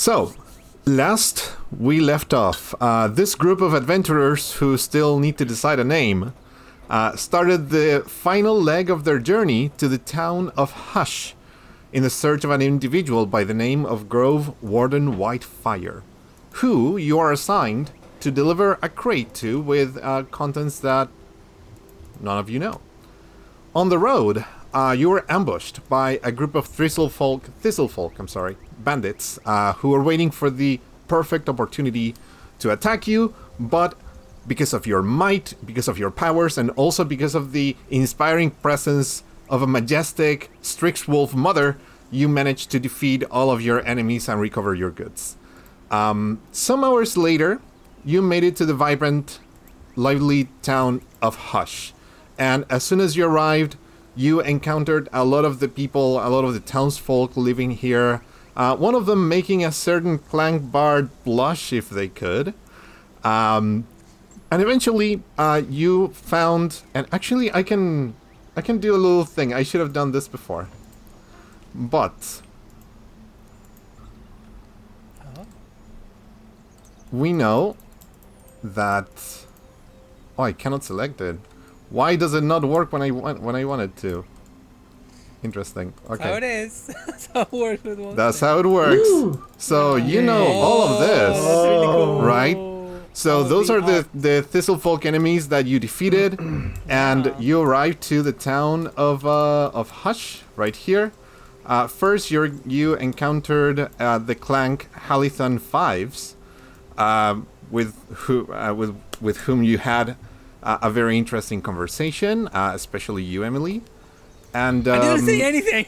So, last we left off, this group of adventurers who still need to decide a name started the final leg of their journey to the town of Hush in the search of an individual by the name of Grove Warden Whitefire, who you are assigned to deliver a crate to with contents that none of you know. On the road, you were ambushed by a group of thistlefolk, bandits, who were waiting for the perfect opportunity to attack you, but because of your might, because of your powers, and also because of the inspiring presence of a majestic Strixwolf mother, you managed to defeat all of your enemies and recover your goods. Some hours later, you made it to the vibrant, lively town of Hush. And as soon as you arrived, you encountered a lot of the people, a lot of the townsfolk living here. One of them making a certain Clank bard blush if they could. And eventually, you found, and actually I can do a little thing. I should have done this before. But we know that, oh, I cannot select it. Why does it not work when I want it to? Interesting. Okay. That's how it is. That's how it works with one. That's how it works. Ooh. So you know all of this, that's really cool. Right? So those are the Thistlefolk enemies that you defeated, and you arrived to the town of Hush right here. First, you encountered the Clank Halython 5s, with whom you had a very interesting conversation, especially you, Emily. And I didn't say anything.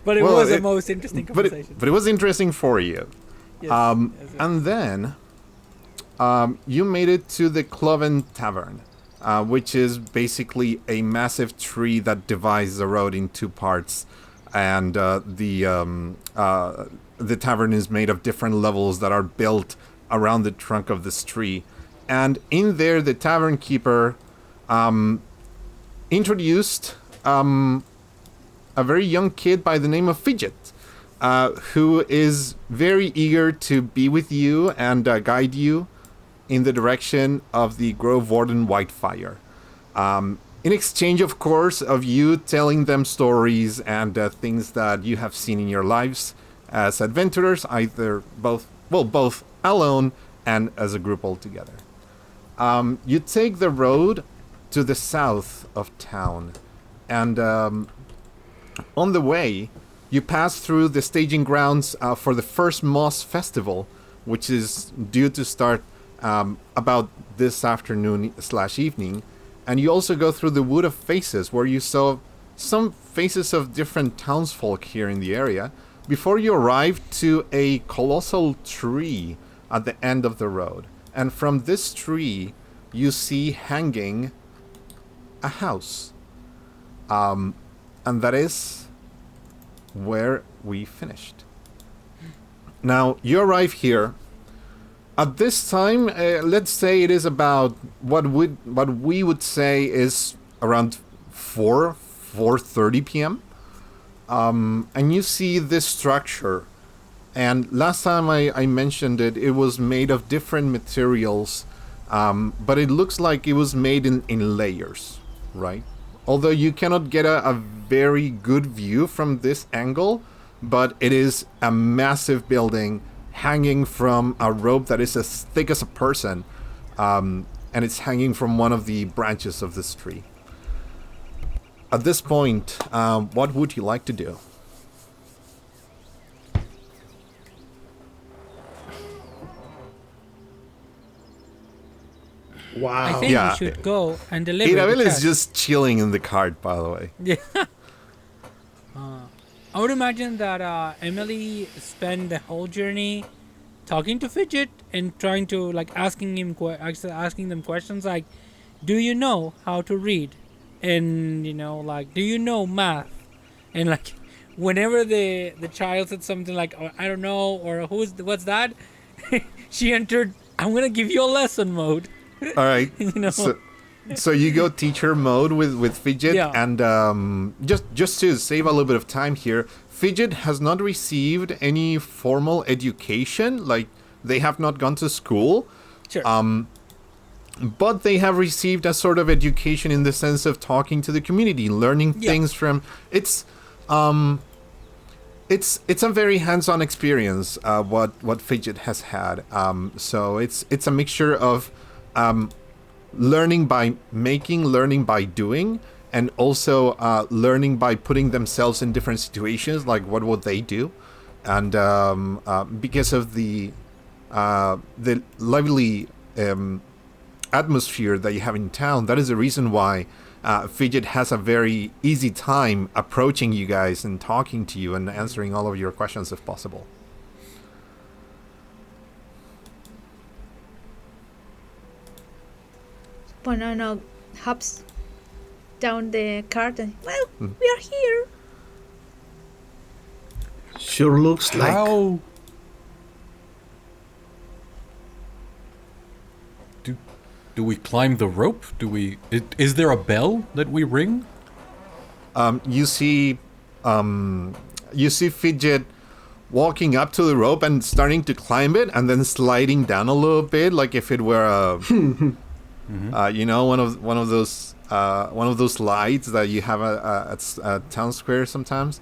But it was the most interesting conversation. But it was interesting for you. Yes, and then you made it to the Cloven Tavern, which is basically a massive tree that divides the road in two parts, and the tavern is made of different levels that are built around the trunk of this tree. And in there, the tavern keeper introduced a very young kid by the name of Fidget, who is very eager to be with you and guide you in the direction of the Grove Warden Whitefire. In exchange, of course, of you telling them stories and things that you have seen in your lives as adventurers, both alone and as a group altogether. You take the road to the south of town, and on the way, you pass through the staging grounds for the first Moss Festival, which is due to start about this afternoon/evening, and you also go through the Wood of Faces, where you saw some faces of different townsfolk here in the area, before you arrive to a colossal tree at the end of the road. And from this tree, you see hanging a house. And that is where we finished. Now, you arrive here. At this time, let's say it is about what we would say is around 4:30 p.m. And you see this structure. And last time I mentioned it, it was made of different materials, but it looks like it was made in layers, right? Although you cannot get a very good view from this angle, but it is a massive building hanging from a rope that is as thick as a person, and it's hanging from one of the branches of this tree. At this point, what would you like to do? Wow. I think we should go and deliver. Eiravel is just chilling in the cart, by the way. Yeah. I would imagine that Emily spent the whole journey talking to Fidget and trying to asking them questions like, "Do you know how to read?" And "Do you know math?" And whenever the child said something like, "Oh, I don't know," or what's that? She entered, "I'm gonna give you a lesson" mode. All right. So you go teacher mode with Fidget, Yeah. and just to save a little bit of time here, Fidget has not received any formal education. Like, they have not gone to school. Sure. But they have received a sort of education in the sense of talking to the community, learning things from. It's a very hands-on experience. What Fidget has had. So it's a mixture of learning by making, learning by doing, and also learning by putting themselves in different situations. Like, what would they do? And because of the lively atmosphere that you have in town, that is the reason why Fidget has a very easy time approaching you guys and talking to you and answering all of your questions if possible. Ponono hops down the cart and, well, we are here. Sure looks like. How do we climb the rope? Is there a bell that we ring? You see Fidget walking up to the rope and starting to climb it, and then sliding down a little bit, like if it were a, one of those slides that you have at town square sometimes.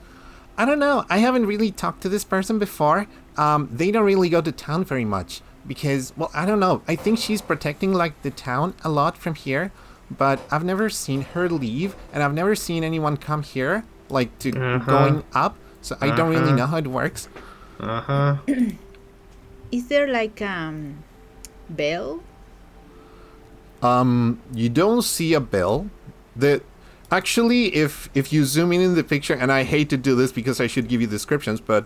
I don't know. I haven't really talked to this person before. They don't really go to town very much because, well, I don't know. I think she's protecting like the town a lot from here, but I've never seen her leave, and I've never seen anyone come here like to going up. So I don't really know how it works. Is there like bell? You don't see a bell. Actually, if you zoom in the picture, and I hate to do this because I should give you descriptions, but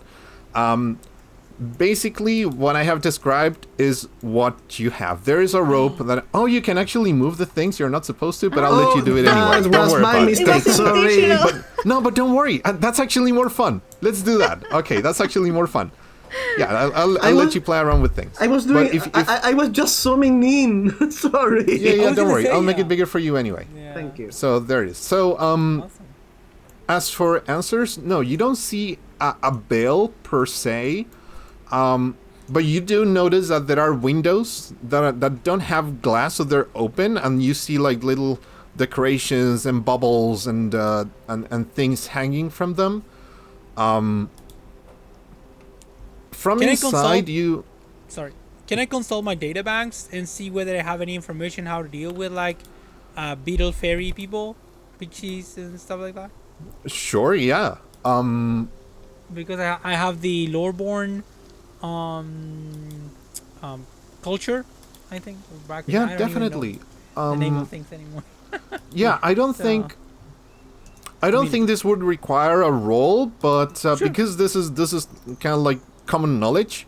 basically what I have described is what you have. There is a rope that you can actually move the things you're not supposed to, but I'll let you do it anyway. That Don't was worry my about mistake. it. Sorry. But don't worry. That's actually more fun. Let's do that. Okay, that's actually more fun. Yeah, I'll let you play around with things. I was doing. But I was just zooming in. Sorry. Yeah, don't worry. say, I'll make yeah. it bigger for you anyway. Yeah. Thank you. So there it is. So Awesome. as for answers, no, you don't see a bell per se, but you do notice that there are windows that don't have glass, so they're open, and you see like little decorations and bubbles and things hanging from them. From Can I inside, consult- Can I consult my data banks and see whether I have any information how to deal with like beetle fairy people, pixies and stuff like that? Sure, yeah. Because I have the loreborn culture, I think. Back I Yeah, don't even know definitely. the name of things anymore. Yeah, I don't So- think this would require a roll, but because this is kind of like common knowledge,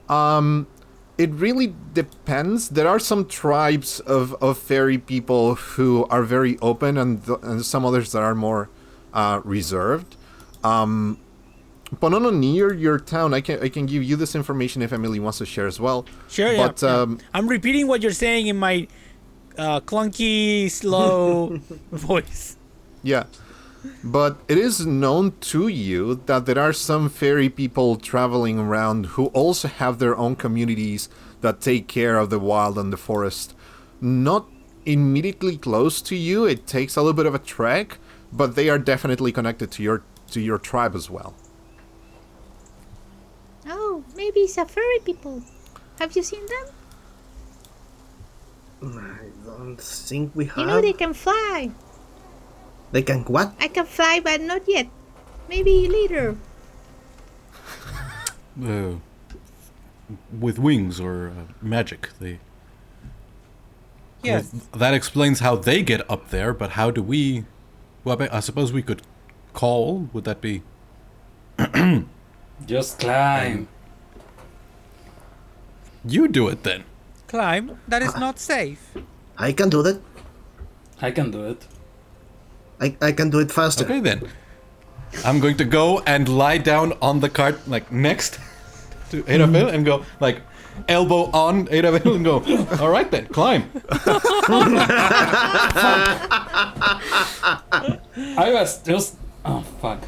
it really depends. There are some tribes of fairy people who are very open, and some others that are more reserved. Ponono, near your town, I can give you this information if Emily wants to share as well. Sure, But I'm repeating what you're saying in my clunky, slow voice. yeah. But it is known to you that there are some fairy people traveling around who also have their own communities that take care of the wild and the forest. Not immediately close to you, it takes a little bit of a trek, but they are definitely connected to your tribe as well. Oh, maybe it's a furry people. Have you seen them? I don't think we have. You know they can fly. They can what? I can fly, but not yet. Maybe later. With wings or magic. Yes. That explains how they get up there, but how do we... Well, I suppose we could call. Would that be... Just climb. You do it then. Climb. That is not safe. I can do that. I can do it. I can do it faster. Okay then. I'm going to go and lie down on the cart, like next to Eiravel, and go like, elbow on Eiravel and go, all right then, climb. I was just. Oh, fuck.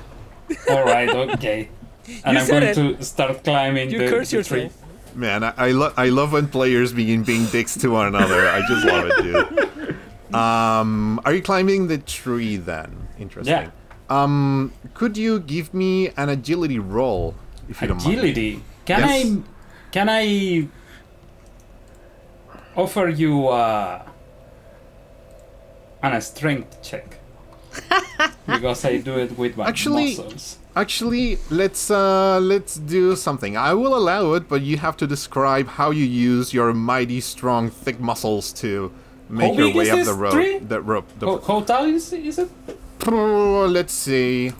Alright, okay. And You I'm said going to start climbing You the curse tree. yourself. Man, I love when players begin being dicks to one another. I just love it, dude. Are you climbing the tree then? Interesting. Yeah. Could you give me an agility roll, if you don't mind? Agility. Yes. Can I offer you an strength check? Because I do it with my muscles. Actually, let's do something. I will allow it, but you have to describe how you use your mighty, strong, thick muscles to make your way up the rope. The rope. How tall is it? Let's see.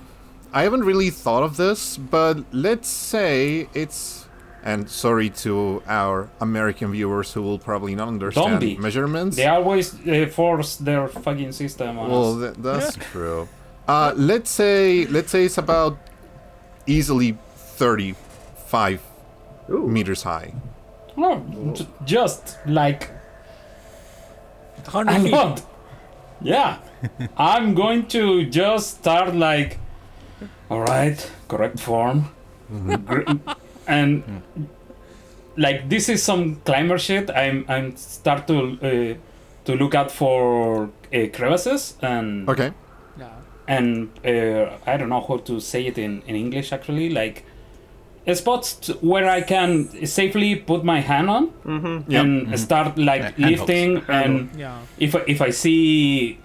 I haven't really thought of this, but let's say it's. And sorry to our American viewers who will probably not understand measurements. They always force their fucking system on us. That's true. Let's say it's about easily 35 meters high. No, just like 100 a feet. lot. Yeah. I'm going to just start like, all right, correct form. And like this is some climber shit. I'm start to look out for crevices and Okay. Yeah. and I don't know how to say it in English actually, like spots where I can safely put my hand on and start like lifting. And Yeah. if I see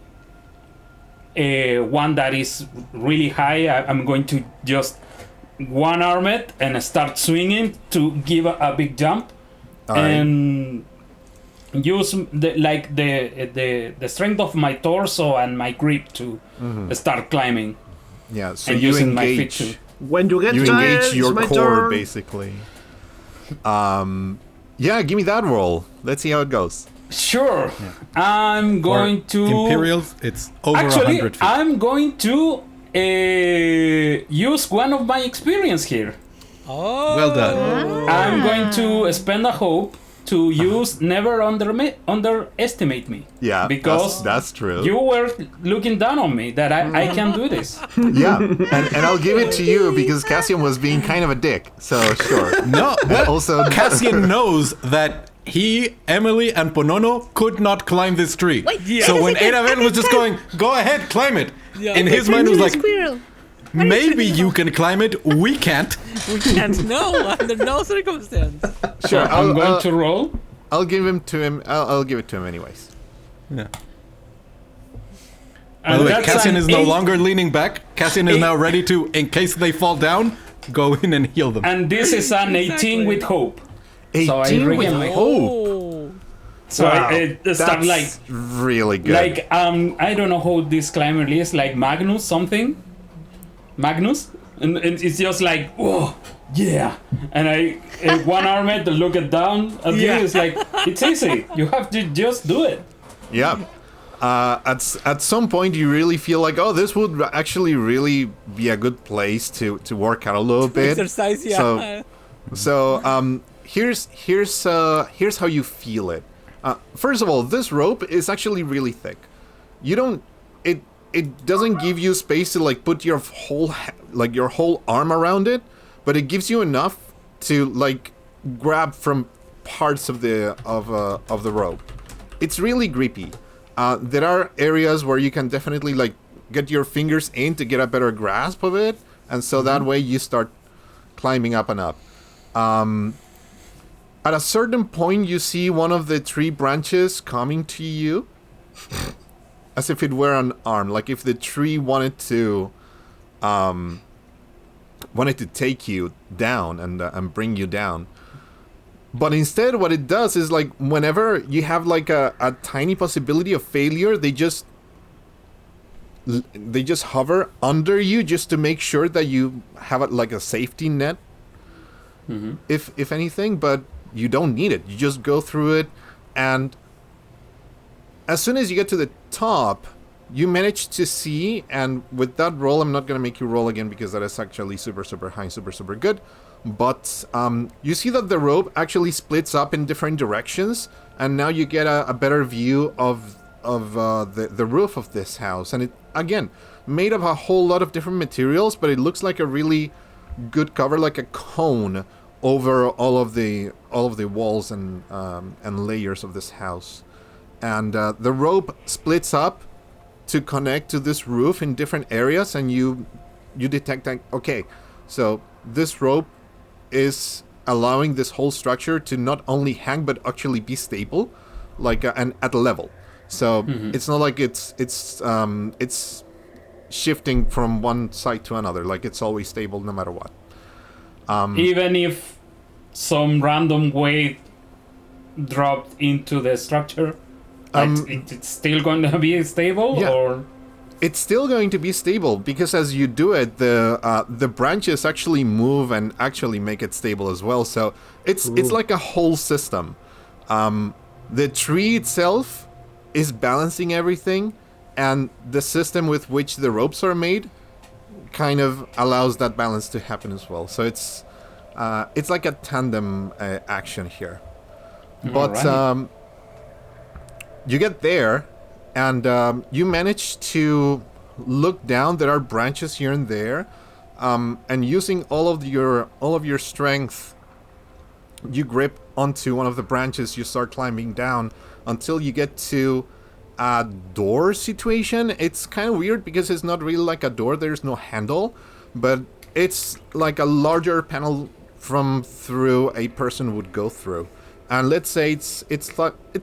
one that is really high, I'm going to just one arm it and start swinging to give a big jump. And use the strength of my torso and my grip to start climbing. Yeah, so and you using my feet engage. too. When you get You tired, engage it's your my core, turn. basically. Yeah, give me that roll. Let's see how it goes. Sure. I'm going to Imperials, it's over actually 100 feet. I'm going to use one of my experience here. Oh. Well done. I'm going to spend a hope to use never underestimate me. Yeah, Because that's true. you were looking down on me that I can do this. Yeah, and I'll give it to you because Cassian was being kind of a dick. So sure. No, Also, Cassian knows that he, Emily, and Ponono could not climb this tree. Wait, So when Eiravel was just going, go ahead, climb it. Yeah. In his mind was like, Squirrel. maybe you can climb it, we can't. We can't. No, under no circumstance. sure. I'm going to roll. I'll give him to him. I'll give it to him anyways. Yeah. By And the way, that's Cassian an is no 8, longer leaning back. Cassian is now ready to, in case they fall down, go in and heal them. and this is an 18 Exactly. with hope. 18 So I with regain my hope. Oh. So I start That's like really good. I don't know how this climber is, like Magnus something. Magnus? And it's just like, whoa, yeah. And I one arm it to look it down at Yeah. you. It's like, it's easy. You have to just do it. Yeah. At some point, you really feel like, oh, this would actually really be a good place to work out a little bit. Exercise, yeah. So here's how you feel it. First of all, this rope is actually really thick. You don't. It doesn't give you space to like put your whole arm around it, but it gives you enough to like grab from parts of the rope. It's really grippy. There are areas where you can definitely like get your fingers in to get a better grasp of it, and so that way you start climbing up and up. At a certain point, you see one of the tree branches coming to you, as if it were an arm, like if the tree wanted to take you down and bring you down. But instead, what it does is like whenever you have like a tiny possibility of failure, they just hover under you just to make sure that you have like a safety net, if anything. But you don't need it. You just go through it, and as soon as you get to the top, you manage to see, and with that roll, I'm not going to make you roll again because that is actually super, super high, super, super good. But you see that the rope actually splits up in different directions, and now you get a better view of the roof of this house. And it, again, made of a whole lot of different materials, but it looks like a really good cover, like a cone over all of the walls and layers of this house. And the rope splits up to connect to this roof in different areas, and you detect that, okay, so this rope is allowing this whole structure to not only hang but actually be stable, like and at a level. So it's not like it's shifting from one side to another. Like it's always stable no matter what. Even if some random weight dropped into the structure, it's still going to be stable, yeah. or it's still going to be stable because as you do it, the branches actually move and actually make it stable as well. So it's like a whole system. The tree itself is balancing everything, and the system with which the ropes are made kind of allows that balance to happen as well. So it's like a tandem action here. But right. You get there, and you manage to look down. There are branches here and there, and using all of your strength, you grip onto one of the branches. You start climbing down until you get to a door situation. It's kind of weird because it's not really like a door. There's no handle, but it's like a larger panel from through a person would go through. And let's say it's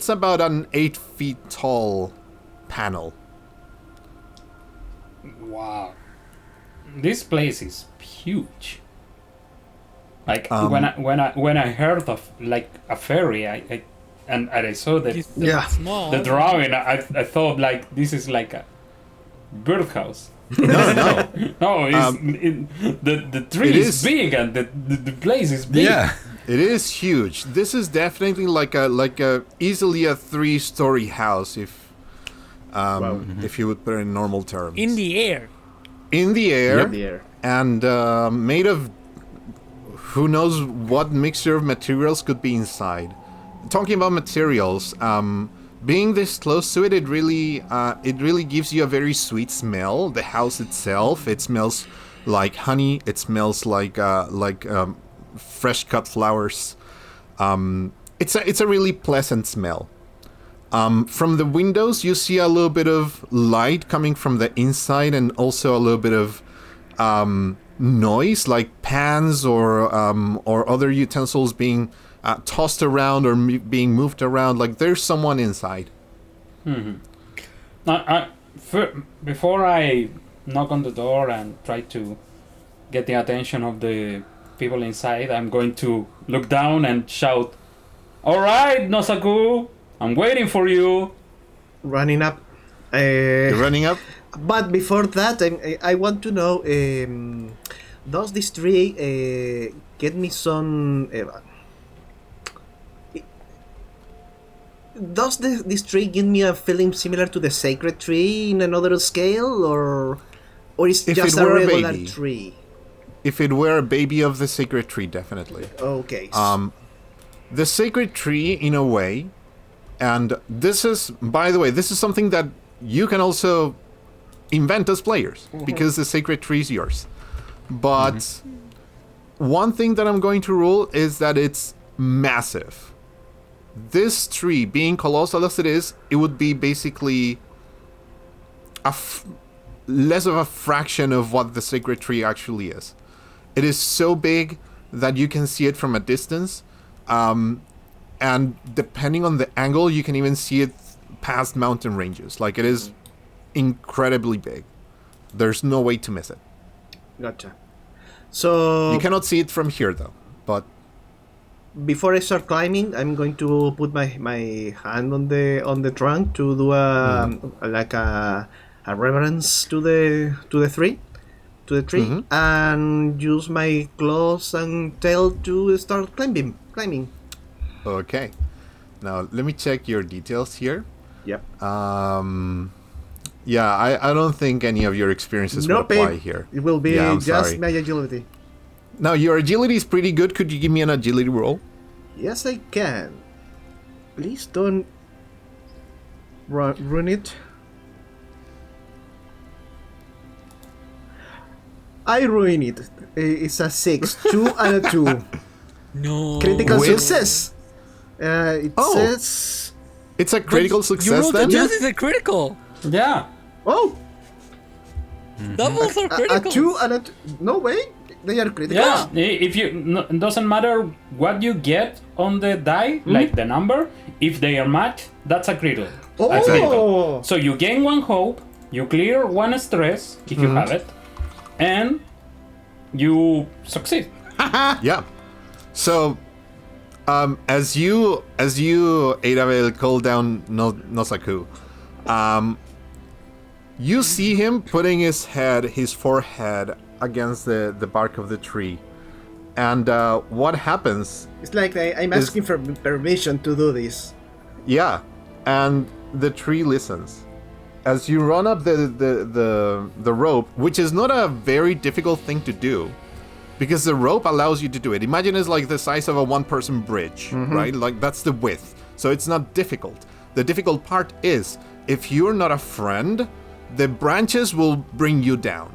about an 8 feet tall panel. Wow, this place is huge. Like when I heard of like a ferry, I saw Small. the drawing, I thought like this is like a birdhouse. No. No, the tree is big and the place is big. Yeah. It is huge. This is definitely like a easily a 3-story house if you would put it in normal terms. In the air. In the air. Yep. The air. And made of who knows what mixture of materials could be inside. Talking about materials, being this close to it, it really gives you a very sweet smell. The house itself, it smells like honey. It smells like fresh cut flowers. It's a really pleasant smell. From the windows, you see a little bit of light coming from the inside, and also a little bit of noise, like pans or other utensils being tossed around or being moved around. Like there's someone inside. Before I knock on the door and try to get the attention of the people inside, I'm going to look down and shout, "All right, Nosaku, I'm waiting for you." Running up. You're running up? But before that, I want to know, does this tree get me some... does this tree give me a feeling similar to the sacred tree in another scale, or is If just it a were a regular baby. tree? If it were a baby of the sacred tree, definitely. Okay. The sacred tree, in a way, and this is, by the way, this is something that you can also invent as players, because the sacred tree is yours. But one thing that I'm going to rule is that it's massive. This tree, being colossal as it is, it would be basically less of a fraction of what the sacred tree actually is. It is so big that you can see it from a distance, and depending on the angle, you can even see it past mountain ranges. Like, it is incredibly big. There's no way to miss it. Gotcha. So You cannot see it from here, though. But before I start climbing, I'm going to put my hand on the trunk to do a reverence to the tree, and use my claws and tail to start climbing. okay. Now, let me check your details here. Yep. Yeah, I don't think any of your experiences will Nope. apply here. It will be Yeah, I'm just sorry. my agility. Now, your agility is pretty good. Could you give me an agility roll? Yes, I can. Please don't ruin it. I ruin it. It's a 6, 2 and a 2. No. Critical With- success. It Oh. says... It's a critical You success rolled then? just as a critical. Yeah. Oh! Doubles are A critical. 2 and a... No way. They are critical. Yeah. If you it doesn't matter what you get on the die, like the number, if they are matched, that's a critical. A critical. Oh! So you gain 1 hope, you clear 1 stress if you have it, and you succeed. Yeah. So, as you Eiravel call down Nosaku, you see him putting his forehead against the bark of the tree, and what happens? It's like I'm asking for permission to do this. Yeah, and the tree listens. As you run up the rope, which is not a very difficult thing to do, because the rope allows you to do it. Imagine it's like the size of a one-person bridge, right? Like that's the width. So it's not difficult. The difficult part is, if you're not a friend, the branches will bring you down.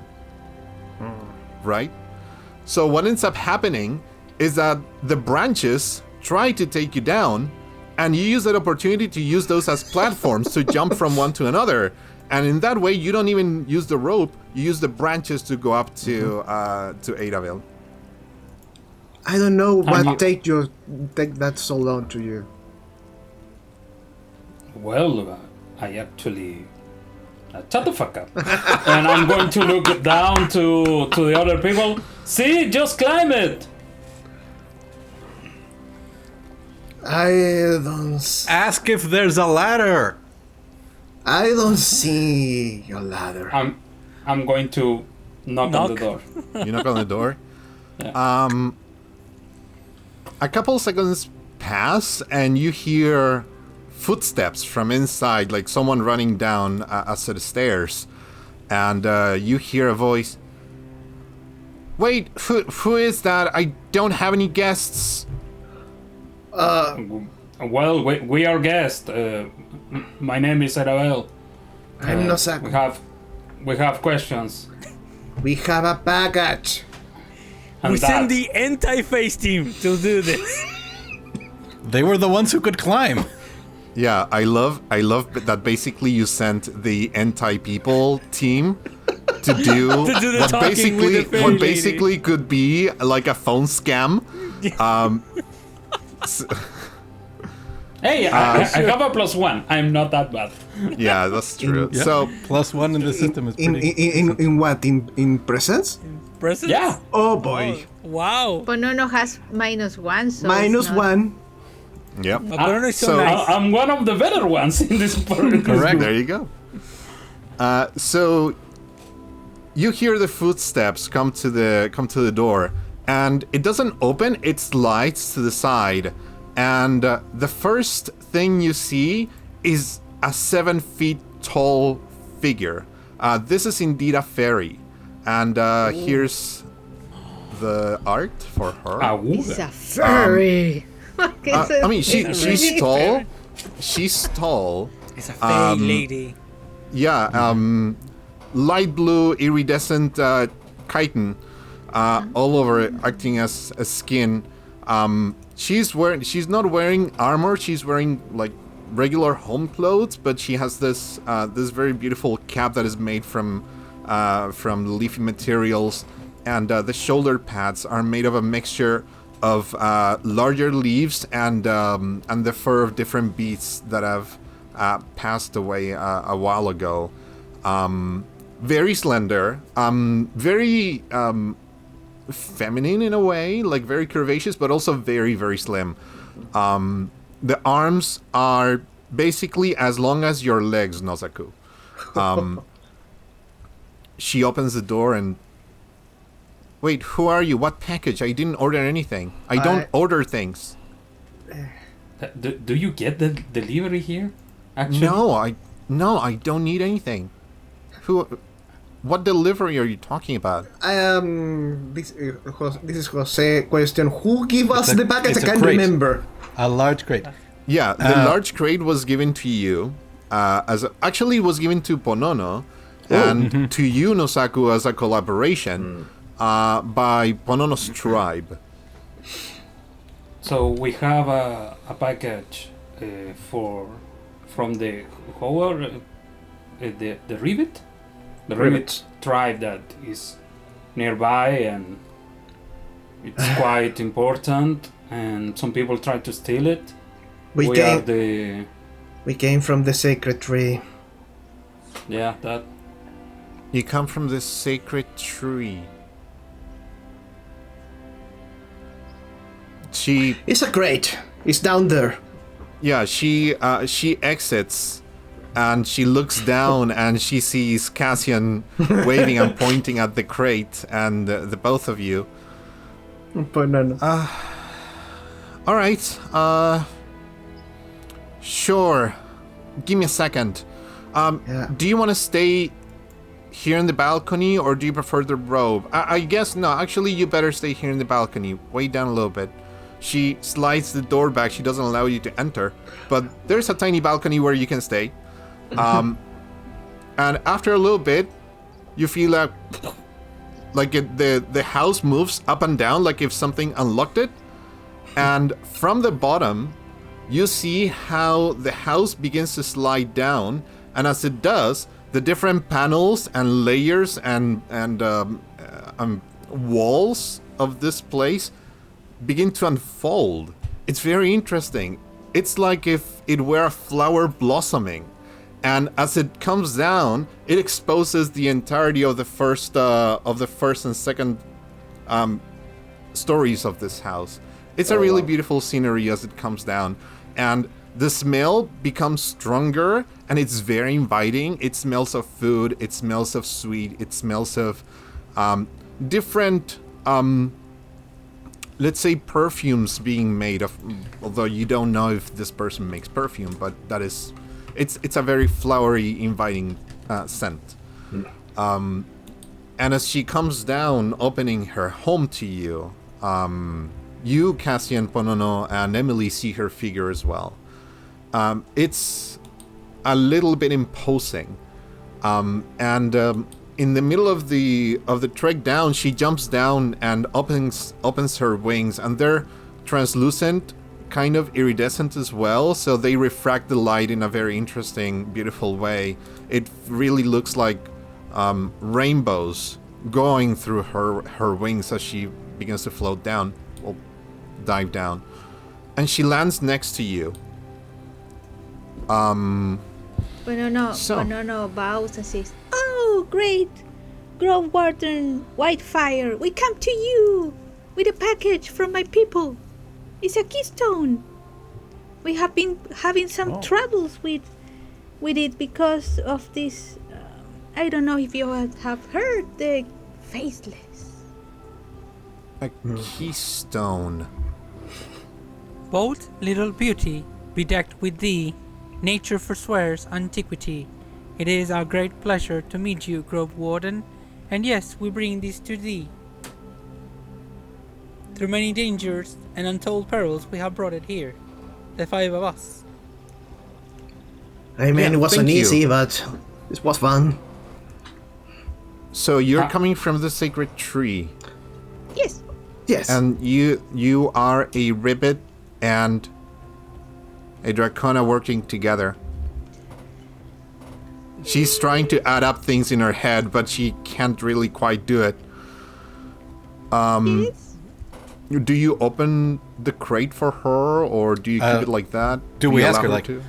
Right? So what ends up happening is that the branches try to take you down, and you use that opportunity to use those as platforms to jump from one to another. And in that way, you don't even use the rope; you use the branches to go up to Eiravel. I don't know And what take that so long to you. Well, I actually shut the fuck up. And I'm going to look down to the other people. See, just climb it. I don't Ask if there's a ladder. I don't see your ladder. I'm going to knock on the door. You knock on the door. Yeah. A couple seconds pass, and you hear footsteps from inside, like someone running down a set of stairs. And you hear a voice. Wait, who is that? I don't have any guests. Well, we are guests. My name is Eiravel. I'm not We have questions. We have a package. And We send that- the anti-face team to do this. They were the ones who could climb. Yeah, I love that basically you sent the anti-people team to do To do the talking with the fairy what lady. basically could be like a phone scam. Hey, I have a +1. I'm not that bad. Yeah, that's true. Yep. So +1 in the system is In pretty. in what? In presence? Presents? Yeah. Oh boy. Wow. Ponono has -1, so Minus it's not- 1. yep. Ponono is so, so- nice. I'm one of the better ones in this part. Correct. There you go. So you hear the footsteps come to the door, and it doesn't open. It slides to the side, and the first thing you see is a 7 feet tall figure. This is indeed a fairy, and here's the art for her. It's a furry. I mean, she's really tall. furry. She's tall. It's a fairy lady. Yeah, light blue iridescent chitin all over it, acting as skin. She's not wearing armor. She's wearing like regular home clothes, but she has this very beautiful cap that is made from leafy materials, and the shoulder pads are made of a mixture of larger leaves and the fur of different beasts that have passed away a while ago. Very slender, very feminine in a way, like very curvaceous, but also very, very slim. The arms are basically as long as your legs, Nosaku. She opens the door and... Wait, who are you? What package? I didn't order anything. I don't order things. Do you get the delivery here? Actually, No, I don't need anything. What delivery are you talking about? This is Jose question. Who gave us the package? I can't remember. A large crate. Yeah, the large crate was given to you. Actually was given to Ponono and to you, Nosaku, as a collaboration by Ponono's tribe. So we have a package from the the Ribbet? The Ribbet tribe that is nearby, and it's quite important, and some people try to steal it. We came from the sacred tree. Yeah, that. You come from this sacred tree. It's a crate. It's down there. Yeah, she exits. And she looks down and she sees Cassian waving and pointing at the crate and the both of you. Ponono. All right. Sure. Give me a second. Do you want to stay here in the balcony or do you prefer the robe? I guess no. Actually, you better stay here in the balcony. Way down a little bit. She slides the door back. She doesn't allow you to enter. But there's a tiny balcony where you can stay. And after a little bit, you feel the house moves up and down, like if something unlocked it. And from the bottom, you see how the house begins to slide down, and as it does, the different panels and layers and walls of this place begin to unfold. It's very interesting. It's like if it were a flower blossoming. And as it comes down, it exposes the entirety of the first and second stories of this house. It's a really beautiful scenery as it comes down, and the smell becomes stronger, and it's very inviting. It smells of food. It smells of sweet. It smells of different, let's say, perfumes being made of. Although you don't know if this person makes perfume, but that is. It's a very flowery, inviting scent. And as she comes down, opening her home to you, you, Cassian, Ponono, and Emily see her figure as well. It's a little bit imposing. And in the middle of the trek down, she jumps down and opens her wings, and they're translucent, kind of iridescent as well, so they refract the light in a very interesting, beautiful way. It really looks like rainbows going through her wings as she begins to float down, or dive down. And she lands next to you. Ponono bows and says, "Oh, great! Grove Warden Whitefire, we come to you with a package from my people. It's a keystone. We have been having some troubles with it because of this. I don't know if you have heard the Faceless." A keystone. Bold little beauty, bedecked with thee, nature forswears antiquity. It is our great pleasure to meet you, Grove Warden, and yes, we bring this to thee. Through many dangers and untold perils, we have brought it here. The 5 of us. I mean, it wasn't easy, but it was fun. So you're coming from the sacred tree. Yes. Yes. And you are a Ribbet and a Dracona working together. She's trying to add up things in her head, but she can't really quite do it. Yes. Do you open the crate for her, or do you keep it like that? Do we ask her, allow like, to?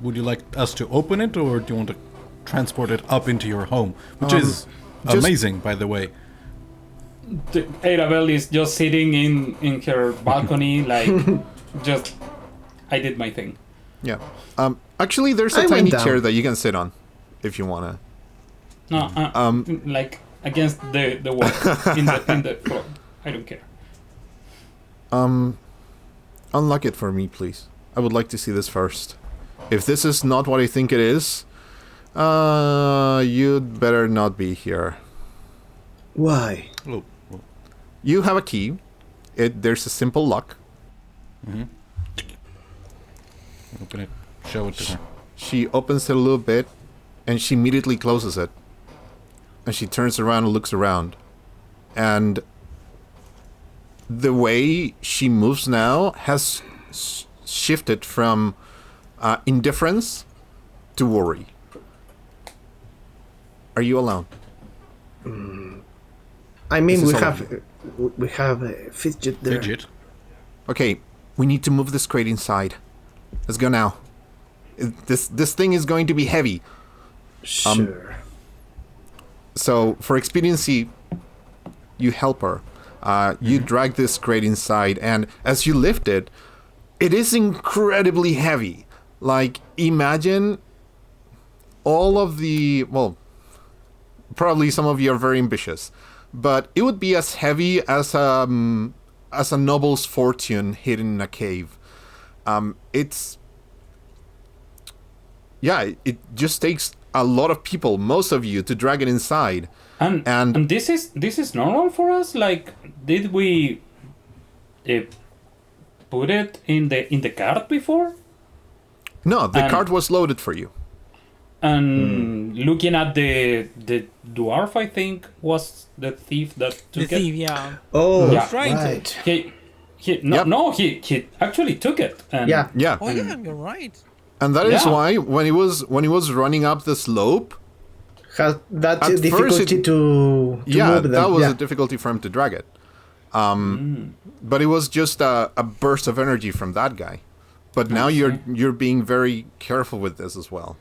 Would you like us to open it, or do you want to transport it up into your home? Which is amazing, by the way. Eiravel is just sitting in her balcony, like, just, I did my thing. Yeah. Actually, there's a tiny chair that you can sit on, if you wanna. No, like against the wall in the floor. I don't care. Unlock it for me, please. I would like to see this first. If this is not what I think it is, You'd better not be here. Why? Oh, You have a key. There's a simple lock. open it. Show it to her. She opens it a little bit, and she immediately closes it. And she turns around and looks around. And the way she moves now has shifted from indifference to worry. Are you alone? I mean, This we is all have Fidget there. Fidget. Okay, we need to move this crate inside. Let's go now. This thing is going to be heavy. Sure. So, for expediency, you help her. You drag this crate inside, and as you lift it, it is incredibly heavy. Like, imagine all of the... Well, probably some of you are very ambitious, but it would be as heavy as a noble's fortune hidden in a cave. It just takes a lot of people, most of you, to drag it inside. And this is normal for us. Like, did we put it in the cart before? No, the cart was loaded for you. And looking at the dwarf, I think was the thief that took The it. thief, yeah. Oh, Yeah. right. He Yep. he actually took it. And Yeah. Yeah. Oh yeah, you're right. And that is Yeah. why when he was running up the slope, Has that At first difficulty it- to move them. that was yeah. a difficulty for him to drag it. But it was just a burst of energy from that guy. But now you're being very careful with this as well.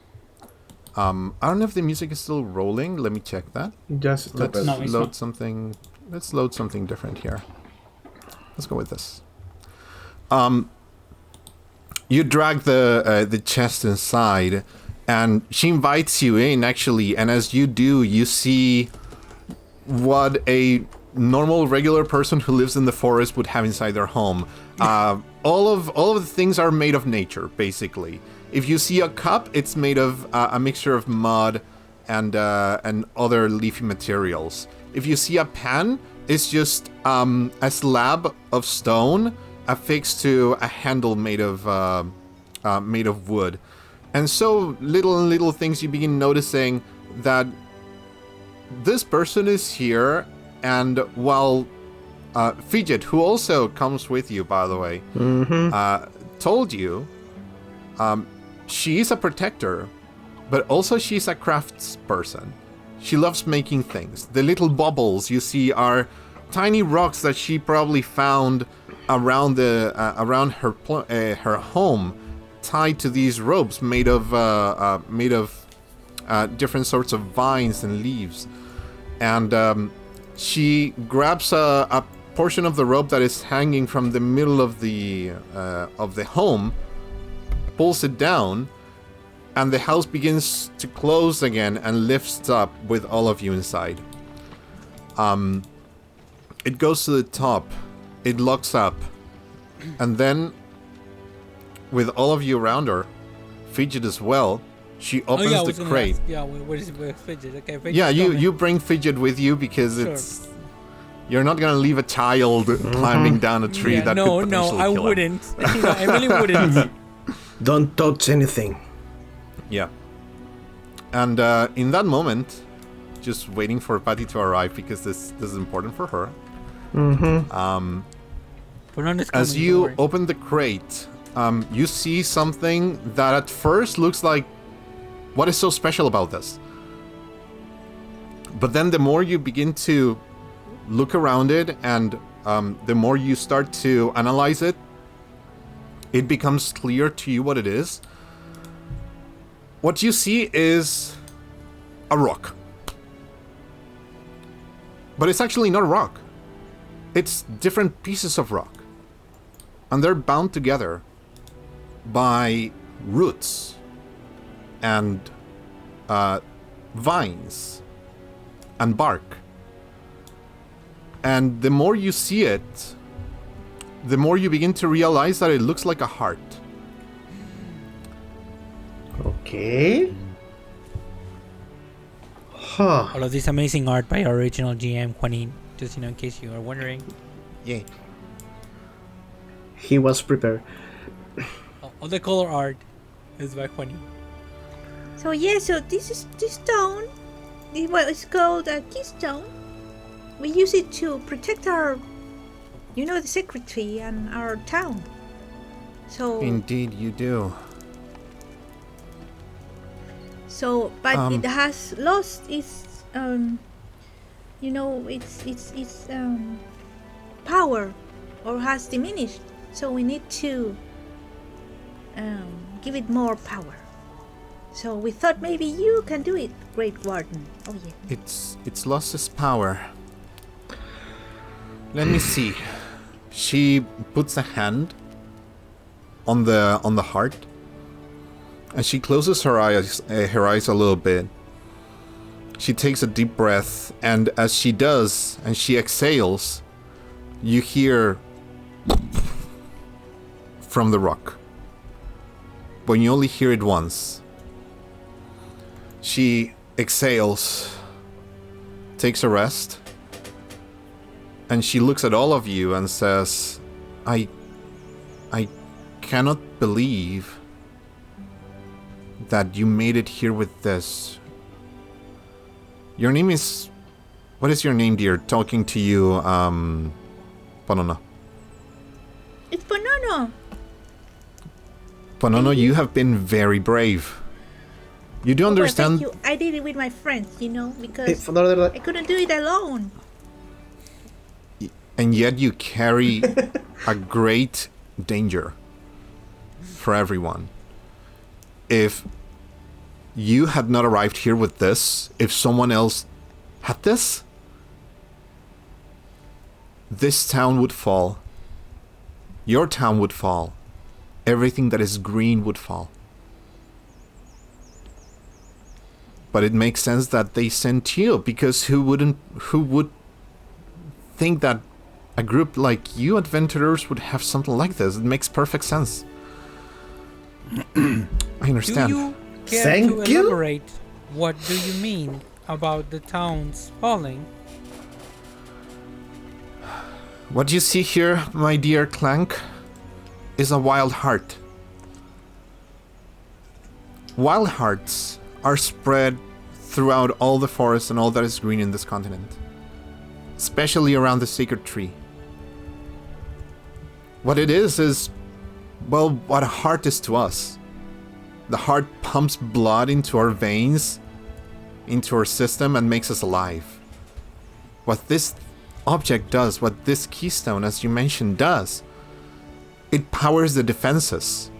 I don't know if the music is still rolling. Let me check that. Just Let's No, it's load not. something. Let's load something different here. Let's go with this. You drag the chest inside, and she invites you in actually. And as you do, you see what a normal, regular person who lives in the forest would have inside their home. All of the things are made of nature, basically. If you see a cup, it's made of a mixture of mud and other leafy materials. If you see a pan, it's just a slab of stone affixed to a handle made of wood. And so little things you begin noticing that this person is here, and while Fidget, who also comes with you, by the way, told you she is a protector, but also she's a craftsperson. She loves making things. The little bubbles you see are tiny rocks that she probably found around her home, tied to these ropes made of different sorts of vines and leaves. And she grabs a portion of the rope that is hanging from the middle of the home, pulls it down, and the house begins to close again and lifts up with all of you inside. It goes to the top, it locks up, and then, with all of you around her, Fidget as well, she opens I the was gonna crate. ask, yeah, where's Fidget? Okay, Fidget's Yeah, coming. you bring Fidget with you because Sure. you're not gonna leave a child climbing down a tree Yeah, that no, could potentially I kill him. wouldn't. I really wouldn't. Don't touch anything. Yeah. And in that moment, just waiting for Patty to arrive because this is important for her. Ponono's As coming, you don't worry. open the crate, you see something that at first looks like, what is so special about this? But then the more you begin to look around it and the more you start to analyze it, it becomes clear to you what it is. What you see is a rock. But it's actually not a rock. It's different pieces of rock. And they're bound together by roots and vines and bark. And the more you see it, the more you begin to realize that it looks like a heart. Okay. All of this amazing art by our original GM, Juanin, just in case you are wondering. Yay. He was prepared. All the color art is by Juanin. So so this stone, it's called a keystone. We use it to protect our, the secretary and our town. So Indeed you do. So, but it has lost its, its power, or has diminished. So we need to give it more power. So we thought maybe you can do it, Great Warden. Oh yeah. It's lost its power. Let me see. She puts a hand on the heart, and she closes her eyes a little bit. She takes a deep breath, and as she does, and she exhales, you hear from the rock. But you only hear it once. She exhales, takes a rest, and she looks at all of you and says, I cannot believe that you made it here with this. Your name is... What is your name, dear? Talking to you, Ponono. It's Ponono. Ponono, you have been very brave. You do understand... Well, thank you. I did it with my friends, because I I couldn't do it alone. And yet you carry a great danger for everyone. If you had not arrived here with this, if someone else had this town would fall. Your town would fall. Everything that is green would fall. But it makes sense that they sent you, because who would think that a group like you adventurers would have something like this? It makes perfect sense. I understand. Do you care Thank to you. elaborate? What do you mean about the towns falling? What you see here, my dear Clank, is a wild heart. Wild hearts are spread throughout all the forest and all that is green in this continent, especially around the sacred tree. What it is, well, what a heart is to us. The heart pumps blood into our veins, into our system, and makes us alive. What this object does, what this keystone, as you mentioned, does, it powers the defenses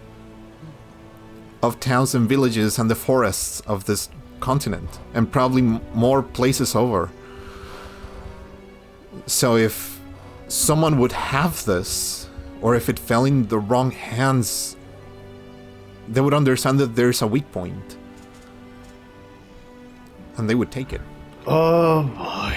of towns and villages and the forests of this continent, and probably more places over. So if someone would have this, or if it fell in the wrong hands, they would understand that there's a weak point, and they would take it. Oh boy.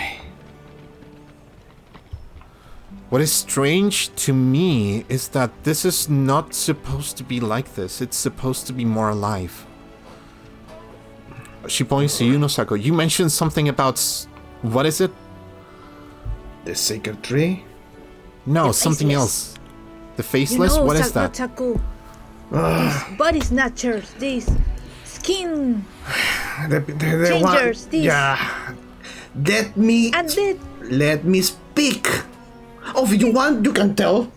What is strange to me is that this is not supposed to be like this. It's supposed to be more alive. She points to you, Nosako. You mentioned something about... What is it? The sacred tree? No, The something faceless. else. The faceless? What is that? Taku. These body snatchers, these skin The changers, one, this. yeah. Let me And then let me speak. Oh, if you want, you can tell.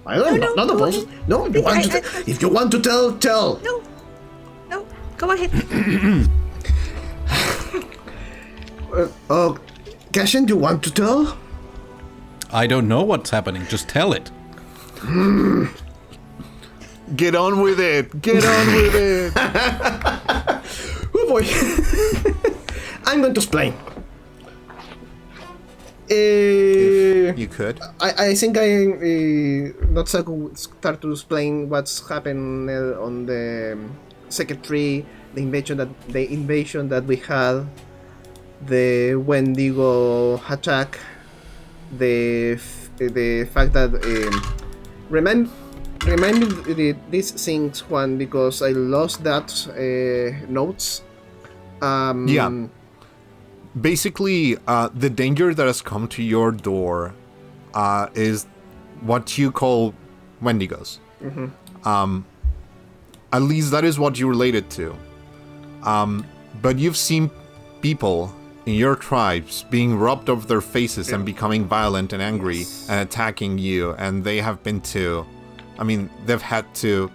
I don't know. No, Not go opposed. ahead. No, you want to. If you want to tell. no, go ahead. Cassian, you want to tell? I don't know what's happening. Just tell it. Get on with it! Get on with it! Oh boy. I'm going to explain. You could. I think not so good start to explain what's happened on the secretary, the invasion that we had, the Wendigo attack, the fact that remind me these things, Juan, because I lost that notes. Yeah. basically, the danger that has come to your door is what you call Wendigos. At least that is what you relate it to. But you've seen people in your tribes being robbed of their faces and becoming violent and angry and attacking you, and they have been they've had to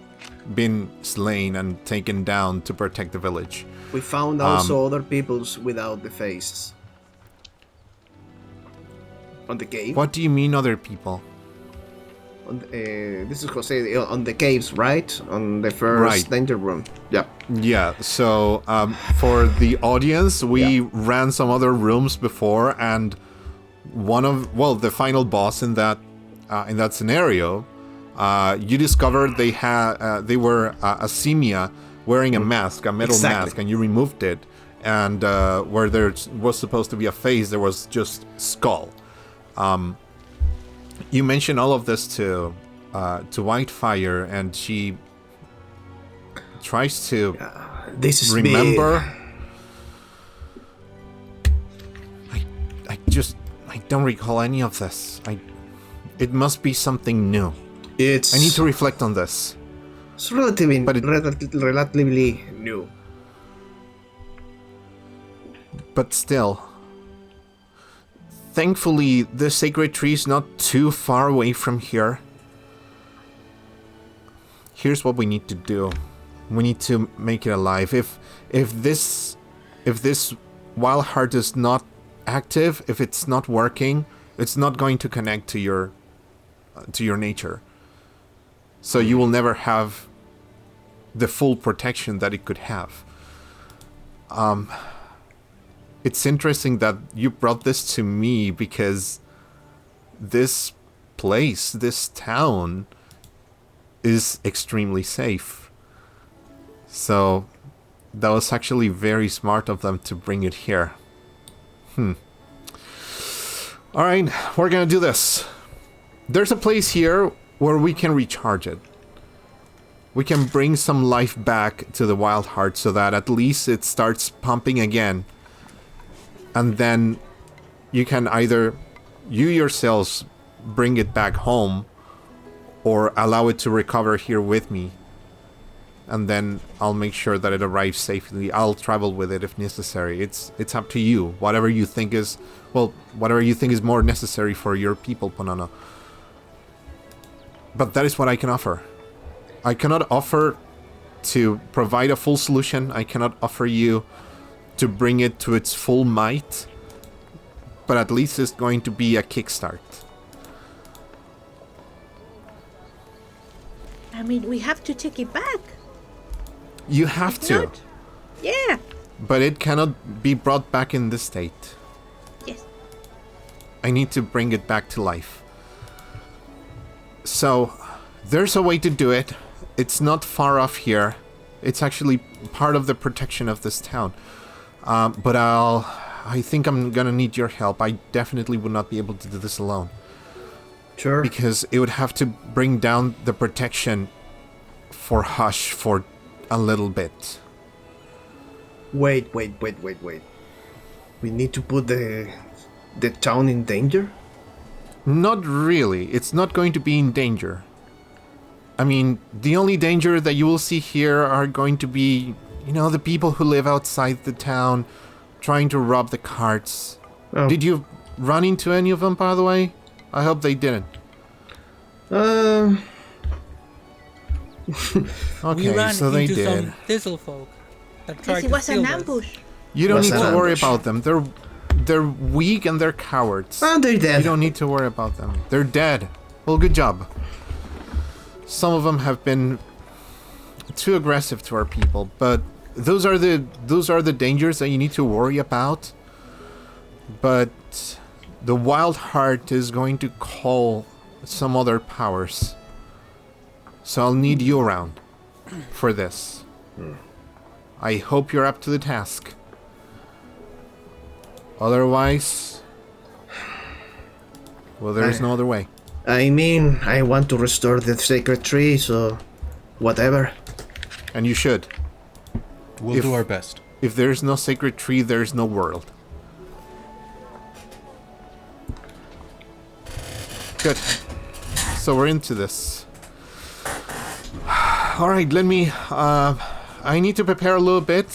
been slain and taken down to protect the village. We found also other peoples without the faces. On the cave? What do you mean other people? This is Jose, on the caves, right? On the first danger room. Yeah. Yeah, so for the audience, we ran some other rooms before, and the final boss in that scenario, you discovered they were a simia wearing a mask, a metal mask, and you removed it, and where there was supposed to be a face, there was just skull. You mentioned all of this to Whitefire, and she tries to remember. I don't recall any of this. It must be something new. I need to reflect on this. It's relatively new. But still, thankfully, the sacred tree is not too far away from here. Here's what we need to do. We need to make it alive. If this Wildheart is not active, if it's not working, it's not going to connect to your nature. So you will never have the full protection that it could have. It's interesting that you brought this to me because this place, this town, is extremely safe. So that was actually very smart of them to bring it here. Alright, we're gonna do this. There's a place here where we can recharge it. We can bring some life back to the Wildheart so that at least it starts pumping again. And then you can either you yourselves bring it back home or allow it to recover here with me. And then I'll make sure that it arrives safely. I'll travel with it if necessary. It's up to you. Whatever you think is more necessary for your people, Ponono. But that is what I can offer. I cannot offer to provide a full solution. I cannot offer you to bring it to its full might. But at least it's going to be a kickstart. I mean, we have to take it back. You have to. Not. Yeah. But it cannot be brought back in this state. Yes. I need to bring it back to life. So, there's a way to do it. It's not far off here. It's actually part of the protection of this town. But I think I'm gonna need your help. I definitely would not be able to do this alone. Sure. Because it would have to bring down the protection for Hush for a little bit. Wait. We need to put the town in danger? Not really. It's not going to be in danger. I mean, the only danger that you will see here are going to be, the people who live outside the town trying to rob the carts. Oh. Did you run into any of them, by the way? I hope they didn't. We Okay, ran so they into did. some thistle folk that tried Yes, it to was steal an us. ambush. You don't Was need an to worry ambush. about them. They're weak and they're cowards. Oh, they're You dead. don't need to worry about them. They're dead. Well, good job. Some of them have been too aggressive to our people, but those are the dangers that you need to worry about. But the Wildheart is going to call some other powers. So I'll need you around for this. I hope you're up to the task. Otherwise, well, there is no other way. I mean, I want to restore the sacred tree, so whatever. And you should. We'll do our best. If there's no sacred tree, there's no world. Good. So we're into this. All right, let me... I need to prepare a little bit.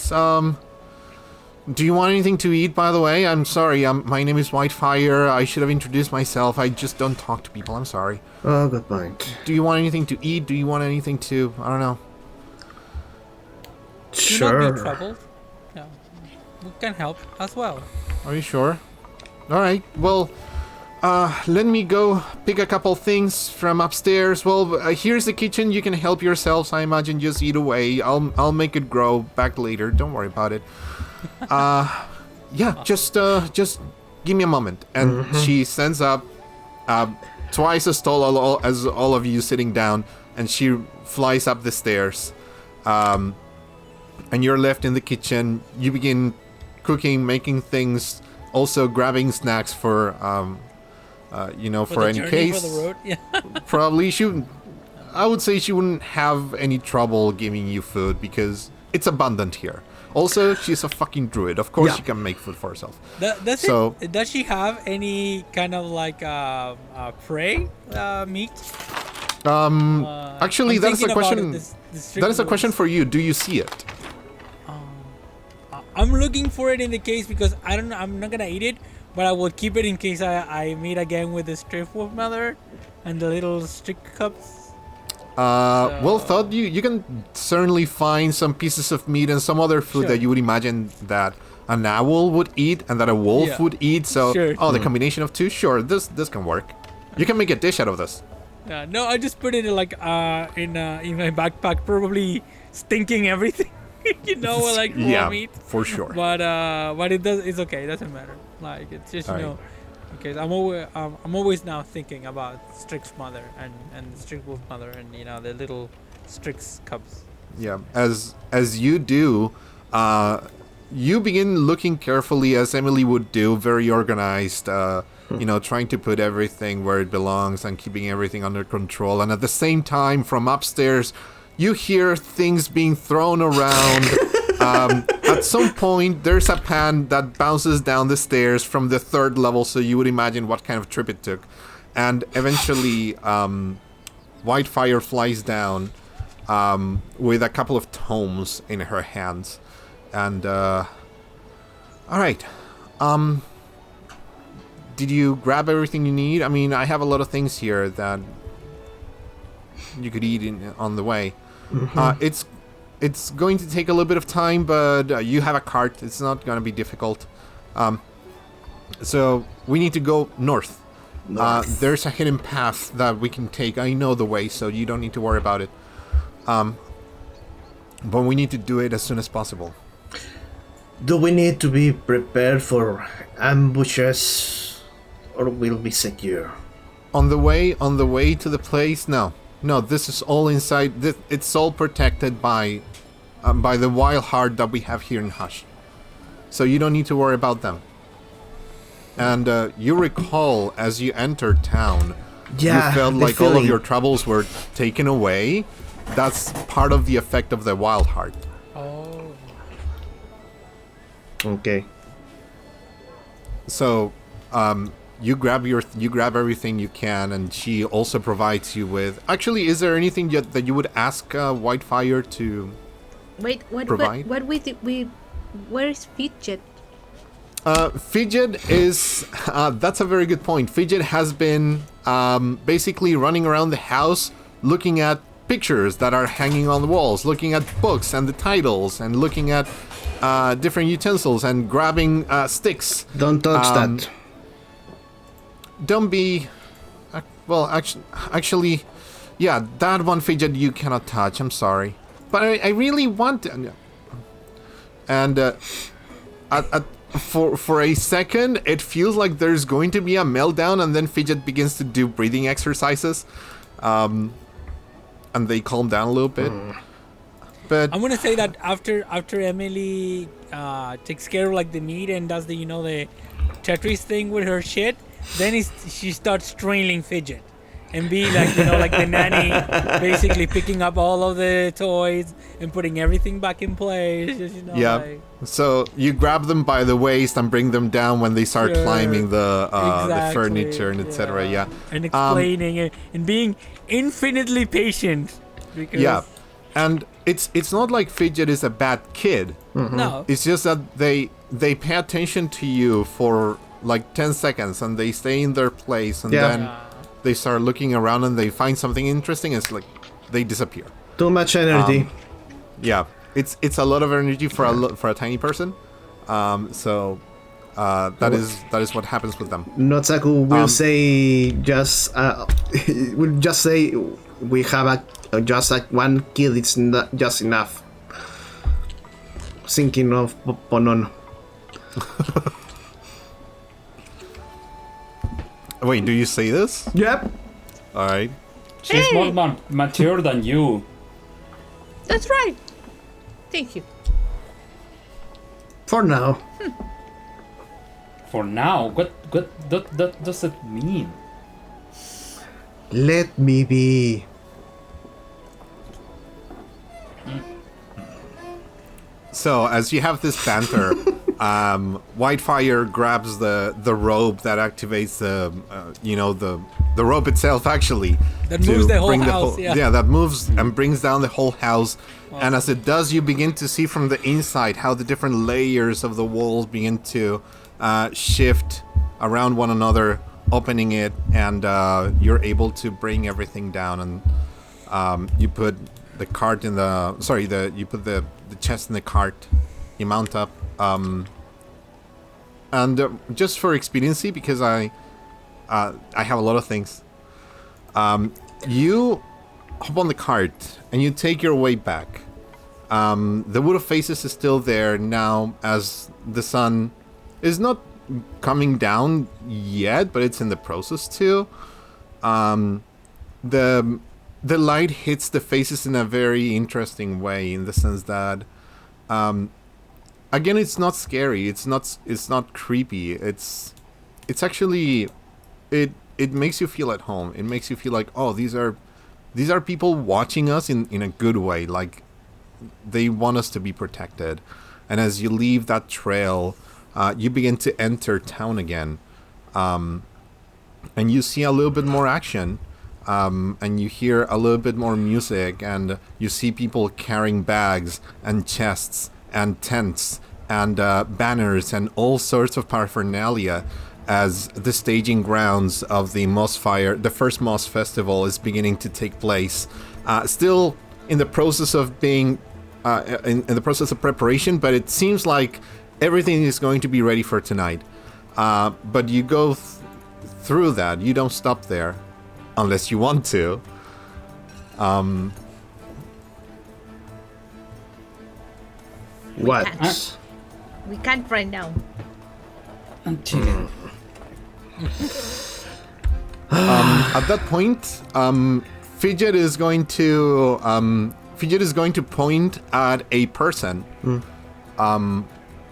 Do you want anything to eat, by the way? I'm sorry, my name is Whitefire. I should have introduced myself. I just don't talk to people. I'm sorry. Oh, good point. Do you want anything to eat? Do you want anything to... I don't know. Do not be troubled. No. We can help as well. Are you sure? All right, well... let me go pick a couple things from upstairs. Well, here's the kitchen. You can help yourselves. I imagine just eat away. I'll make it grow back later. Don't worry about it. Yeah, just give me a moment. And she stands up, twice as tall as all of you sitting down, and she flies up the stairs. And you're left in the kitchen. You begin cooking, making things, also grabbing snacks for for any case. For the road? Yeah. Probably I would say she wouldn't have any trouble giving you food because it's abundant here. Also, she's a fucking druid. Of course, she can make food for herself. Does she have any kind of like prey meat? Actually, that is a question. That is a question for you. Do you see it? I'm looking for it in the case because I don't know. I'm not gonna eat it, but I will keep it in case I meet again with the Striftwolf mother and the little stick cups. Well thought. You can certainly find some pieces of meat and some other food that you would imagine that an owl would eat and that a wolf would eat. So, the combination of two. Sure, this can work. You can make a dish out of this. No, I just put it in my backpack, probably stinking everything. Like raw meat. For sure. But it's okay. It doesn't matter. Like it's just because I'm always now thinking about Strix's mother and the Striftwolf mother and the little Strix cubs. Yeah, as you do, you begin looking carefully as Emily would do, very organized. Trying to put everything where it belongs and keeping everything under control. And at the same time, from upstairs, you hear things being thrown around. At some point, there's a pan that bounces down the stairs from the 3rd level, so you would imagine what kind of trip it took. And eventually, Whitefire flies down with a couple of tomes in her hands. And, alright. Did you grab everything you need? I mean, I have a lot of things here that you could eat on the way. It's going to take a little bit of time, but you have a cart. It's not going to be difficult. So we need to go north. There's a hidden path that we can take. I know the way, so you don't need to worry about it. But we need to do it as soon as possible. Do we need to be prepared for ambushes, or will be secure? On the way to the place, no, this is all inside. It's all protected by the Wildheart that we have here in Hush, so you don't need to worry about them. And you recall as you entered town, you felt like all of your troubles were taken away. That's part of the effect of the Wildheart. Oh. Okay. So, you grab everything you can, and she also provides you with. Actually, is there anything that you would ask Whitefire to provide? Where is Fidget? Fidget is. That's a very good point. Fidget has been basically running around the house, looking at pictures that are hanging on the walls, looking at books and the titles, and looking at different utensils and grabbing sticks. Don't touch that. Don't be... well, actually... Yeah, that one, Fidget, you cannot touch. I'm sorry. But I really want to... And for a second, it feels like there's going to be a meltdown, and then Fidget begins to do breathing exercises. And they calm down a little bit. But I'm gonna say that after Emily takes care of like the meat and does the the Tetris thing with her shit, then she starts trailing Fidget, and be like, like the nanny, basically picking up all of the toys and putting everything back in place. Just, Yeah. like, So you grab them by the waist and bring them down when they start Sure. climbing the exactly, furniture and etc. Yeah. and explaining it and being infinitely patient. Because Yeah. And it's not like Fidget is a bad kid. no, It's just that they pay attention to you for like 10 seconds and they stay in their place and Yeah. then they start looking around and they find something interesting. It's like they disappear. Too much energy. Yeah, it's a lot of energy for a tiny person. So that is what happens with them. Notsaku will say will just say we have just like one kid. It's not just enough. Thinking of Ponono. Wait, do you say this? Yep. All right. She's Hey! more mature than you. That's right. Thank you. For now. For now, what does it mean? Let me be. So as you have this banter, Whitefire grabs the rope that activates the rope itself actually. That to moves the whole bring house, yeah. Yeah, that moves and brings down the whole house. And as it does, you begin to see from the inside how the different layers of the walls begin to shift around one another, opening it, and you're able to bring everything down. And you put the cart in the you put the chest in the cart. You mount up. And just for expediency, because I have a lot of things. You hop on the cart and you take your way back. The Wood of Faces is still there now, as the sun is not coming down yet, but it's in the process to. The light hits the faces in a very interesting way, in the sense that, again, it's not scary. It's not creepy. It's actually it makes you feel at home. It makes you feel like, oh, these are people watching us in a good way. Like they want us to be protected. And as you leave that trail, you begin to enter town again, and you see a little bit more action. And you hear a little bit more music, and you see people carrying bags and chests and tents and banners and all sorts of paraphernalia, as the staging grounds of the the first Moss Festival, is beginning to take place. Still in the process of being in the process of preparation, but it seems like everything is going to be ready for tonight. But you go through that. You don't stop there. Unless you want to. What? We can't right now. I'm chilling. At that point, Fidget is going to point at a person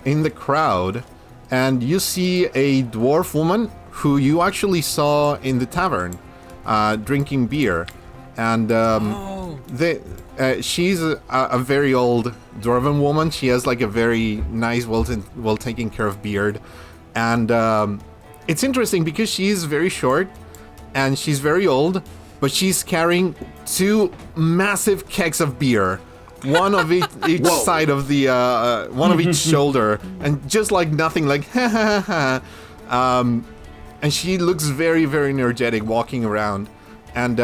in the crowd, and you see a dwarf woman who you actually saw in the tavern. Drinking beer, and she's a very old dwarven woman. She has like a very nice, well taken care of beard, and it's interesting because she's very short and she's very old, but she's carrying 2 massive kegs of beer, one of each side of the one of each shoulder, and just like nothing, like ha ha ha ha. And she looks very, very energetic walking around. And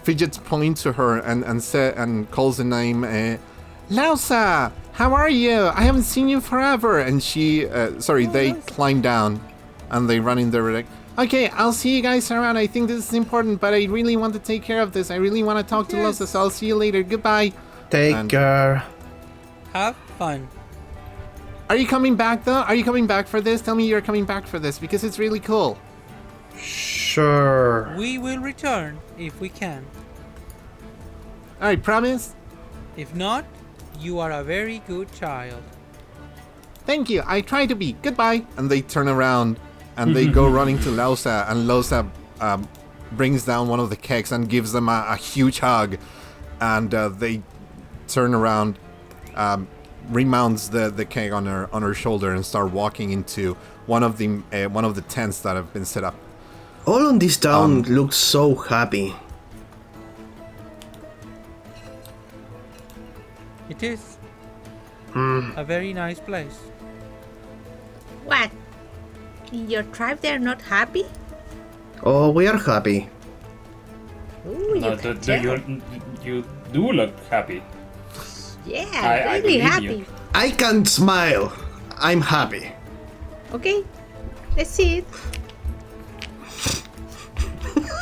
Fidget points to her and calls the name, Lausa, how are you? I haven't seen you forever. And they climb down and they run in their direction. Okay, I'll see you guys around. I think this is important, but I really want to take care of this. I really want to talk to Lausa, so I'll see you later. Goodbye. Take care. have fun. Are you coming back, though? Are you coming back for this? Tell me you're coming back for this, because it's really cool. Sure. We will return if we can. Alright, promise? If not, you are a very good child. Thank you, I try to be. Goodbye. And they turn around and they go running to Lausa, and Lausa brings down one of the kegs and gives them a huge hug, and they turn around, remounts the keg on her shoulder, and start walking into one of the tents that have been set up. All on this town looks so happy. It is a very nice place. What? In your tribe they're not happy? Oh, we are happy. Ooh, No, you can tell. you do look happy. Yeah, I really believe happy. you. I can't smile. I'm happy. Okay, let's see it.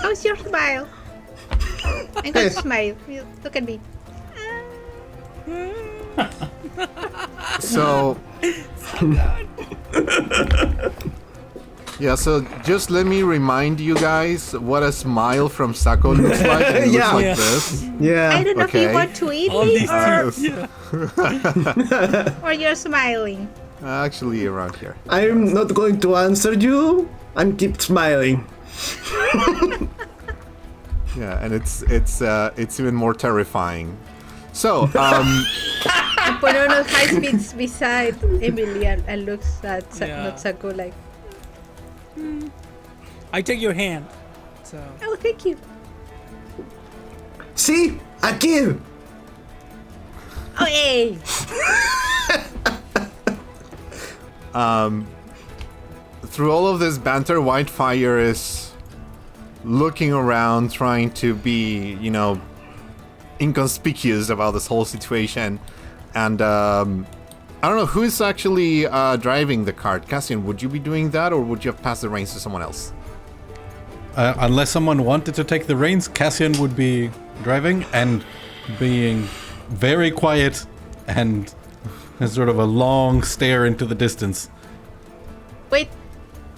How's your smile? I'm going to smile. Look at me. So, yeah, so just let me remind you guys what a smile from Sako looks like. It looks Yeah. like Yeah. this. Yeah. I don't know if you Okay. want to eat All me these or you're smiling. Actually, around here. I'm not going to answer you. I'm keep smiling. Yeah, and it's even more terrifying. So, And Ponono hides beside Emily and looks at Yeah. not Sako like, I take your hand. So oh, thank you. See? A kid! Oh, hey! through all of this banter, Whitefire is looking around, trying to be, inconspicuous about this whole situation. And I don't know, who is actually driving the cart? Cassian, would you be doing that, or would you have passed the reins to someone else? Unless someone wanted to take the reins, Cassian would be driving and being very quiet and sort of a long stare into the distance. Wait,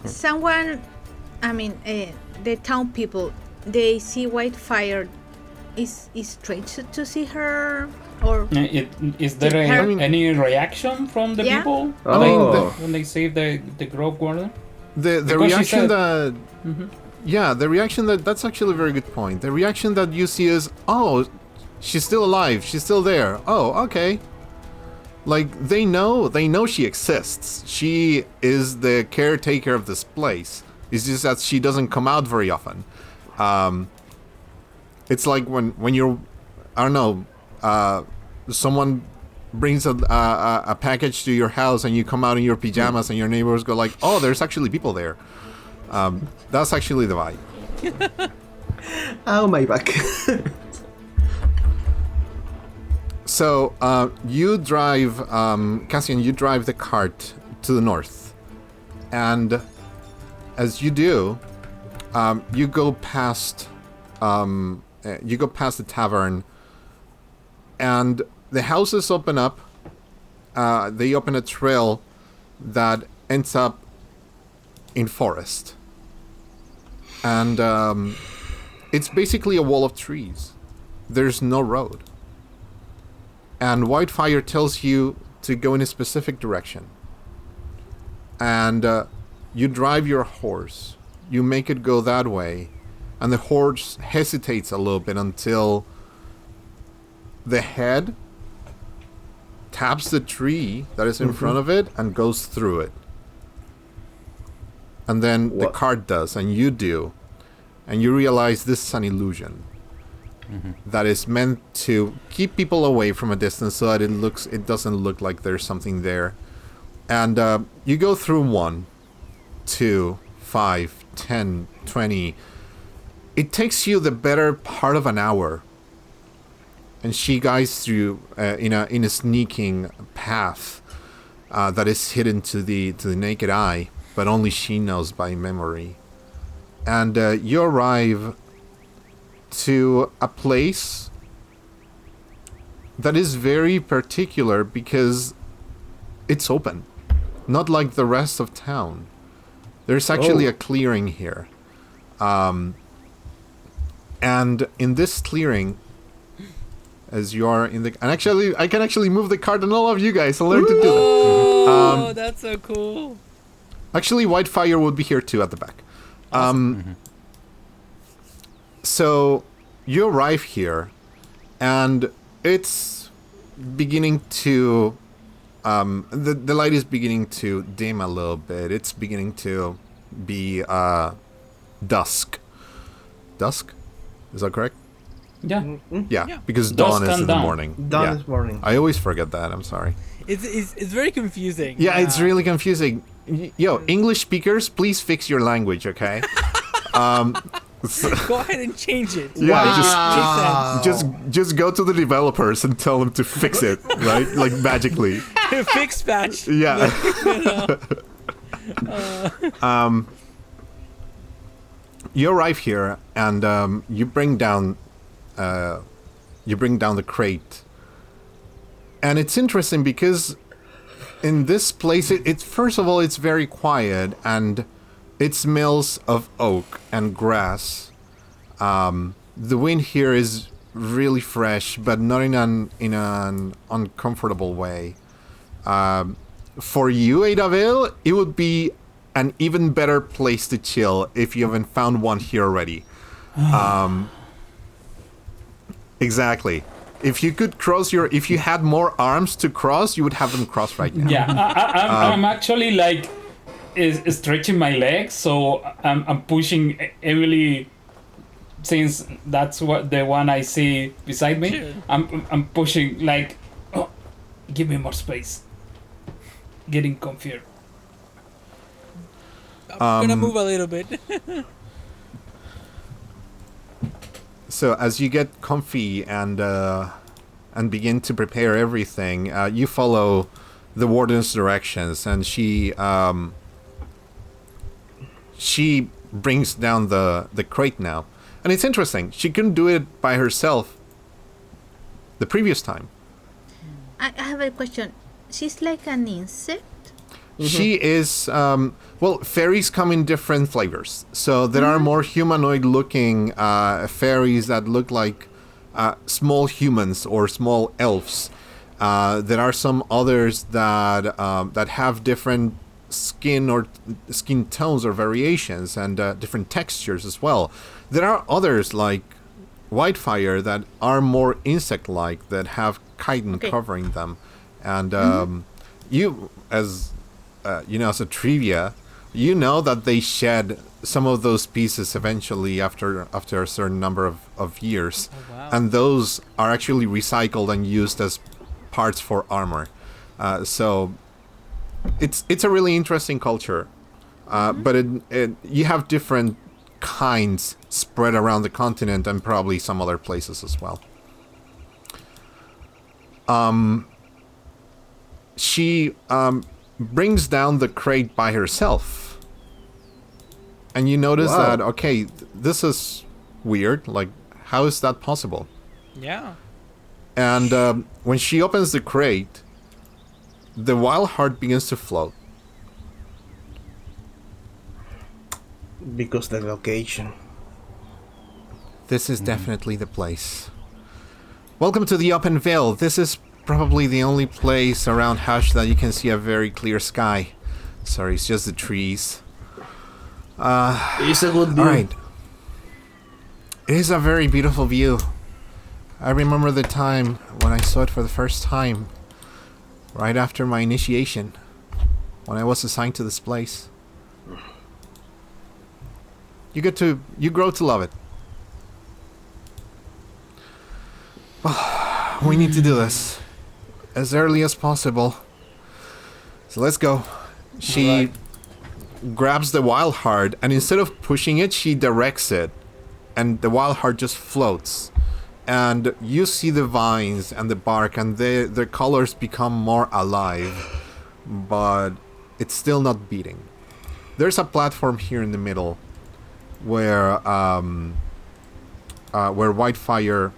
someone, the town people, they see Whitefire. Is strange to see her, or Is there any reaction from the Yeah. people Oh. when they save the Grove Warden? The Because she reaction said- that... Yeah, the reaction that's actually a very good point. The reaction that you see is, oh, she's still alive, she's still there. Oh, okay. Like, they know she exists. She is the caretaker of this place. It's just that she doesn't come out very often. It's like when you're, I don't know, someone brings a package to your house and you come out in your pajamas and your neighbors go like, oh, there's actually people there. That's actually the vibe. Ow, my back. So, you drive, Cassian, you drive the cart to the north. And as you do, you go past the tavern, and the houses open up. They open a trail that ends up in forest. And it's basically a wall of trees. There's no road. And Whitefire tells you to go in a specific direction. And you drive your horse. You make it go that way. And the horse hesitates a little bit until the head taps the tree that is in front of it and goes through it. And then the cart does, and you do. And you realize this is an illusion. That is meant to keep people away from a distance so that it doesn't look like there's something there. And you go through 1, 2, 5, 10, 20. It takes you the better part of an hour. And she guides through in a sneaking path that is hidden to the naked eye, but only she knows by memory. And you arrive to a place that is very particular because it's open, not like the rest of town. There's actually a clearing here, and in this clearing, as you are in the, and actually I can actually move the cart on all of you guys. I learned to do that. Oh, that's so cool. Actually, Whitefire would be here too at the back. So you arrive here, and it's beginning to the light is beginning to dim a little bit. It's beginning to be dusk. Dusk? Is that correct? Yeah. Yeah, because Dusk dawn is and in the dawn. morning. Dawn Yeah. is morning. I always forget that. I'm sorry. It's very confusing. Yeah, it's really confusing. Yo, English speakers, please fix your language, okay? Go ahead and change it. Yeah, just go to the developers and tell them to fix it, right? Like magically. Fix patch. Yeah. You arrive here and you bring down the crate. And it's interesting because in this place, it's first of all, it's very quiet and it smells of oak and grass. The wind here is really fresh, but not in an uncomfortable way. For you, Eiravel, it would be an even better place to chill if you haven't found one here already. Exactly. If you could if you had more arms to cross, you would have them cross right now. Yeah, I'm actually like stretching my legs, so I'm pushing Emily, since that's what the one I see beside me. Sure. I'm pushing like, oh, give me more space. Getting comfier. I'm gonna move a little bit. So as you get comfy and begin to prepare everything, you follow the warden's directions, and she brings down the crate now. And it's interesting, she couldn't do it by herself the previous time. I have a question. She's like an insect? She is, fairies come in different flavors. So there are more humanoid-looking fairies that look like small humans or small elves. There are some others that have different skin tones or variations and different textures as well. There are others like Whitefire that are more insect-like, that have chitin covering them. And you, as as a trivia, you know that they shed some of those pieces eventually after a certain number of years. Oh, wow. And those are actually recycled and used as parts for armor. So it's a really interesting culture. But you have different kinds spread around the continent and probably some other places as well. She brings down the crate by herself. And you notice that, okay, this is weird. Like, how is that possible? Yeah. And when she opens the crate, the Wildheart begins to float. Because the location. This is definitely the place. Welcome to the Open Vale. This is probably the only place around Hush that you can see a very clear sky. Sorry, it's just the trees. It's a good view. Alright. It is a very beautiful view. I remember the time when I saw it for the first time. Right after my initiation. When I was assigned to this place. You grow to love it. We need to do this as early as possible. So let's go. She grabs the Wildheart, and instead of pushing it, she directs it. And the Wildheart just floats. And you see the vines and the bark, and their colors become more alive. But it's still not beating. There's a platform here in the middle where Whitefire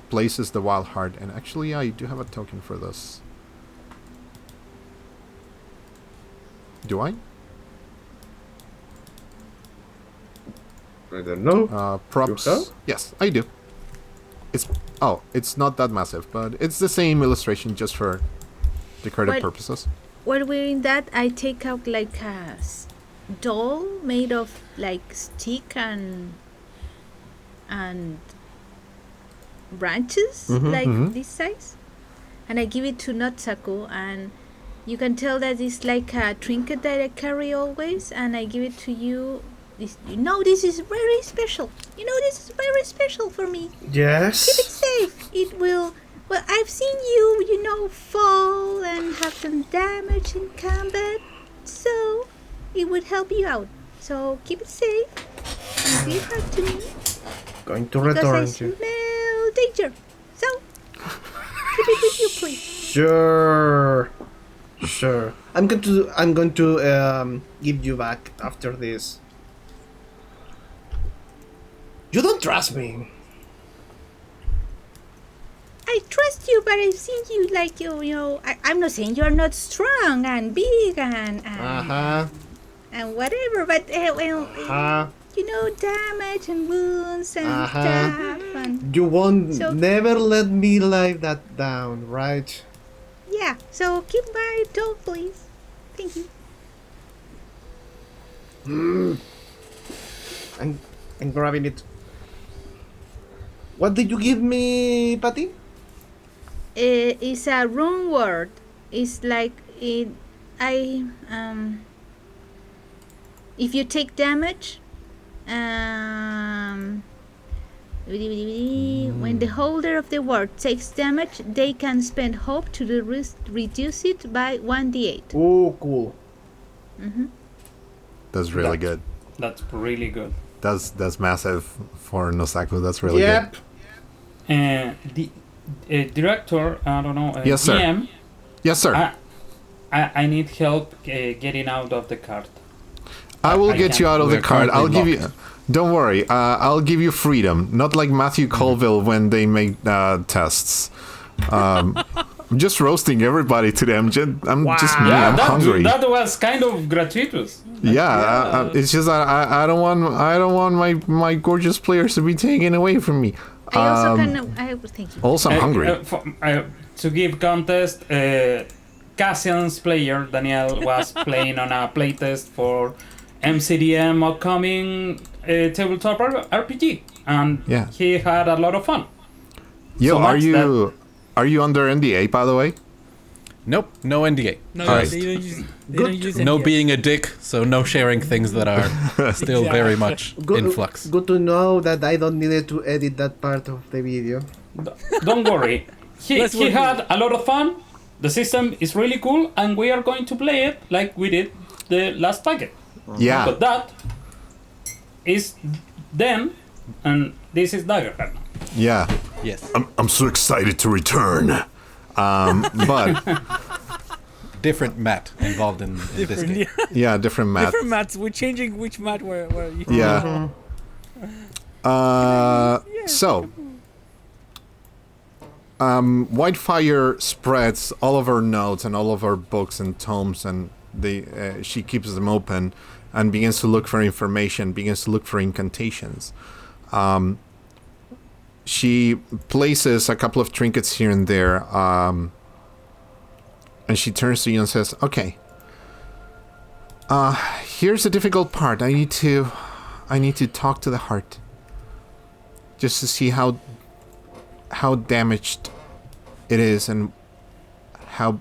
places the Wildheart. And actually, I do have a token for this. Do I? I don't know. Props. You have? Yes, I do. It's not that massive, but it's the same illustration just for decorative purposes. While wearing that, I take out like a doll made of like stick and and branches like this size, and I give it to Notsaku, and you can tell that it's like a trinket that I carry always, and I give it to you. This is very special. This is very special for me. Yes. Keep it safe. It will. Well, I've seen you, fall and have some damage in combat, so it would help you out. So keep it safe and give it to me. Going to Because return I to. smell danger. So keep it with you, please. Sure. I'm going to give you back after this. You don't trust me. I trust you, but I've seen you like I'm not saying you're not strong and big and whatever, but damage and wounds and stuff. And You won't So- never let me lie that down, right? yeah, so keep my toe, please. Thank you. I'm grabbing it. What did you give me, Patty? It's a rune word. It's like it. If you take damage, when the holder of the word takes damage, they can spend hope to reduce it by 1d8. Oh, cool. That's really good. That's really good. That's massive for Nosaku. That's really Yep. The director, I don't know. Yes, sir. GM, good. Yes, sir. I need help getting out of the cart. I will I get you can't. out of the We're card. I'll currently give you. Don't worry. I'll give you freedom. Not like Matthew Colville when they make tests. I'm just roasting everybody today. I'm just me. I'm hungry. That was kind of gratuitous. Yeah, it's just that I don't want my gorgeous players to be taken away from me. I also thank you. Also, I'm hungry. To give context, Cassian's player, Daniel, was playing on a playtest for MCDM upcoming tabletop RPG, and Yeah. he had a lot of fun. Yo, so are you under NDA, by the way? Nope, no NDA. No, Alright. they don't use No NDA. being a dick, so no sharing things that are still very much in flux. Good to know that I don't need to edit that part of the video. Don't worry, he Let's work had a lot of fun. The system is really cool, and we are going to play it like we did the last packet. Yeah. But that is then, and this is Daggerheart. Yeah. Yes. I'm so excited to return. But Different Matt involved in this Different, game. yeah, different math. different mats. We're changing which mat where you. Yeah. So, Whitefire spreads all of her notes and all of her books and tomes, and she keeps them open and begins to look for information, begins to look for incantations. She places a couple of trinkets here and there, and she turns to you and says, "Okay. Here's the difficult part. I need to talk to the heart, just to see how damaged it is and how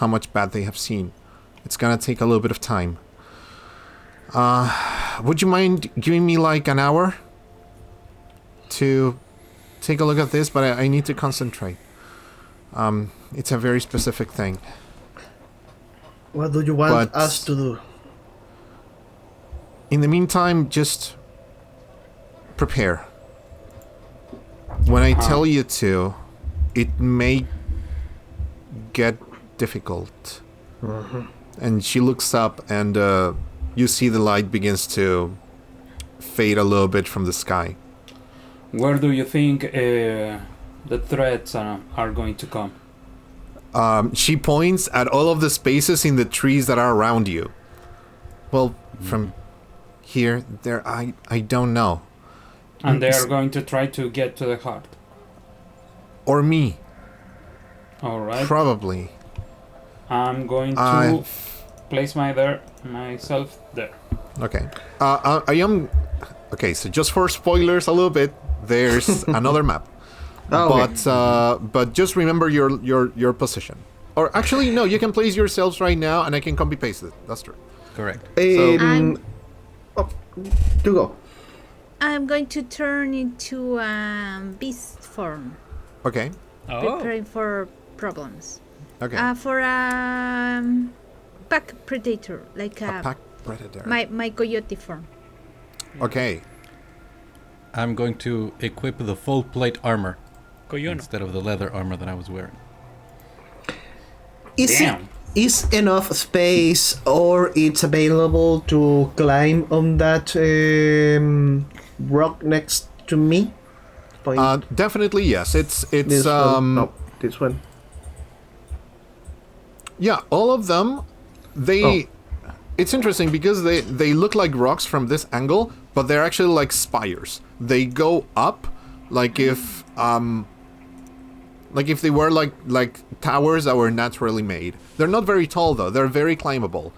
much bad they have seen. It's gonna take a little bit of time. Would you mind giving me like an hour to take a look at this? But I need to concentrate. It's a very specific thing. What do you want But- us to do? In the meantime, just prepare. When I tell you to, it may get difficult." And she looks up, and you see the light begins to fade a little bit from the sky. Where do you think the threats are going to come? She points at all of the spaces in the trees that are around you. Well, from here, there, I don't know. And they are going to try to get to the heart. Or me, All right. probably. I'm going to I- place myself there. Okay. I am Okay, so just for spoilers a little bit, there's another map. But just remember your position. Or actually, no, you can place yourselves right now, and I can copy paste it. That's true. Correct. So, You go. I'm going to turn into beast form, okay. preparing for problems. Okay. For pack predator, like a pack predator. my coyote form. Okay. I'm going to equip the full plate armor Coyono. instead of the leather armor that I was wearing. Is enough space, or it's available to climb on that rock next to me? Definitely yes. It's This one. No, this one. Yeah, all of them. It's interesting because they look like rocks from this angle, but they're actually like spires. They go up, like if they were like towers that were naturally made. They're not very tall though. They're very climbable.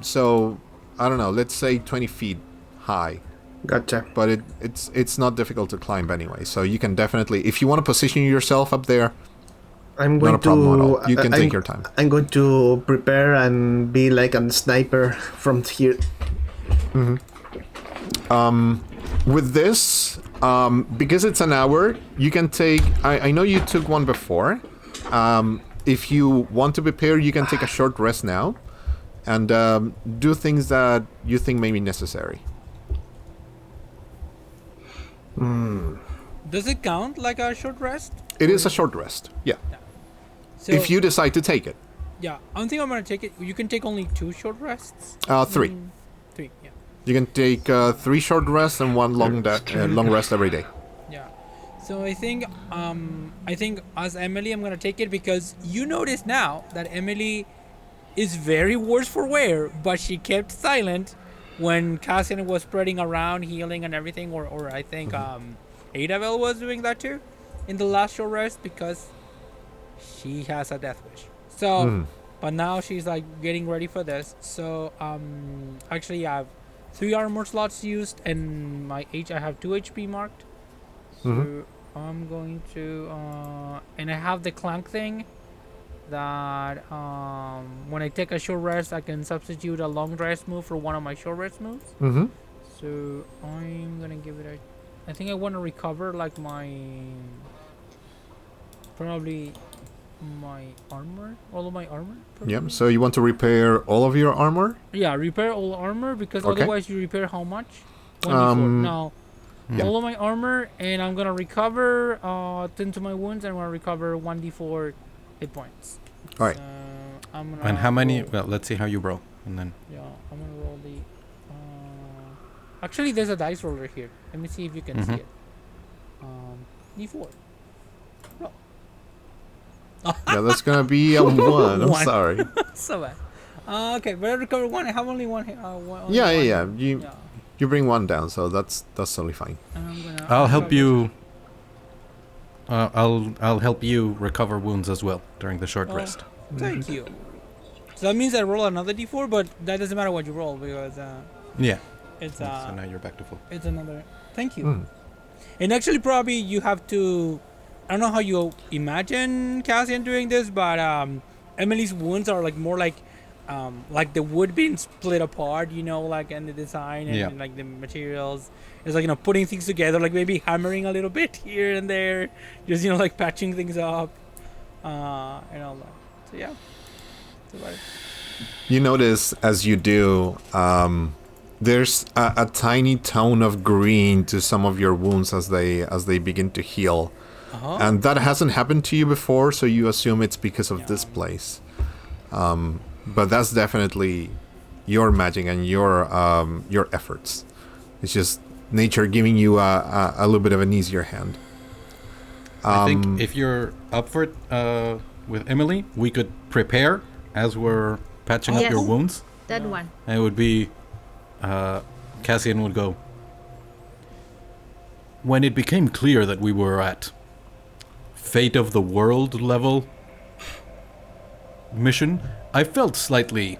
So I don't know. Let's say 20 feet high. Gotcha. But it's not difficult to climb anyway. So you can definitely, if you want to position yourself up there, I'm going not a problem at all. You can take your time. I'm going to prepare and be like a sniper from here. With this, because it's an hour, you can take... I know you took one before. If you want to prepare, you can take a short rest now. And do things that you think may be necessary. Does it count like a short rest? It is a short rest, yeah. So, If you decide to take it. Yeah, I don't think I'm going to take it. You can take only 2 short rests? 3. 3, yeah. You can take 3 short rests and 1 long rest every day. Yeah. So I think as Emily, I'm going to take it because you notice now that Emily is very worse for wear, but she kept silent when Cassian was spreading around, healing and everything, or I think Eiravel was doing that too in the last short rest because she has a death wish. So, but now she's like getting ready for this. So, actually I have 3 armor slots used and my I have 2 HP marked. So I'm going to, and I have the Clank thing that when I take a short rest, I can substitute a long rest move for one of my short rest moves. So I'm gonna give it I think I want to recover like probably my armor, all of my armor. Probably. Yeah, so you want to repair all of your armor? Yeah, repair all armor because Okay. otherwise you repair how much? 24. No. Yeah. All of my armor, and I'm gonna recover 10 to my wounds, and I'm gonna recover 1d4 hit points. All right. So I'm gonna And how many? roll- Well, let's see how you roll, and then Yeah, I'm gonna roll the. Actually, there's a dice roller here. Let me see if you can see it. D4. Roll. Yeah, that's gonna be a 1. I'm One. sorry. So bad. Okay, but I recovered 1. I have only one. Only Yeah, one. yeah. You bring 1 down, so that's totally fine. And I'm gonna. I'll help you. I'll help you recover wounds as well during the short rest. Thank you. So that means I roll another d4, but that doesn't matter what you roll because Yeah. it's So now you're back to full. it's another. Thank you. And actually, probably you have to. I don't know how you imagine Cassian doing this, but Emily's wounds are like more like the wood being split apart, you know, like and the design and like the materials. It's like, you know, putting things together, like maybe hammering a little bit here and there, just, you know, like patching things up, and all that. So yeah. That's about it. You notice as you do, there's a tiny tone of green to some of your wounds as they begin to heal. And that hasn't happened to you before, so you assume it's because of this place. But that's definitely your magic and your efforts. It's just nature giving you a little bit of an easier hand. I think if you're up for it with Emily, we could prepare as we're patching up Yes. your wounds. That one. And it would be Cassian would go. When it became clear that we were at Fate of the World level mission, I felt slightly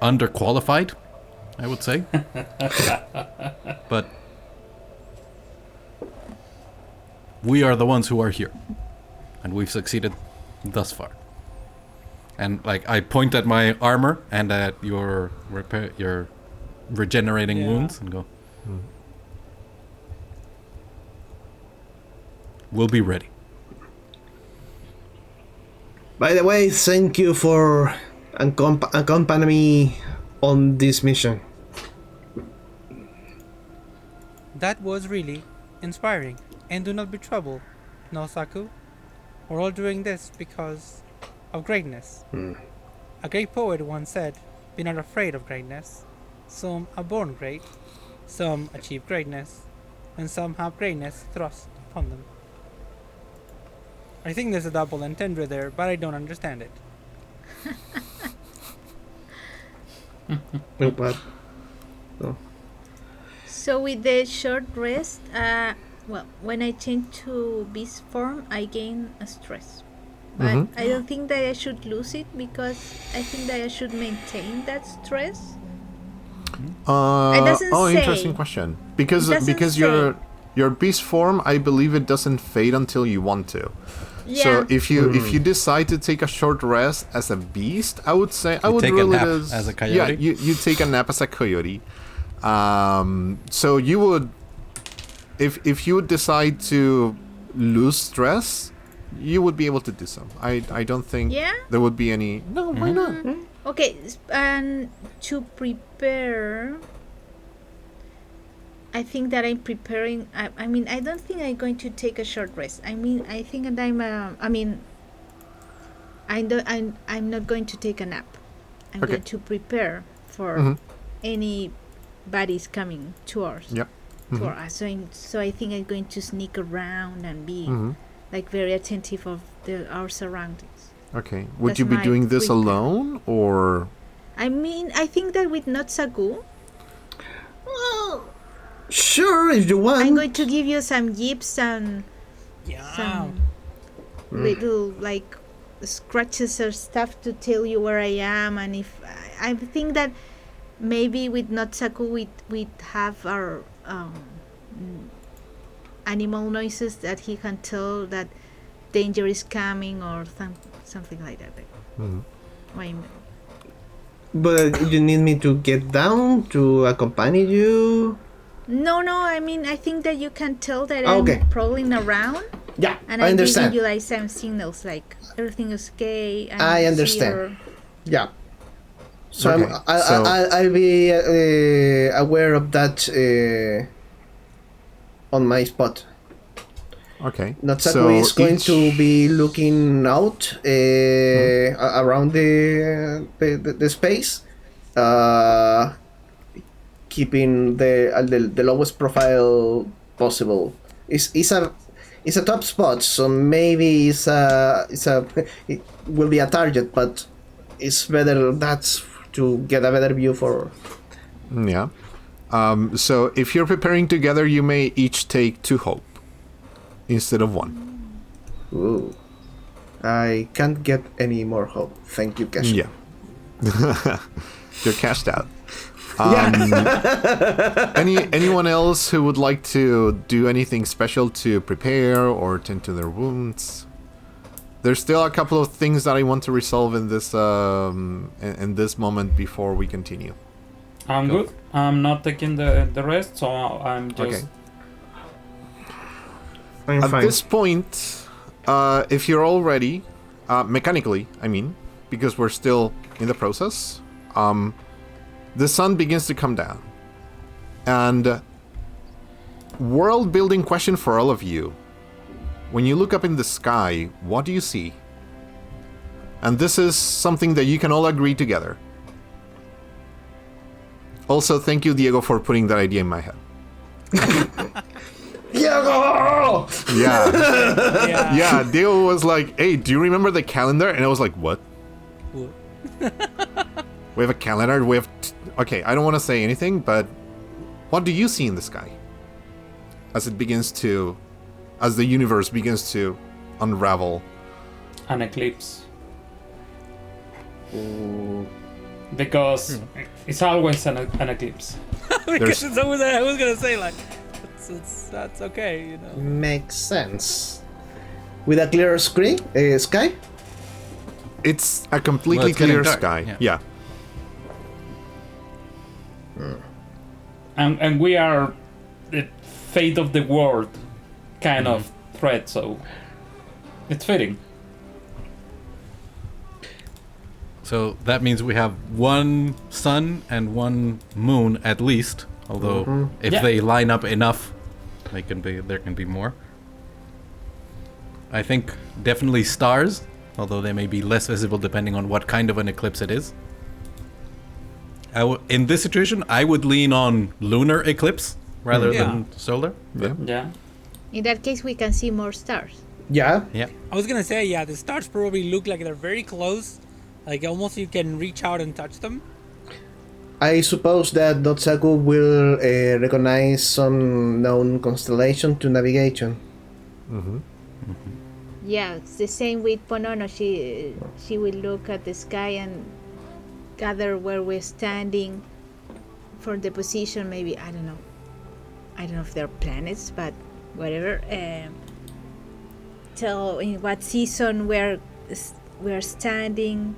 underqualified. I would say. But we are the ones who are here, and we've succeeded thus far. And like I point at my armor and at your regenerating wounds and go, we'll be ready. By the way, thank you for accompanying me on this mission. That was really inspiring. And do not be troubled, no Saku. We're all doing this because of greatness. A great poet once said, "Be not afraid of greatness. Some are born great, some achieve greatness, and some have greatness thrust upon them." I think there's a double entendre there, but I don't understand it. What? So with the short rest, when I change to beast form, I gain a stress. But I don't think that I should lose it because I think that I should maintain that stress. It doesn't say. Interesting question. Because your beast form, I believe it doesn't fade until you want to. Yeah. So if you decide to take a short rest as a beast, I would say I would take a rule nap it as a coyote? Yeah, you take a nap as a coyote. So you would, if you would decide to lose stress, you would be able to do so. I don't think there would be any. No, why not? Okay, and to prepare, I think that I'm preparing. I mean, I don't think I'm going to take a short rest. I mean, I think that I'm not going to take a nap. I'm going to prepare for anybody's coming to us. Yep. To us. So I think I'm going to sneak around and be like very attentive of our surroundings. Okay. Would That's you be my doing this prepare. alone or? I mean, I think that with not Sagu, Well, sure, if you want. I'm going to give you some yips and Yeah. some little like scratches or stuff to tell you where I am. And if I think that maybe with not Saku we have our animal noises that he can tell that danger is coming or something like that. But you need me to get down to accompany you? No, I mean, I think that you can tell that Okay. I'm prowling around. Yeah, And I I'm understand. giving you like some signals, like everything is okay. I'm I understand. here. Yeah. So Okay, I'll be aware of that on my spot. Okay. Natsaku is going to be looking out around the space, keeping the lowest profile possible. It's a top spot, so maybe it will be a target, but it's better that's to get a better view for. Yeah. So if you're preparing together, you may each take 2 hope instead of 1. Ooh. I can't get any more hope. Thank you, Cassian. Yeah. You're cashed out. Yeah. Anyone else who would like to do anything special to prepare or tend to their wounds? There's still a couple of things that I want to resolve in this moment before we continue. I'm Go. good. I'm not taking the rest, so I'm just. Okay. I'm At fine. this point, if you're all ready, mechanically, I mean, because we're still in the process, the sun begins to come down. And world building question for all of you. When you look up in the sky, what do you see? And this is something that you can all agree together. Also, thank you, Diego, for putting that idea in my head. Diego! Yeah. Yeah, Diego was like, hey, do you remember the calendar? And I was like, what? We have a calendar, we have... Okay, I don't want to say anything, but what do you see in the sky? As the universe begins to unravel. An eclipse. Ooh. because it's always an eclipse. Because it's always, I was gonna say like, that's okay, you know. Makes sense. With a clear sky? It's a completely Well, it's getting clear dark, sky. yeah. And we are the fate of the world kind of threat, so it's fitting. So that means we have one sun and one moon at least. Although if they line up enough, there can be more. I think definitely stars, although they may be less visible depending on what kind of an eclipse it is. In this situation, I would lean on lunar eclipse rather than solar. Yeah. In that case, we can see more stars. Yeah. Yeah. I was gonna say, yeah, the stars probably look like they're very close, like almost you can reach out and touch them. I suppose that Dotsaku will recognize some known constellation to navigation. Yeah, it's the same with Ponono. She will look at the sky and gather where we're standing for the position. Maybe I don't know if they're planets, but whatever. Tell in what season we're standing.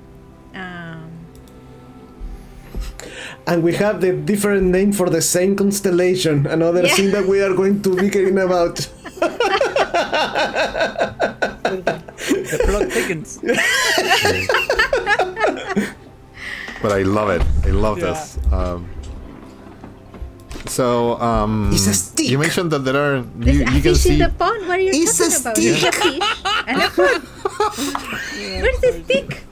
And we have the different name for the same constellation. Another thing that we are going to be caring about. The plot thickens. But I love it. I love this. It's a stick. You mentioned that there are There's you a can fish see in the pond. What are you It's a talking about? stick. There's a fish and a pond. Where's the stick?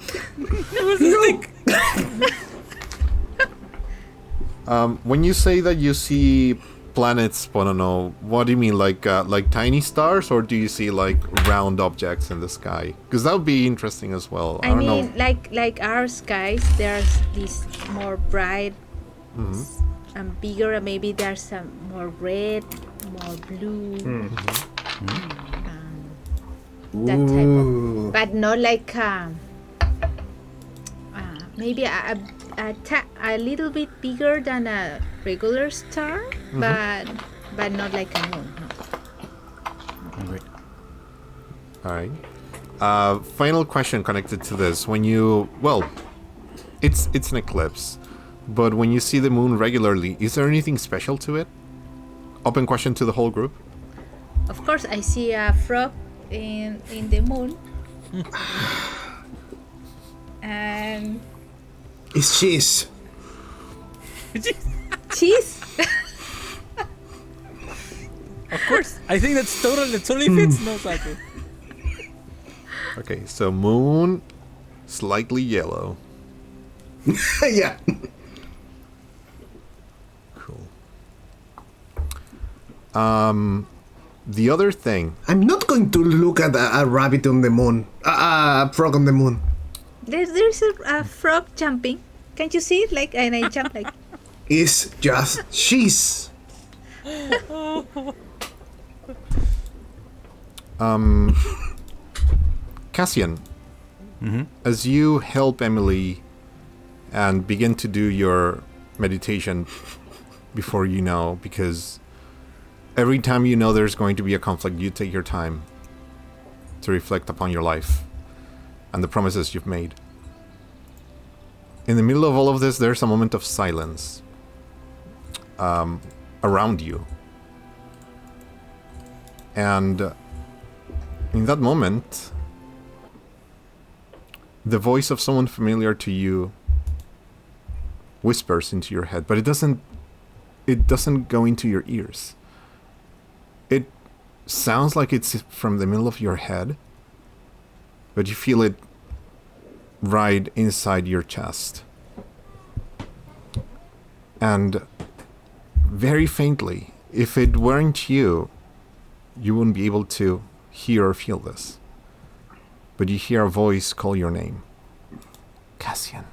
when you say that you see planets, Ponono, what do you mean, like tiny stars, or do you see like round objects in the sky? Because that would be interesting as well. I don't know. like our skies, there's these more bright and bigger, and maybe there's some more red, more blue, that type of, but not like maybe a little bit bigger than a regular star, but not like a moon. No. Great. All right. Final question connected to this. When you, it's an eclipse, but when you see the moon regularly, is there anything special to it? Open question to the whole group. Of course, I see a frog in the moon, and It's cheese. cheese. Of course, I think that totally fits no cycle. Okay, so moon, slightly yellow. Yeah. Cool. The other thing. I'm not going to look at a rabbit on the moon. A frog on the moon. There's a frog jumping. Can't you see it? Like, and I jump like. It's just cheese. Cassian, as you help Emily and begin to do your meditation before you know, because every time you know there's going to be a conflict, you take your time to reflect upon your life and the promises you've made. In the middle of all of this, there's a moment of silence around you. And in that moment, the voice of someone familiar to you whispers into your head, but it doesn't go into your ears. It sounds like it's from the middle of your head, but you feel it right inside your chest. And very faintly, if it weren't you, you wouldn't be able to hear or feel this. But you hear a voice call your name. Cassian.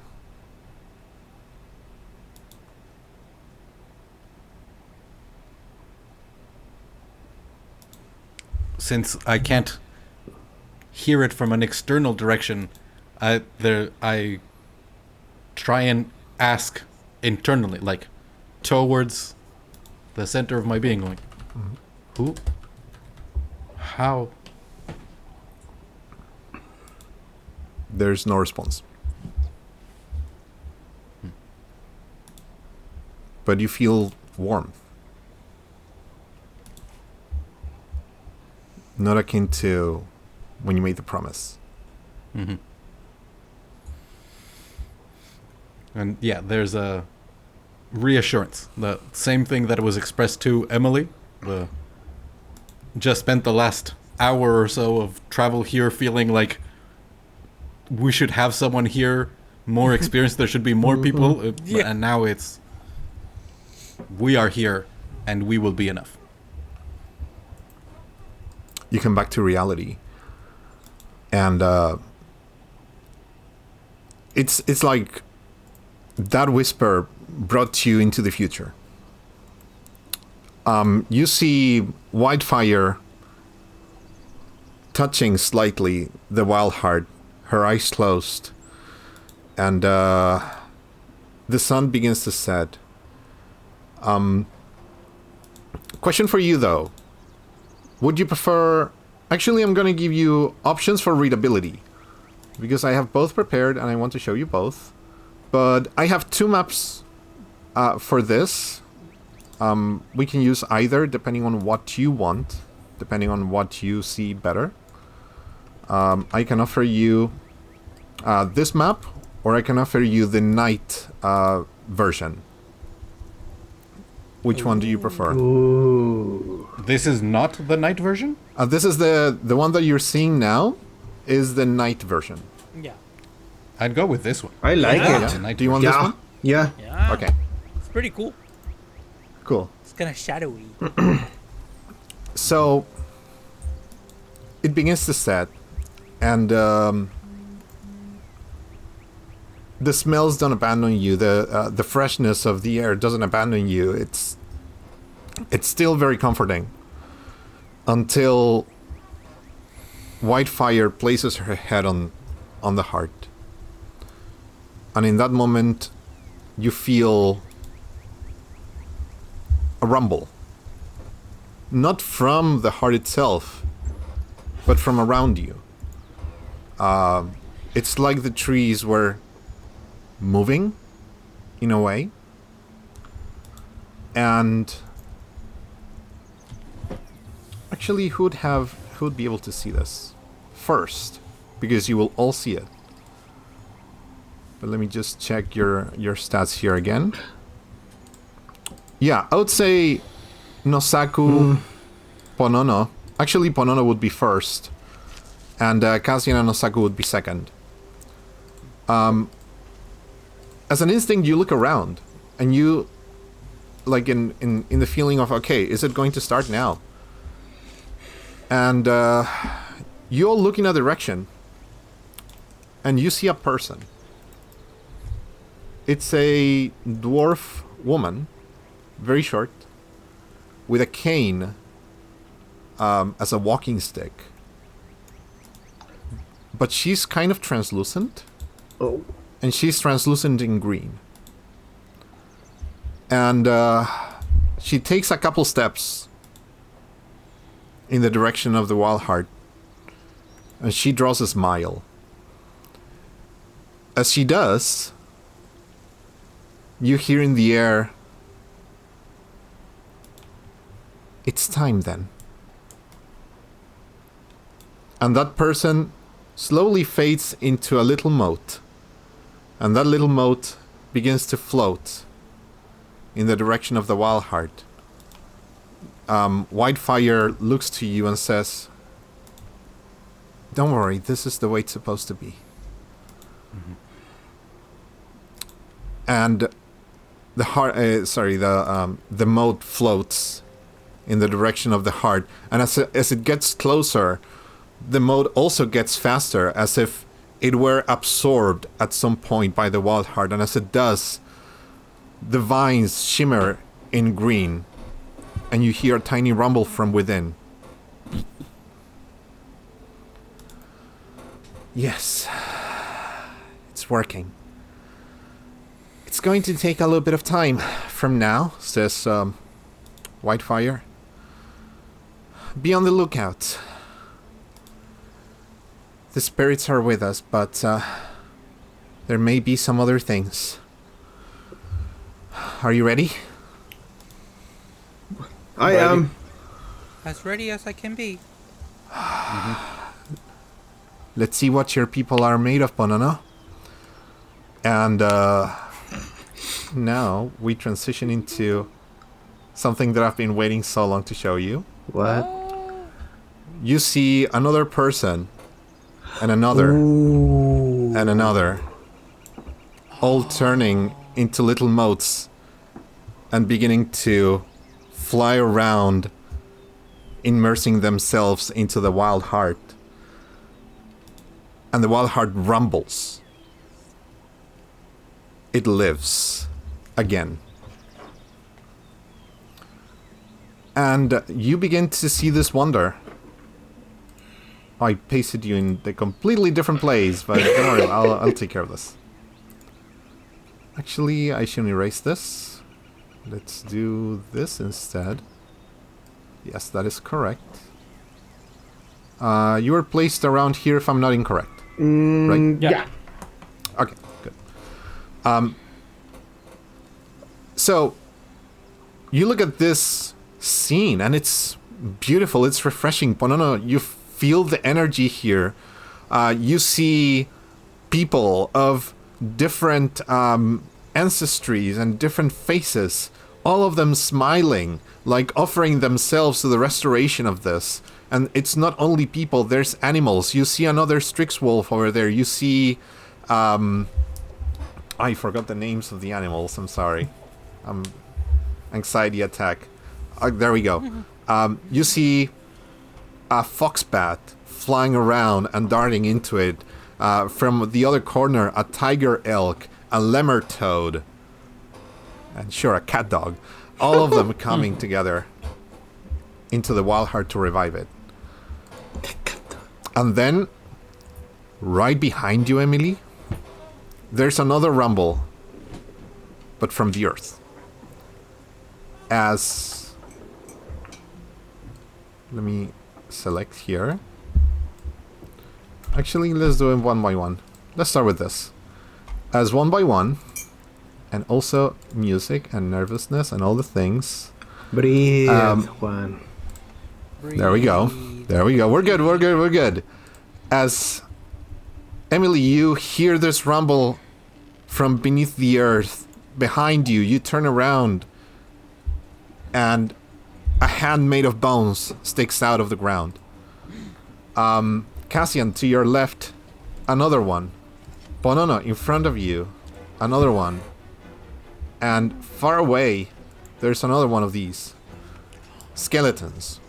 Since I can't hear it from an external direction, I try and ask internally, like towards the center of my being, going, who? How? There's no response. But you feel warm. Not akin to when you made the promise. Mm-hmm. And yeah, there's a reassurance. The same thing that was expressed to Emily. Just spent the last hour or so of travel here feeling like we should have someone here more experienced. There should be more people. Yeah. And now it's, we are here and we will be enough. You come back to reality. And it's like that whisper brought you into the future. You see Whitefire touching slightly the Wildheart, her eyes closed, and the sun begins to set. Question for you, though. Would you prefer... Actually, I'm going to give you options for readability, because I have both prepared and I want to show you both. But I have two maps for this. We can use either depending on what you want, depending on what you see better. I can offer you this map, or I can offer you the night version. Which one do you prefer? Ooh. This is not the night version? This is the one that you're seeing now is the night version. Yeah. I'd go with this one. I like Yeah. it. The night Do you want version. this Yeah. one? Yeah. Yeah. Okay, It's pretty cool. cool. It's kind of shadowy. So it begins to set, and the smells don't abandon you. The freshness of the air doesn't abandon you. It's still very comforting until Whitefire places her head on the heart, and in that moment, you feel a rumble. Not from the heart itself, but from around you. It's like the trees were moving, in a way. And actually, who would be able to see this first? Because you will all see it. But let me just check your stats here again. Yeah, I would say Nosaku, Ponono. Actually, Ponono would be first, and Cassian and Nosaku would be second. As an instinct, you look around, and you, like in the feeling of, okay, is it going to start now? And you all look in a direction, and you see a person. It's a dwarf woman, very short, with a cane as a walking stick. But she's kind of translucent. Oh. And she's translucent in green. And she takes a couple steps in the direction of the Wildheart. And she draws a smile. As she does, you hear in the air, "It's time then." And that person slowly fades into a little moat. And that little moat begins to float in the direction of the Wildheart. Whitefire looks to you and says, "Don't worry, this is the way it's supposed to be." Mm-hmm. And the moat floats in the direction of the heart, and as it gets closer, the moat also gets faster, as if it were absorbed at some point by the Wildheart, and as it does, the vines shimmer in green, and you hear a tiny rumble from within. Yes, it's working. It's It's going to take a little bit of time from now, says Whitefire. Be on the lookout. The spirits are with us, but there may be some other things. Are you ready? I am. As ready as I can be. Let's see what your people are made of, Ponono. And now we transition into something that I've been waiting so long to show you. What? You see another person, and another, and another, all turning into little motes and beginning to fly around, immersing themselves into the Wildheart. And the Wildheart rumbles. It lives again. And you begin to see this wonder. I pasted you in the completely different place, but don't worry, I'll take care of this. Actually, I shouldn't erase this. Let's do this instead. Yes, that is correct. You were placed around here if I'm not incorrect. Right? Yeah. Okay, good. So, you look at this scene, and it's beautiful, it's refreshing. Ponono, you feel the energy here. You see people of different ancestries and different faces, all of them smiling, like offering themselves to the restoration of this. And it's not only people, there's animals. You see another Strix wolf over there. You see... I forgot the names of the animals, I'm sorry. Anxiety attack. There we go. You see a foxbat flying around and darting into it. From the other corner, a tiger elk, a lemur toad, and sure, a cat dog. All of them coming together into the Wildheart to revive it. And then, right behind you, Emily, there's another rumble, but from the earth. As... Let me select here. Actually, let's do it one by one. Let's start with this. As one by one, and also music and nervousness and all the things. Breathe, Juan. There we go. There we go. We're good, we're good, we're good. As Emily, you hear this rumble from beneath the earth. Behind you, you turn around, and a hand made of bones sticks out of the ground. Cassian, to your left, another one. Ponono, in front of you, another one. And far away, there's another one of these. Skeletons,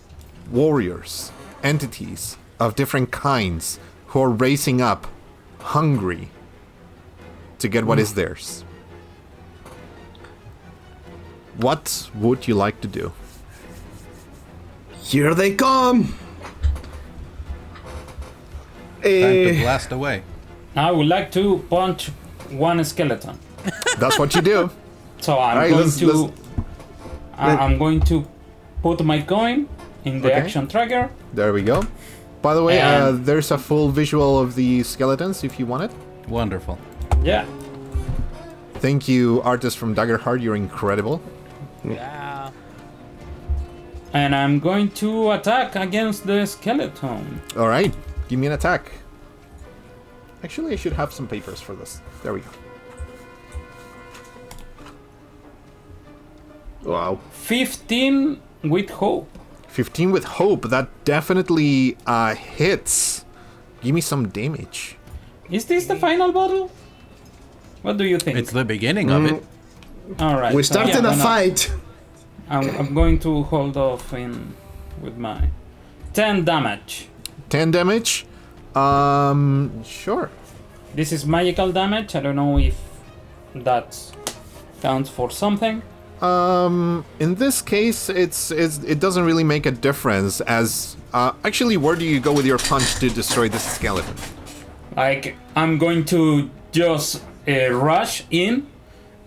warriors, entities of different kinds who are raising up, hungry, to get what is theirs. What would you like to do? Here they come! Time to blast away. I would like to punch one skeleton. That's what you do. So I'm Alright, I'm going to put my coin in the Okay. action tracker. There we go. By the way, And- there's a full visual of the skeletons if you want it. Wonderful. Yeah. Thank you, artist from Daggerheart. You're incredible. Yeah. And I'm going to attack against the skeleton. All right, give me an attack. Actually, I should have some papers for this. There we go. Wow. 15 with hope. 15 with hope. That definitely hits. Give me some damage. Is this the final battle? What do you think? It's the beginning of it. All right. We started yeah, a fight! I'm going to hold off in with my 10 damage. 10 damage. Sure. This is magical damage. I don't know if that counts for something. In this case, it doesn't really make a difference. As actually, where do you go with your punch to destroy this skeleton? Like, I'm going to just rush in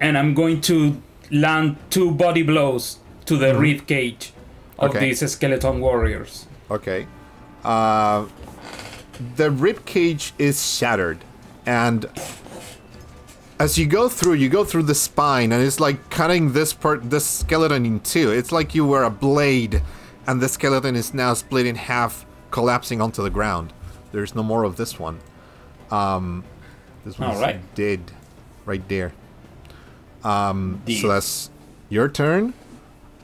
and I'm going to land 2 body blows to the rib cage of these skeleton warriors. Okay. The rib cage is shattered, and as you go through the spine, and it's like cutting this skeleton in two. It's like you were a blade, and the skeleton is now split in half, collapsing onto the ground. There's no more of this one. This one's dead, right there. So that's your turn.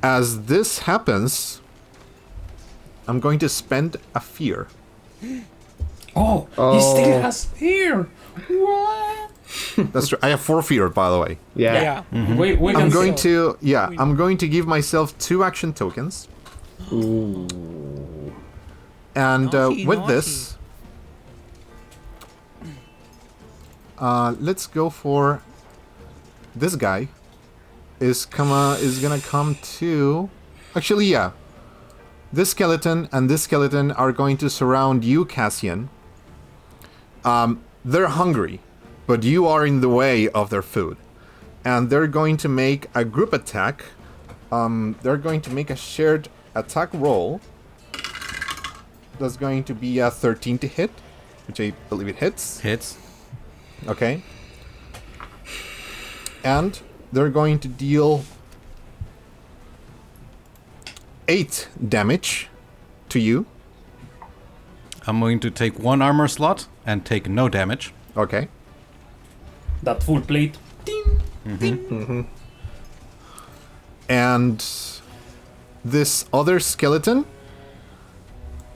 As this happens, I'm going to spend a fear. Oh, he still has fear. What? That's true. I have 4 fear, by the way. Yeah. We I'm can I'm going to give myself 2 action tokens. Ooh. And Naughty, with naughty. this, let's go for this guy. Is gonna come to. Actually, yeah. This skeleton and this skeleton are going to surround you, Cassian. They're hungry, but you are in the way of their food. And they're going to make a group attack. They're going to make a shared attack roll. That's going to be a 13 to hit, which I believe it hits. Hits. Okay. And they're going to deal 8 damage to you. I'm going to take 1 armor slot and take no damage. Okay. that full plate. Ding. And this other skeleton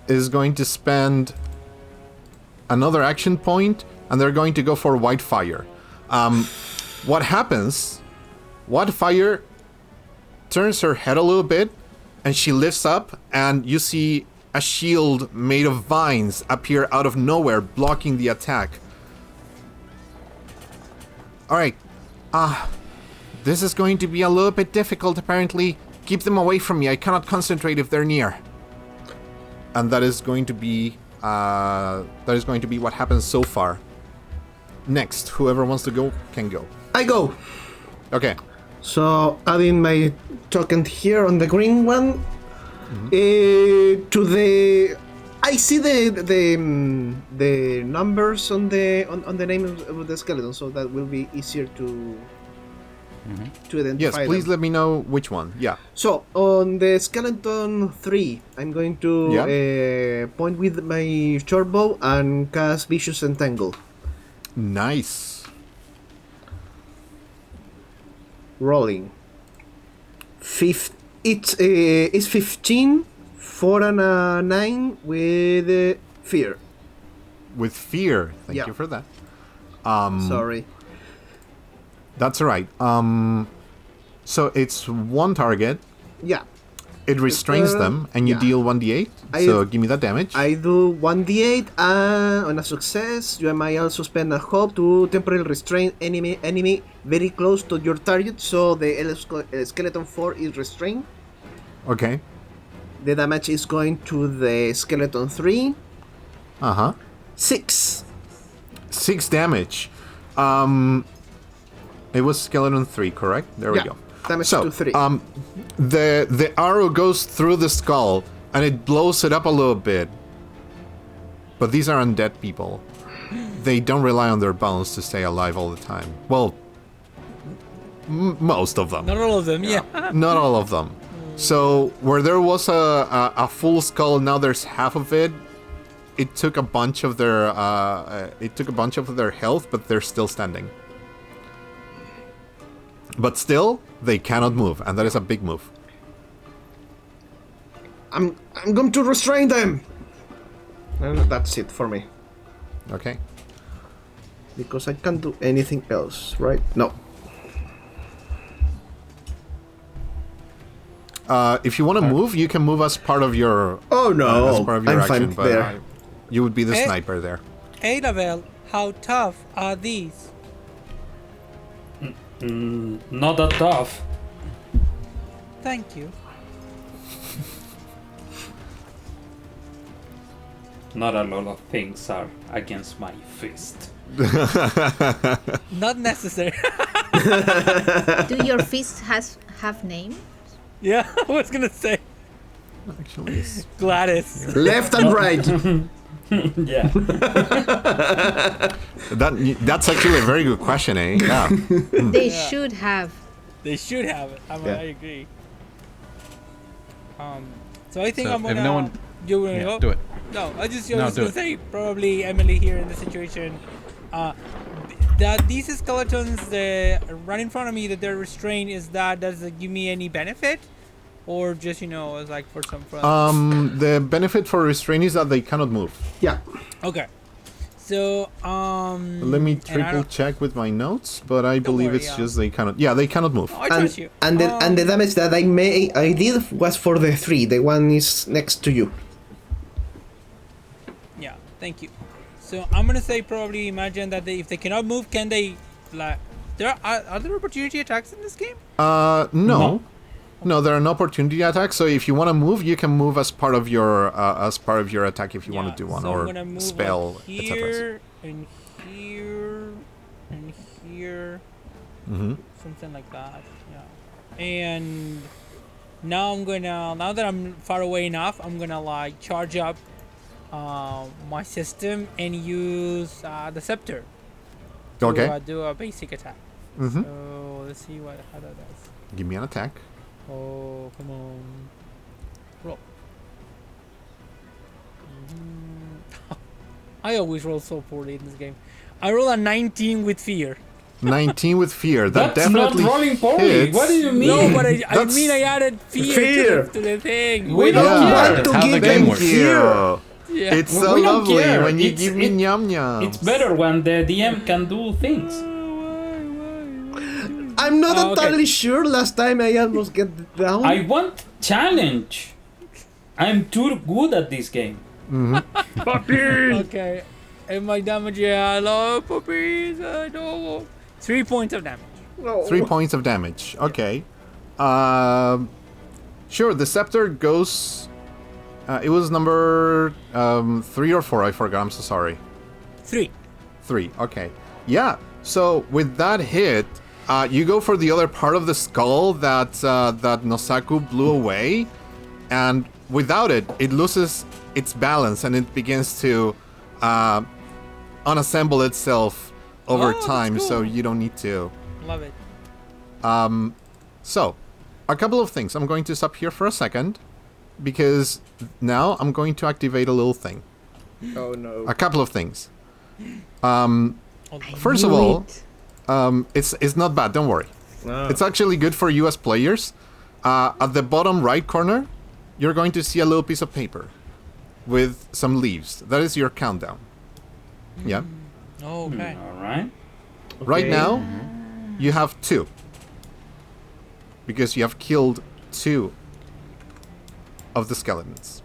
is going to spend another action point, and they're going to go for Whitefire. What happens? Whitefire turns her head a little bit, and she lifts up, and you see a shield made of vines appear out of nowhere, blocking the attack. Alright. This is going to be a little bit difficult, apparently. Keep them away from me. I cannot concentrate if they're near. And that is going to be what happens so far. Next, whoever wants to go can go. I go. Okay. So adding my token here on the green one, to the, I see the numbers on the name of the skeleton, so that will be easier to identify. Yes, please them. let me know which one. Yeah. So on the skeleton 3, I'm going to point with my short bow and cast Vicious Entangle. Nice. Rolling. It's 15, 4 and a 9 with fear. With fear. Thank Yeah. you for that. Sorry. That's alright. So it's one target. Yeah. It restrains them, and you yeah. deal 1d8. So give me that damage. I do 1d8, and on a success, you may also spend a hope to temporarily restrain enemy very close to your target, so the skeleton 4 is restrained. Okay. The damage is going to the skeleton 3. 6. 6 damage. It was skeleton 3, correct? There we go. Damage So, to 3. the arrow goes through the skull, and it blows it up a little bit. But these are undead people. They don't rely on their bones to stay alive all the time. Well, most of them. Not all of them, yeah. Not all of them. So where there was a full skull, now there's half of it. It took a bunch of their health, but they're still standing. But still, they cannot move, and that is a big move. I'm going to restrain them. And that's it for me. Okay. Because I can't do anything else, right? No. If you want to move, you can move as part of your. Oh no! As part of your I'm action, fine but there. you would be the Eh? sniper there. Eiravel, how tough are these? Not that tough. Thank you. Not a lot of things are against my fist. Not necessary. Do your fists have names? Yeah, I was gonna say Actually, it's Gladys. Left and right. Yeah. that's actually a very good question, eh? Yeah. They should have. They should have it. I agree. So I think So I'm if gonna. no one- You wanna Yeah, go? do it. No, I was No, just do gonna it. say probably Emily here in the situation. That these skeletons that run in front of me, that they're restrained, does it give me any benefit, or just as like for some fun? The benefit for restraint is that they cannot move. Yeah. Okay. So Let me and I triple don't- check with my notes, but I believe worry, it's yeah. just they cannot. Yeah, they cannot move. Oh, I trust you. And the damage that I did was for the 3. The one is next to you. Yeah, thank you. So I'm gonna say probably imagine that if they cannot move, can they like? Are there opportunity attacks in this game? No. No, there are no opportunity attacks. So if you want to move, you can move as part of your attack if you want to do one, so I'm or gonna move spell, like etc. here and here and here, something like that. Yeah. And now now that I'm far away enough, I'm gonna like charge up my system and use the scepter to Okay. do a basic attack. Mhm. So let's see how that does. Give me an attack. Oh, come on. Roll. I always roll so poorly in this game. I roll a 19 with fear. 19 with fear. That That's not definitely rolling poorly. hits. What do you mean? No, but I That's- mean I added fear, Fear. To the thing. We don't Yeah. care. Want to How the give game them works. Thank fear. you. Yeah. It's so We don't lovely care. when you It's- give me it- yum yum. It's better when the DM can do things. I'm not Oh, okay. entirely sure. Last time I almost get down. I want challenge. I'm too good at this game. Okay. And my damage, I love puppies. I know. 3 points of damage. 3 points of damage. Okay. Sure, the scepter goes... it was number 3 or 4, I forgot, I'm so sorry. 3. 3, okay. Yeah, so with that hit, you go for the other part of the skull that Nosaku blew away, and without it, it loses its balance and it begins to unassemble itself over Oh, that's time, so cool. you don't need to. Love it. So, a couple of things. I'm going to stop here for a second, because now I'm going to activate a little thing. Oh no. A couple of things. First of all, it's not bad, don't worry. No. It's actually good for you as players. At the bottom right corner, you're going to see a little piece of paper with some leaves. That is your countdown. Yeah. Okay. All right. Right now, you have 2. Because you have killed 2 of the skeletons.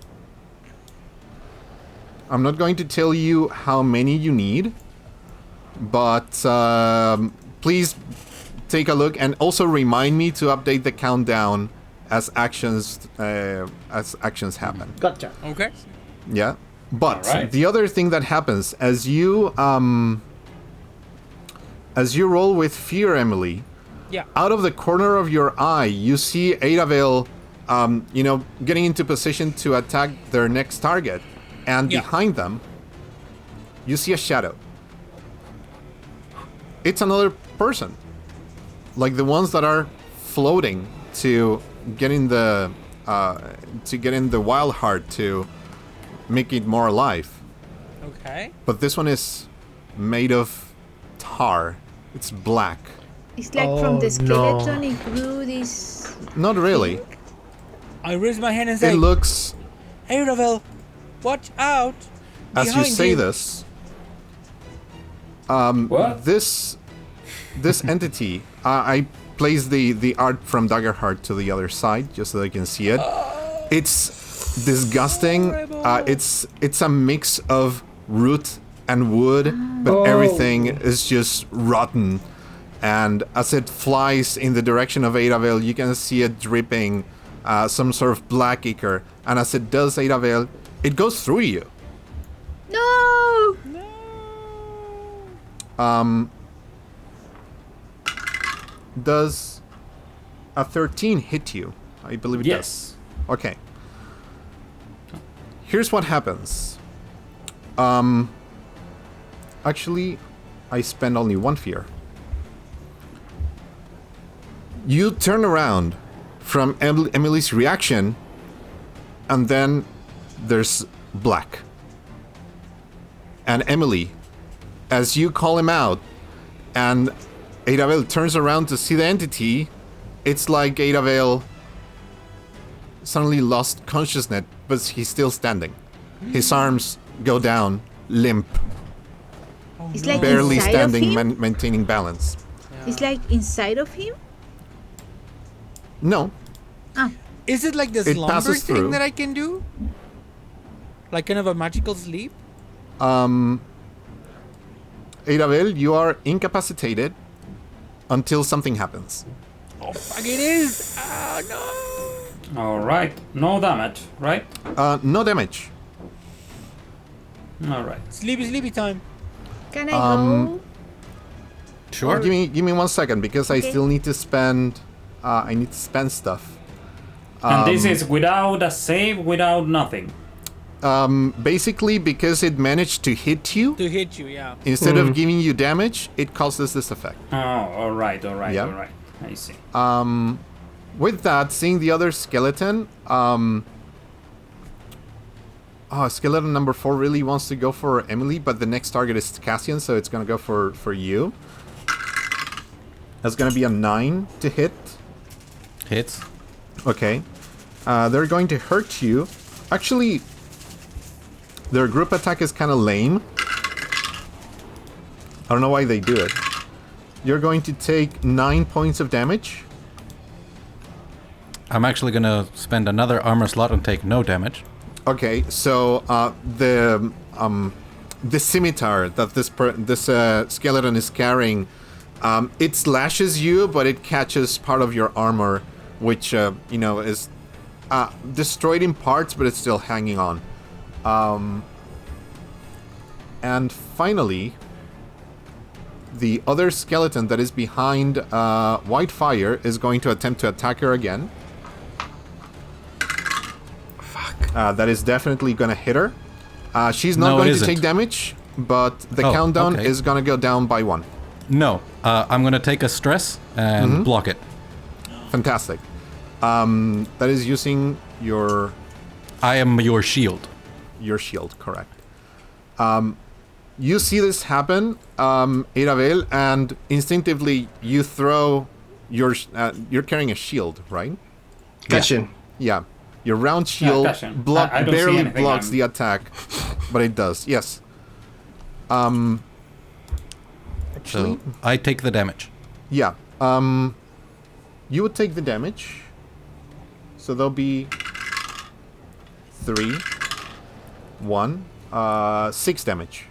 I'm not going to tell you how many you need, but please take a look and also remind me to update the countdown as actions happen. Gotcha. Okay. Yeah. But Alright. the other thing that happens as you roll with fear, Emily, Yeah. out of the corner of your eye, you see Eiravel, getting into position to attack their next target. And Yeah. behind them, you see a shadow. It's another person. Like the ones that are floating to get in the Wildheart to make it more alive. Okay. But this one is made of tar. It's black. It's like from the Oh, no. skeleton it grew this. Not really. I raise my hand and It say, looks, Eiravel, watch out. as you behind say you." this, What? this entity, I place the art from Daggerheart to the other side just so they can see it. It's disgusting. It's a mix of root and wood, but everything is just rotten. And as it flies in the direction of Eiravel, you can see it dripping some sort of black ichor. And as it does, Eiravel, it goes through you. No! Does a 13 hit you? I believe it Yes. does. Okay. Here's what happens. Actually, I spend only one fear. You turn around from Emily's reaction, and then there's black. And Emily, as you call him out, and Eiravel turns around to see the entity, it's like Eiravel suddenly lost consciousness, but he's still standing. His arms go down, limp, It's like barely inside standing, of him? maintaining balance. It's like inside of him? No, Is it like this It slumber passes thing through. that I can do? Like kind of a magical sleep? Eiravel, you are incapacitated until something happens. Oh, fuck it is! Oh, no! All right. No damage, right? No damage. All right. Sleepy time. Can I go? Sure. Give me 1 second because I Okay. still need to spend. I need to spend stuff. And this is without a save, without nothing. Basically, because it managed to hit you To hit you, yeah. instead of giving you damage, it causes this effect. Oh, all right. Yeah. All right. I see. With that, seeing the other skeleton, skeleton number 4 really wants to go for Emily, but the next target is Cassian, so it's gonna go for you. That's gonna be a 9 to hit. Hits. Okay. They're going to hurt you. Actually, their group attack is kind of lame. I don't know why they do it. You're going to take 9 points of damage. I'm actually gonna spend another armor slot and take no damage. Okay, so the scimitar that this skeleton is carrying, it slashes you, but it catches part of your armor, which is destroyed in parts, but it's still hanging on. And finally, the other skeleton that is behind Whitefire is going to attempt to attack her again. That is definitely going to hit her. She's not No, it going to isn't. take damage, but the Oh, countdown okay. is going to go down by 1. No, I'm gonna take a stress and block it. Fantastic. That is using your I am your shield. shield, correct. You see this happen, Eiravel, and instinctively you throw your... you're carrying a shield, right? Cassian. Yeah. Your round shield Cassian. I don't see barely anything, blocks I'm- the attack, but it does, yes. Actually, So I take the damage. yeah. You would take the damage. So there'll be 3, 1, 6 damage.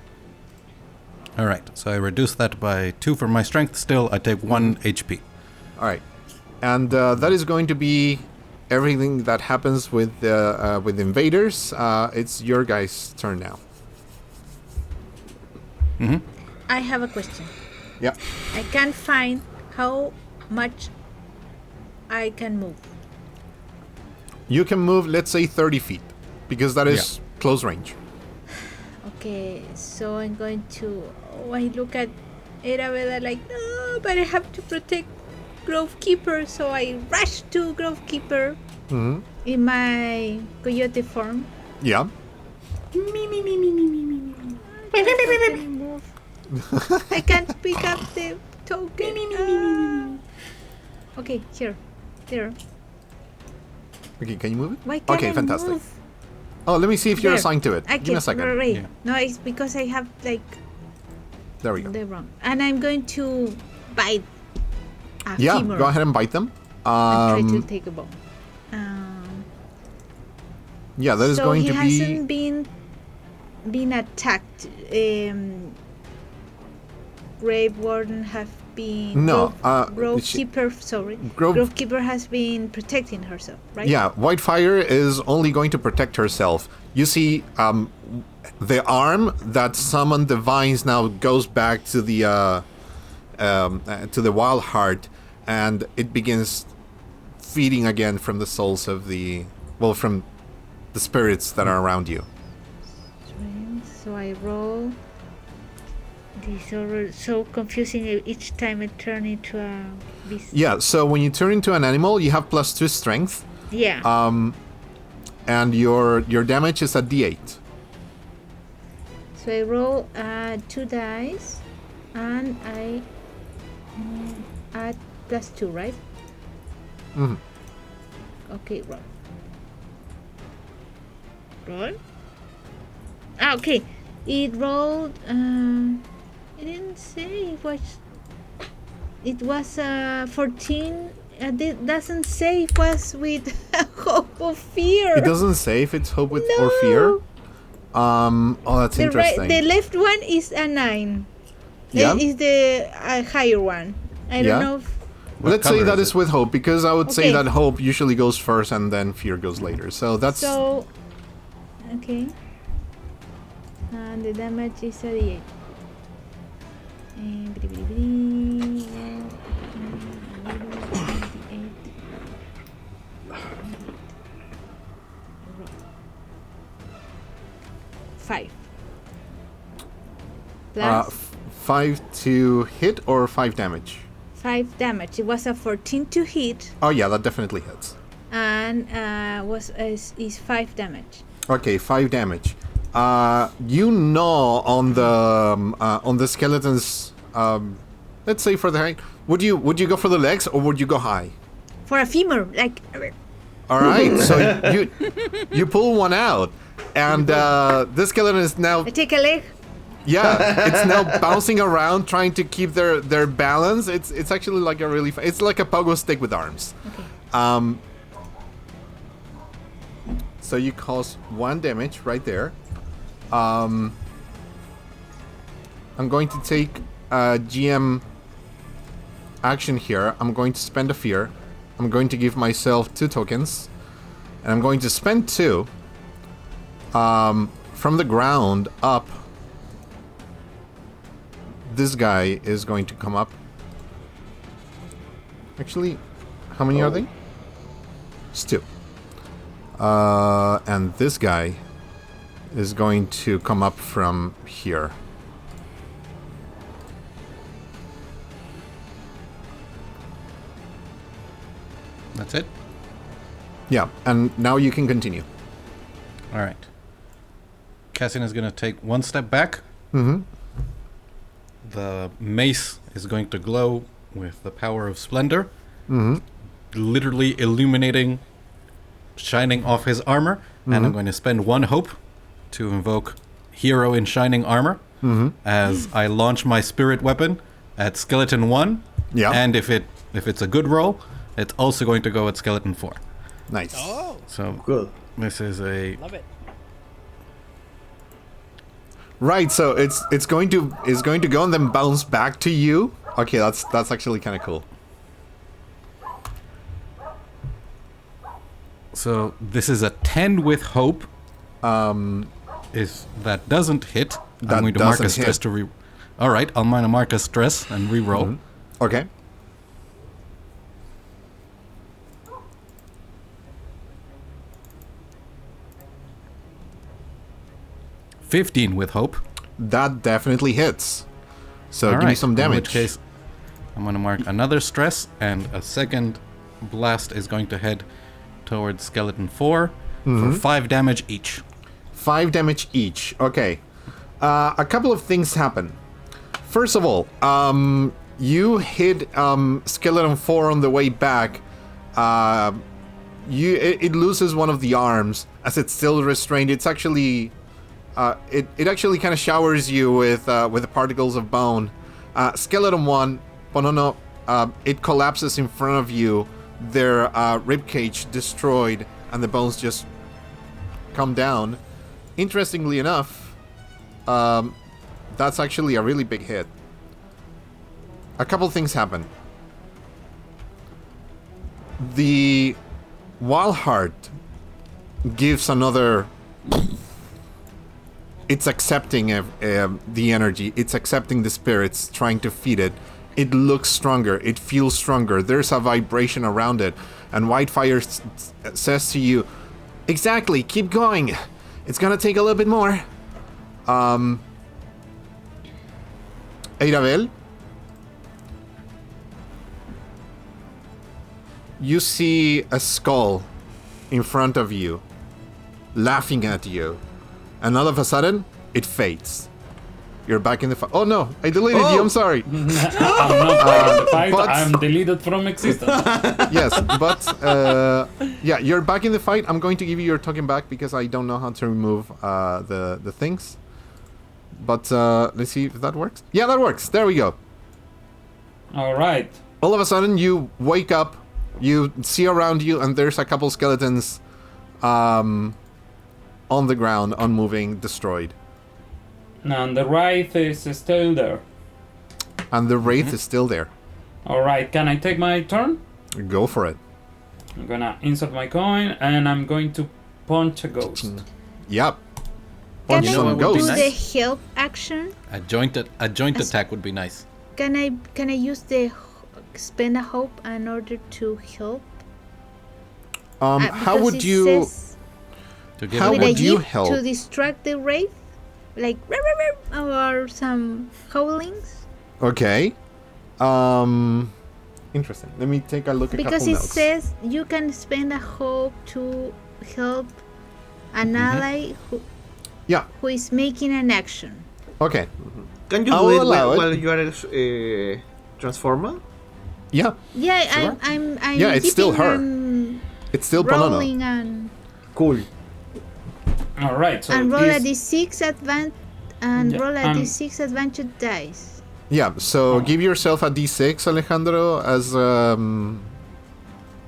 All right. So I reduce that by 2 for my strength. Still, I take 1 HP. All right, and that is going to be everything that happens with invaders. It's your guys' turn now. I have a question. Yeah. I can't find how much I can move. You can move, let's say, 30 feet, because that is close range. Okay, so I'm going to... Oh, I look at Eiravel like, no, but I have to protect Grove Keeper, so I rush to Grove Keeper in my coyote form. Yeah. I can't pick up the token. Okay, here. There. Okay, can you move it? Why can't Okay, I fantastic. move? Oh, let me see if you're There. assigned to it. I Give me a second. Right. Yeah. No, it's because I have like There we go. the wrong. And I'm going to bite a Yeah, femur. go ahead and bite them. And try to take a bone. Yeah, that is so going he to hasn't be... been attacked. Grave Warden have been No, Grove she- Keeper. Sorry, Grove- Grove Keeper has been protecting herself, right? Yeah, Whitefire is only going to protect herself. You see, the arm that summoned the vines now goes back to the Wildheart, and it begins feeding again from the souls of from the spirits that are around you. So I roll. These are so confusing each time I turn into a beast. Yeah, so when you turn into an animal, you have +2 strength. Yeah. And your damage is a d8. So I roll 2 dice, and I add +2, right? Mm-hmm. Okay, roll. Roll. Okay. It rolled. It didn't say it was. It was 14. It doesn't say it was with hope or fear. It doesn't say if it's hope with or fear. Oh, that's interesting. The left one is a 9. Yeah. Is the higher one. I don't know. Let's say that is with hope, because I would say Okay. that hope usually goes first and then fear goes later. So that's... So, okay. And the damage is a d8. And Five. Plus 5 to hit or 5 damage? 5 damage. It was a 14 to hit, Oh yeah, that definitely hits. and is 5 damage. Okay, 5 damage. You gnaw on the skeleton's. Let's say for the height. Would you go for the legs or would you go high? For a femur, like. All right, so you pull one out, and this skeleton is now. I take a leg. Yeah, it's now bouncing around, trying to keep their balance. It's actually like a really. It's like a pogo stick with arms. Okay. So you cause 1 damage right there. I'm going to take a GM action here. I'm going to spend a fear. I'm going to give myself 2 tokens. And I'm going to spend 2. From the ground up, this guy is going to come up. Actually, how many are they? It's 2. And this guy is going to come up from here. That's it? Yeah, and now you can continue. All right. Cassian is going to take 1 step back. Mm-hmm. The mace is going to glow with the power of splendor, Mm-hmm. literally illuminating, shining off his armor. And I'm going to spend 1 hope to invoke Hero in Shining Armor as I launch my spirit weapon at Skeleton 1. Yeah. And if it's a good roll, it's also going to go at Skeleton 4. Nice. Oh, So Good. this is a love it. Right, so it's going to go and then bounce back to you. Okay, that's actually kind of cool. So this is a 10 with hope. If that doesn't hit, That I'm going to mark a doesn't stress hit. to re. All right, I'm going to mark a stress and re-roll. Okay. $15 with hope. That definitely hits. So All give me right, some in damage. which case, I'm going to mark another stress, and a second blast is going to head towards Skeleton 4 for 5 damage each. 5 damage each. Okay. A couple of things happen. First of all, you hit Skeleton 4 on the way back. It loses one of the arms as it's still restrained. It's actually it actually kind of showers you with the particles of bone. Skeleton 1, Ponono, it collapses in front of you. Their ribcage destroyed, and the bones just come down. Interestingly enough, that's actually a really big hit. A couple things happen. The Wildheart gives another... It's accepting the energy. It's accepting the spirits, trying to feed it. it looks stronger. It feels stronger. There's a vibration around it. And Whitefire says to you, exactly, keep going. It's gonna take a little bit more. Eiravel, you see a skull in front of you, laughing at you. And all of a sudden, it fades. You're back in the fight. Oh no, I deleted you, I'm sorry. I'm not back in the fight. but- I'm deleted from existence. Yes, but yeah, you're back in the fight. I'm going to give you your token back because I don't know how to remove the things. But let's see if that works. Yeah, that works. There we go. All right. All of a sudden, you wake up, you see around you, and there's a couple skeletons on the ground, unmoving, destroyed. And the wraith is still there. And the wraith is still there. All right. Can I take my turn? Go for it. I'm gonna insert my coin and I'm going to punch a ghost. Yep. Can Punch I some do ghosts. the help action? A joint attack would be nice. Can I use the spend a hope in order to help? How Because would it you? says To get How with rid a of- would you jeep help? to distract the wraith, like or some howlings? Okay. Interesting. Let me take a look at Because couple it notes. says you can spend a hope to help an ally Yeah. who is making an action. Okay. Can you I do will it allow it. while you are transformer? Yeah. Yeah, Sure. I'm Yeah, it's still keeping her. on It's still Ponono. rolling and Cool. All right. So roll a this, d6 Yeah, roll a d6 adventure dice. Yeah. So give yourself a d6, Alejandro,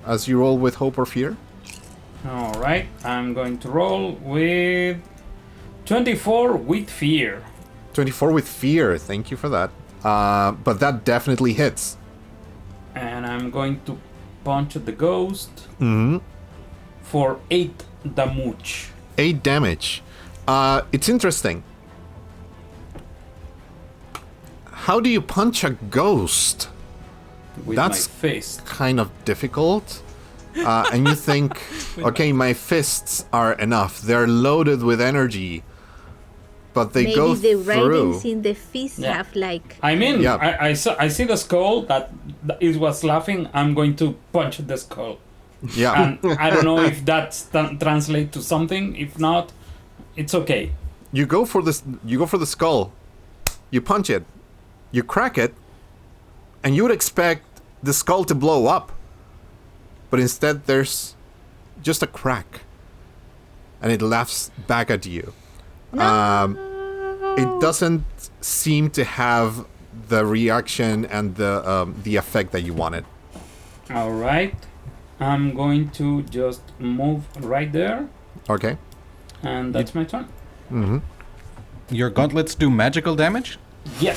as you roll with hope or fear. all right. I'm going to roll with 24 with fear. 24 with fear. Thank you for that. But that definitely hits. And I'm going to punch the ghost Mm-hmm. for 8 damage. 8 damage. It's interesting. How do you punch a ghost? With That's my fist. Kind of difficult. And you think, okay, my fists are enough. They're loaded with energy. But they Maybe go the through. writings in the fist Yeah. have like I mean, Yeah. I see the skull that it was laughing. I'm going to punch the skull. Yeah. And I don't know if that translates to something. If not, it's okay. You go for this. You go for the skull. You punch it. You crack it, and you would expect the skull to blow up, but instead there's just a crack, and it laughs back at you. It doesn't seem to have the reaction and the effect that you wanted. All right. I'm going to just move right there, Okay. and that's my turn. Mm-hmm. Your gauntlets do magical damage, Yeah,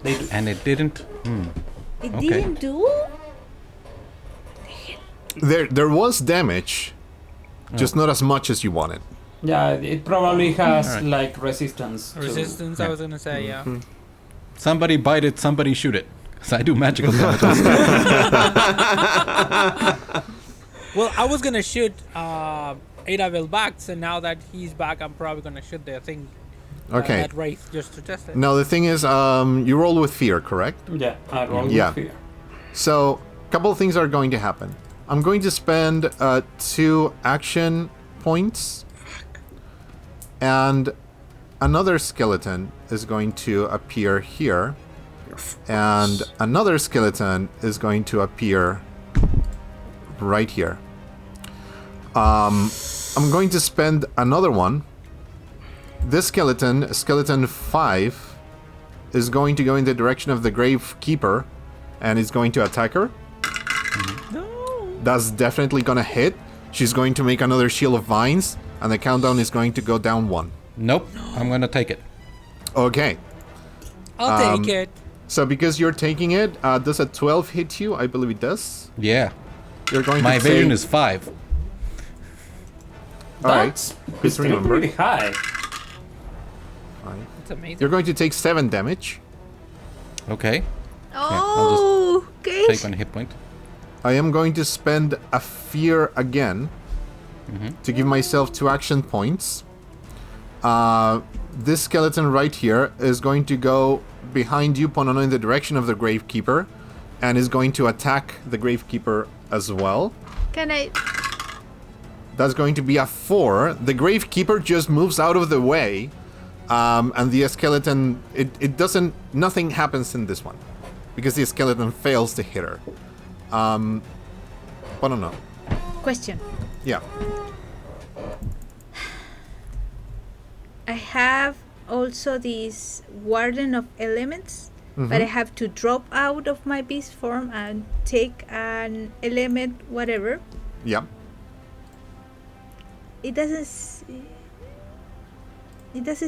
they do. and it didn't. it Okay. didn't do. There was damage, just not as much as you wanted. Yeah, it probably has Alright. like resistance. to- Resistance, I was gonna say, yeah. Somebody bite it, somebody shoot it. Because I do magical damage. Well, I was gonna shoot Eiravel back, so now that he's back, I'm probably gonna shoot the thing. Okay. That wraith just to test it. Now the thing is, you roll with fear, correct? Yeah, I roll Yeah. with fear. So, a couple of things are going to happen. I'm going to spend 2 action points, and another skeleton is going to appear here, and another skeleton is going to appear right here. I'm going to spend another one. This skeleton 5, is going to go in the direction of the Gravekeeper, and is going to attack her. That's definitely gonna hit. She's going to make another Shield of Vines, and the countdown is going to go down 1. Nope, I'm gonna take it. Okay, I'll take it. so because you're taking it, does a 12 hit you? I believe it does. Yeah. You're going My to evasion take... is 5. Alright, That's please still remember. pretty high. It's amazing. You're going to take 7 damage. Okay. Oh, okay. Take 1 hit point. I am going to spend a fear again to give myself 2 action points. This skeleton right here is going to go behind you, Ponono, in the direction of the Gravekeeper, and is going to attack the Gravekeeper as well. Can I? That's going to be a 4. The Gravekeeper just moves out of the way, and the skeleton, it doesn't, nothing happens in this one, because the skeleton fails to hit her. Ponono. Question. Yeah. I have also this Warden of Elements, but I have to drop out of my beast form and take an element, whatever. Yeah. It doesn't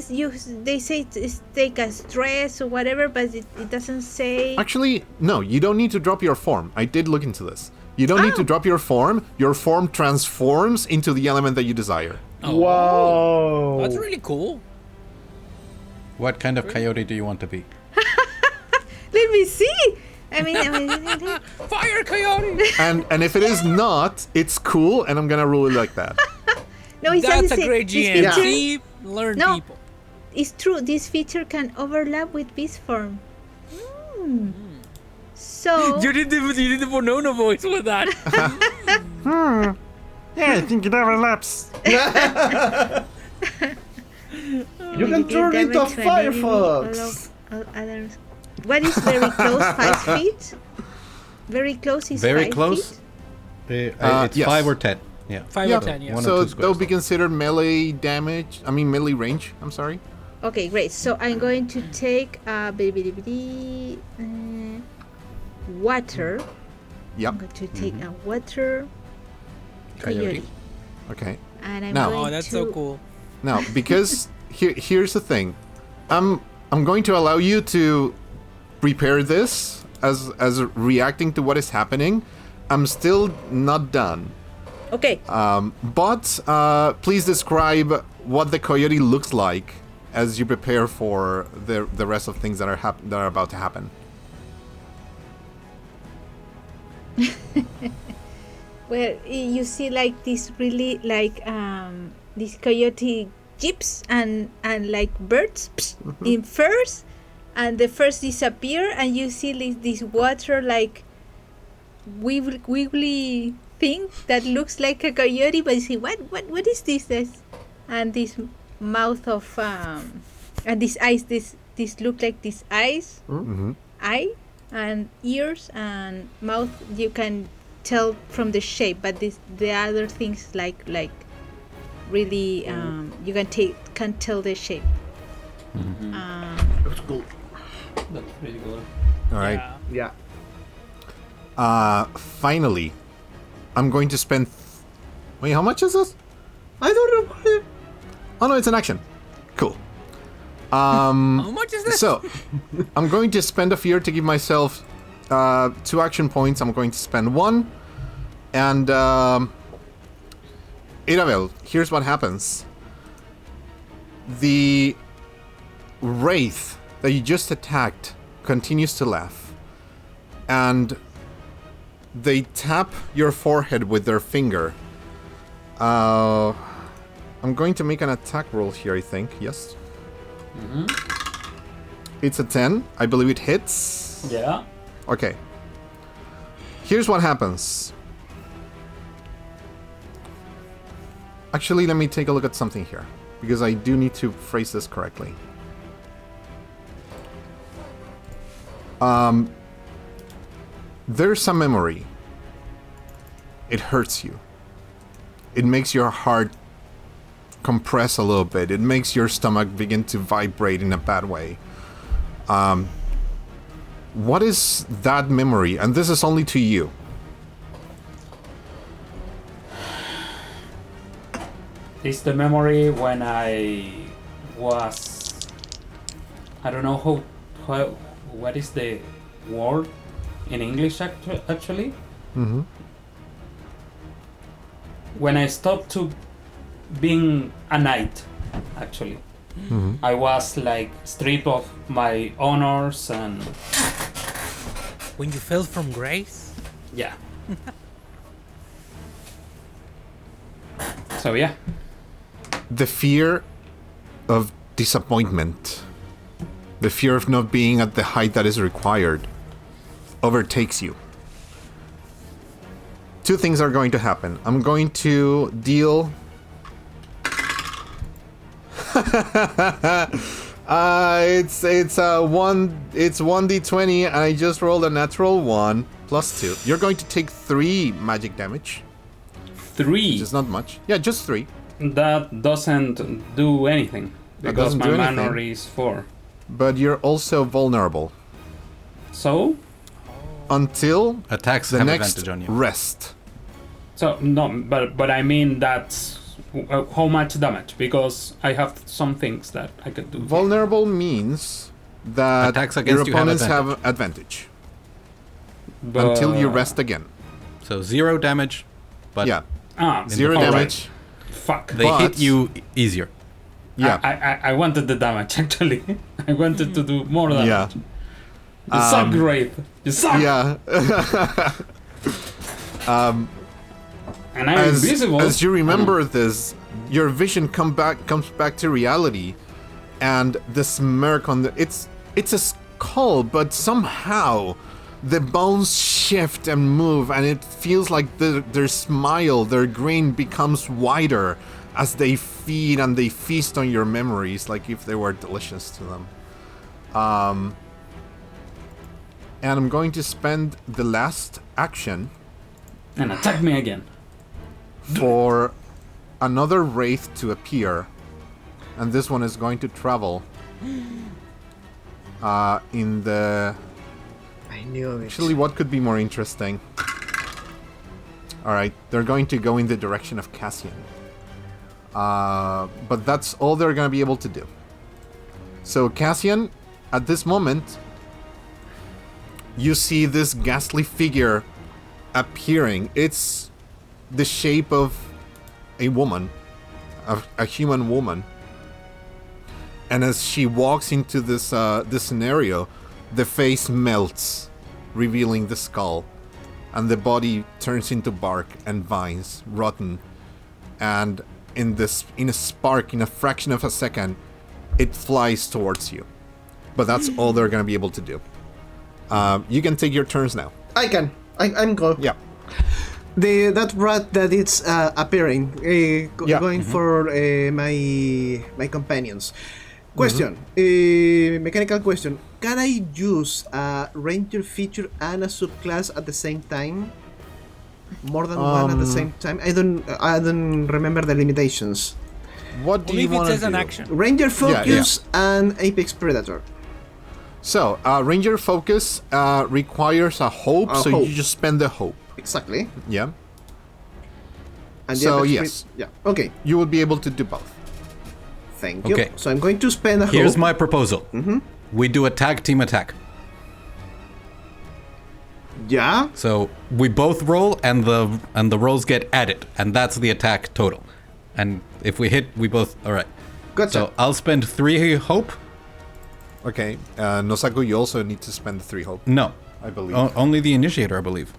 use. They say it's take a stress or whatever, but it doesn't say. Actually, no, you don't need to drop your form. I did look into this. You don't need to drop your form. Your form transforms into the element that you desire. Oh, Whoa. that's really cool. What kind of coyote do you want to be? Let me see. I mean, Fire coyote! And if it is not, it's cool, and I'm gonna rule it like that. no, it That's doesn't a say. great This GM. feature- See? Learn No. people. It's true. This feature can overlap with beast form. So You did the Ponono voice with that. Yeah, I think it overlaps. You can turn into a Firefox. Others. What is very close? 5 feet. Very close is Very 5 close? feet. It's yes. 5 or 10. Yeah. 5 or 10, yeah. One or So two that would squares. be considered melee damage. I mean melee range. I'm sorry. Okay, great. So I'm going to take water. Yep. I'm going to take a water coyote. Okay. And I'm Now- going Oh, that's to, so cool. Now, because here's the thing, I'm going to allow you to prepare this as reacting to what is happening. I'm still not done. Okay. But please describe what the coyote looks like as you prepare for the rest of things that are about to happen. Well, you see like this really like these coyote jeeps and like birds in furs, and the furs disappear, and you see this water like wiggly thing that looks like a coyote, but you see what is this? And this mouth of and these eyes, this look like these eyes, eye and ears and mouth. You can tell from the shape, but the other things like really you can't tell the shape. That's cool. That's pretty good. All right. Yeah. Yeah. Finally, I'm going to spend. Wait, how much is this? I don't know. Oh no, it's an action. Cool. How much is this? So, I'm going to spend a fear to give myself 2 action points. I'm going to spend 1. And, Eiravel, here's what happens. The wraith that you just attacked continues to laugh. And they tap your forehead with their finger. I'm going to make an attack roll here, I think. Yes. It's a 10. I believe it hits. Yeah. Okay. Here's what happens. Actually, let me take a look at something here, because I do need to phrase this correctly. There's some memory. It hurts you. It makes your heart compress a little bit. It makes your stomach begin to vibrate in a bad way. What is that memory? And this is only to you. It's the memory when I was. I don't know how what is the word in English actually? Mm-hmm. When I stopped to being a knight, actually. Mm-hmm. I was like stripped of my honors and When you fell from grace? Yeah. So yeah. The fear of disappointment, the fear of not being at the height that is required, overtakes you. Two things are going to happen. I'm going to deal... it's 1d20 and I just rolled a natural 1 plus 2. You're going to take 3 magic damage. 3. Which is not much. Yeah, just 3. That doesn't do anything. That Because doesn't my do anything. manor is 4. But you're also vulnerable So? until Attacks the have next advantage on you. rest. So, no, but I mean that's... how much damage? Because I have some things that I could do. Vulnerable means that Attacks your against you have opponents advantage. have advantage But- until you rest again. So 0 damage, but Yeah, Ah, 0 alright. damage. Fuck. they But- hit you easier. Yeah, I wanted the damage, actually. I wanted to do more damage. yeah, You suck, Grave. You suck! yeah. And I'm invisible. As you remember this, your vision comes back to reality, and the smirk on it's a skull, but somehow the bones shift and move, and it feels like their smile, their grin becomes wider as they feed and they feast on your memories, like if they were delicious to them. And I'm going to spend the last action And attack me again. for another wraith to appear, and this one is going to travel in the... I knew it. Actually, what could be more interesting? Alright, they're going to go in the direction of Cassian. But that's all they're going to be able to do. So Cassian, at this moment, you see this ghastly figure appearing. It's the shape of a woman, a human woman. And as she walks into this scenario, the face melts, revealing the skull, and the body turns into bark and vines, rotten. And in a spark, in a fraction of a second, it flies towards you. But that's all they're going to be able to do. You can take your turns now. I can. I'm go. Yeah. That rat that it's appearing, Yeah. going for my companions. Question, mechanical question. Can I use a ranger feature and a subclass at the same time? More than one at the same time? I don't remember the limitations. What do Only you if it want to says do? an action. Ranger focus and apex predator. So, Ranger Focus requires a hope, A so hope. you just spend the hope. Exactly. Yeah. And the So, apex yes. yeah. Okay. You would be able to do both. Thank you. Okay. So I'm going to spend a Here's hope. my proposal. We do a tag team attack. Yeah. So we both roll, and the rolls get added, and that's the attack total. And if we hit, we both. All right. Gotcha. So I'll spend 3 hope. Okay. Nosaku, you also need to spend the 3 hope, No, I believe. only the initiator, I believe.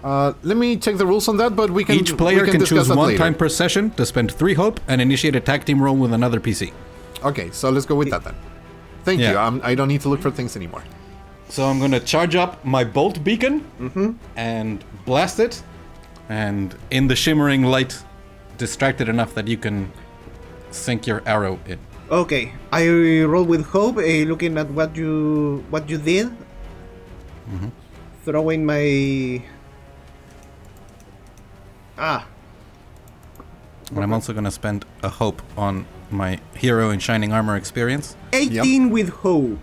Let me check the rules on that, but we can. Each player we can discuss choose that one later. time per session to spend 3 hope and initiate a tag team roll with another PC. Okay, so let's go with that then. Thank Yeah. you. I don't need to look for things anymore. So I'm gonna charge up my bolt beacon and blast it, and in the shimmering light, distract it enough that you can sink your arrow in. Okay. I roll with hope, looking at what you did. Throwing my. And I'm also gonna spend a hope on my hero in shining armor experience, 18 with hope.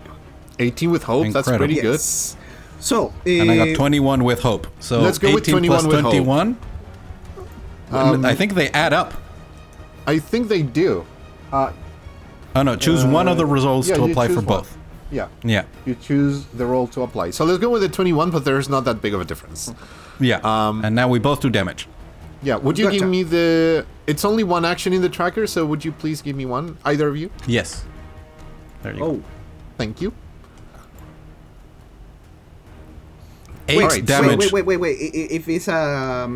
18 with hope. That's Incredible. pretty good. Yes. So, and I got 21 with hope. So Let's go with 18 plus 21 with hope. 21. I think they add up. I think they do. Oh no, choose one of the results yeah, to you apply choose for one. both. Yeah. Yeah, You choose the roll to apply. So let's go with the 21, but there's not that big of a difference. yeah. And now we both do damage. Yeah, would you Gotcha. give me the... It's only one action in the tracker, so would you please give me one? Either of you? Yes. There you go. oh, Thank you. 8 Alright, damage. Wait. If it's a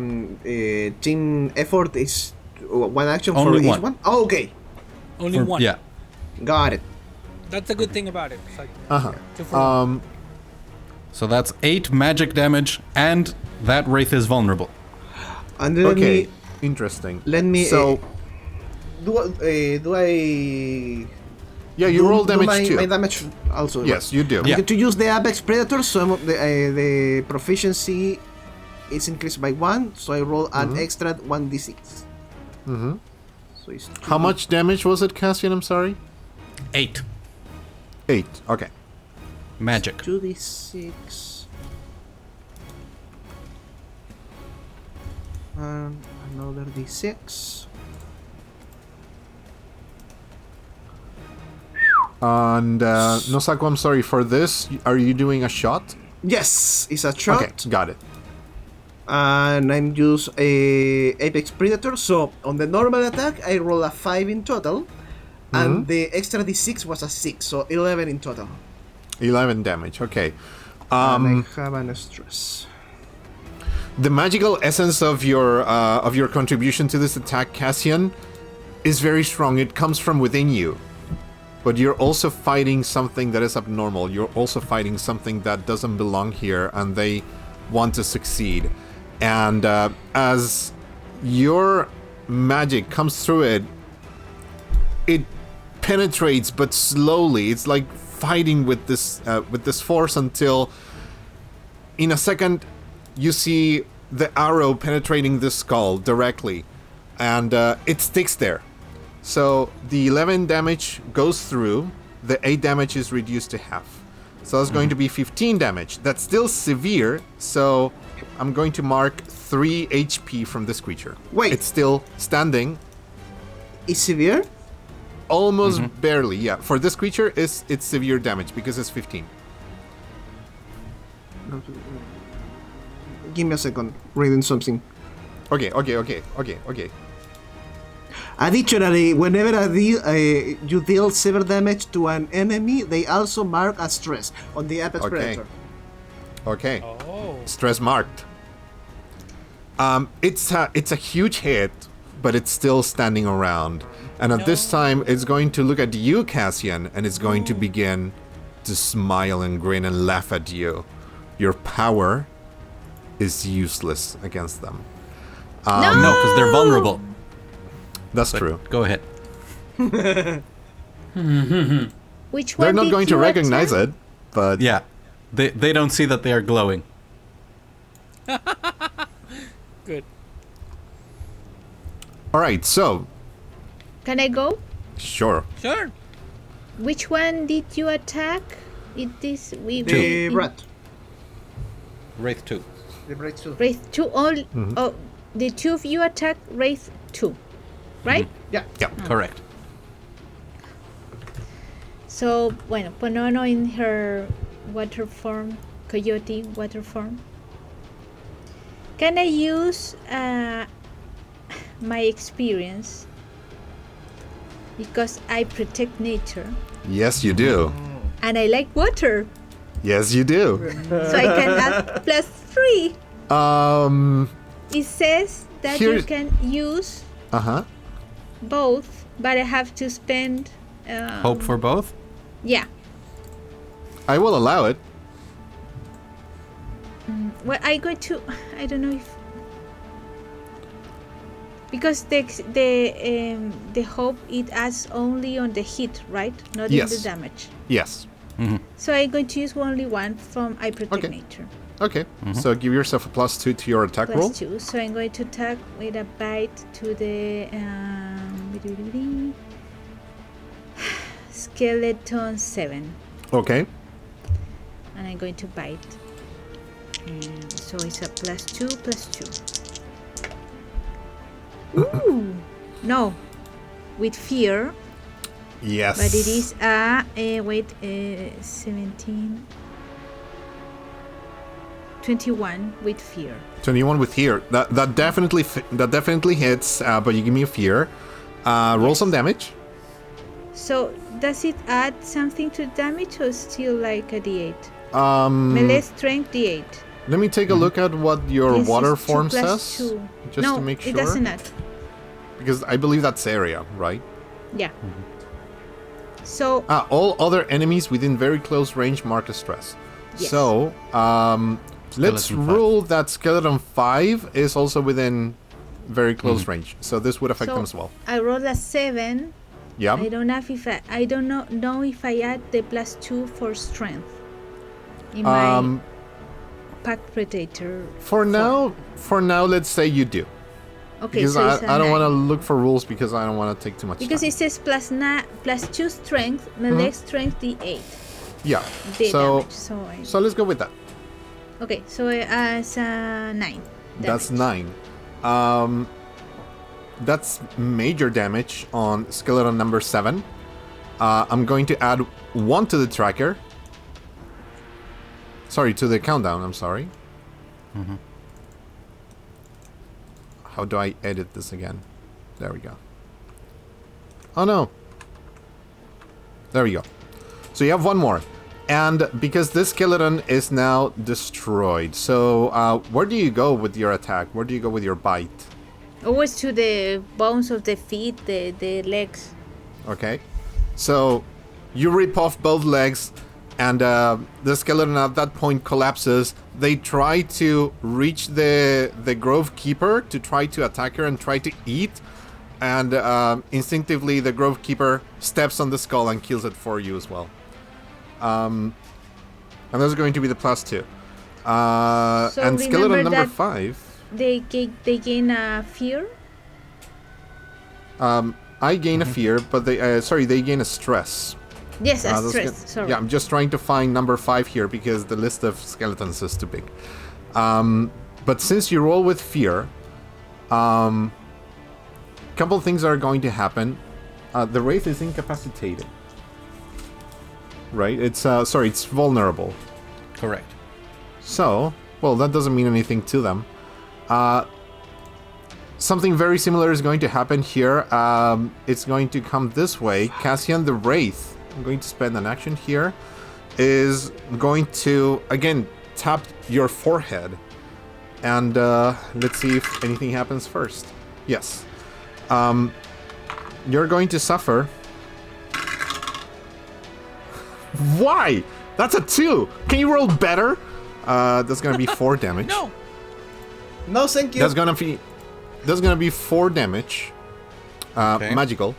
team effort, is one action for Only each one. one? Oh, okay. Only one. Yeah. Got it. That's a good thing about it. It's like Uh-huh. 2 for 1. So that's 8 magic damage, and that wraith is vulnerable. And then Okay, interesting. let me. So, Do I? yeah, you roll damage too. My damage also. Yes, you do. Yeah. To use the Apex Predator, so the proficiency is increased by 1, so I roll an extra 1d6. Mm-hmm. So it's How much damage was it, Cassian? I'm sorry. 8 8. Okay. magic. 2d6. And another d6. And Nosako, I'm sorry for this. Are you doing a shot? Yes, it's a shot. Okay, got it. And I'm use a Apex Predator. So on the normal attack, I roll a 5 in total, and the extra d6 was a 6, so 11 in total. 11 damage. Okay. And I have an stress. The magical essence of your contribution to this attack, Cassian, is very strong. It comes from within you. But you're also fighting something that is abnormal. You're also fighting something that doesn't belong here, and they want to succeed. And as your magic comes through it, it penetrates, but slowly. It's like fighting with this force until, in a second, you see the arrow penetrating the skull directly, and it sticks there. So the 11 damage goes through, the 8 damage is reduced to half. So that's going to be 15 damage. That's still severe, so I'm going to mark 3 HP from this creature. Wait. It's still standing, Is severe? almost barely, yeah. For this creature, it's severe damage because it's 15. Give me a second. Reading something. Okay. Additionally, whenever you deal severe damage to an enemy, they also mark a stress on the Apex Okay. Predator. Okay. Oh. Stress marked. It's a huge hit, but it's still standing around. And at this time, it's going to look at you, Cassian, and it's going to begin to smile and grin and laugh at you. Your power is useless against them. No, because they're vulnerable. That's But true. go ahead. Which one They're not did going to you recognize attack? it, but Yeah. They don't see that they are glowing. Good. all right. So Can I go? sure. Sure. Which one did you attack? The rat. Wraith 2. The rat too. Wraith 2 all. Oh, the 2 of you attack Wraith 2, right? Yeah. Yeah. Correct. So, bueno, Ponono in her water form, coyote water form. Can I use my experience? Because I protect nature Yes, you do. and I like water, Yes, you do. so I can add +3. It says that you Here's- can use Uh-huh. both, but I have to spend. Hope for both? Yeah. I will allow it. Well, I go to. I don't know if because the hope it adds only on the hit, right? Not in Yes. the damage. Yes. So I'm going to use only one from I protect Okay. nature. Okay. So give yourself a +2 to your attack roll. +2. So I'm going to attack with a bite to the skeleton 7, Okay. and I'm going to bite. So it's a +2 +2. Ooh, no, with fear. Yes. But it is 17, 21 with fear. 21 with fear. That definitely hits. But you give me a fear. Roll some damage. So does it add something to damage or still like a D8? Um, Melee strength D8. Let me take a look at what your This water is 2 form plus says, 2. just No, to make sure. it doesn't add. Because I believe that's area, right? Yeah. So All other enemies within very close range mark a stress. Yes. So, let's Skeleton rule that Skeleton 5 is also within very close range. So this would affect So- them as well. I rolled a 7. Yeah. I don't know if I add the +2 for strength in my pack predator. For now, let's say you do. Okay, Because so it's a I don't want to 9. look for rules because I don't want to take too much Because time. it says +2 strength, melee strength D8. Yeah. The So, damage. so let's go with that. Okay, so it's 9. That's damage. 9. That's major damage on skeleton number 7. I'm going to add 1 to the tracker. Sorry, to the countdown, I'm sorry. How do I edit this again? There we go. Oh no. There we go. So you have 1 more. And because this skeleton is now destroyed, so where do you go with your attack? Where do you go with your bite? Always to the bones of the feet, the legs. Okay. So you rip off both legs, and the skeleton at that point collapses. They try to reach the Grove Keeper to try to attack her and try to eat. And instinctively, the Grove Keeper steps on the skull and kills it for you as well. And that's going to be the +2. So And skeleton remember number that 5. They gain a fear. I gain a fear, but they gain a stress. Yes, a That's stress. good. Sorry. Yeah, I'm just trying to find number 5 here because the list of skeletons is too big. But since you roll with fear, couple things are going to happen. The wraith is incapacitated. Right? It's it's vulnerable. Correct. So, well, that doesn't mean anything to them. Something very similar is going to happen here. It's going to come this way. Cassian the Wraith, I'm going to spend an action here, is going to, again, tap your forehead. And let's see if anything happens first. Yes. You're going to suffer. Why? That's a 2. Can you roll better? That's going to be 4 damage. No. No, thank you. That's gonna be 4 damage, Okay. magical,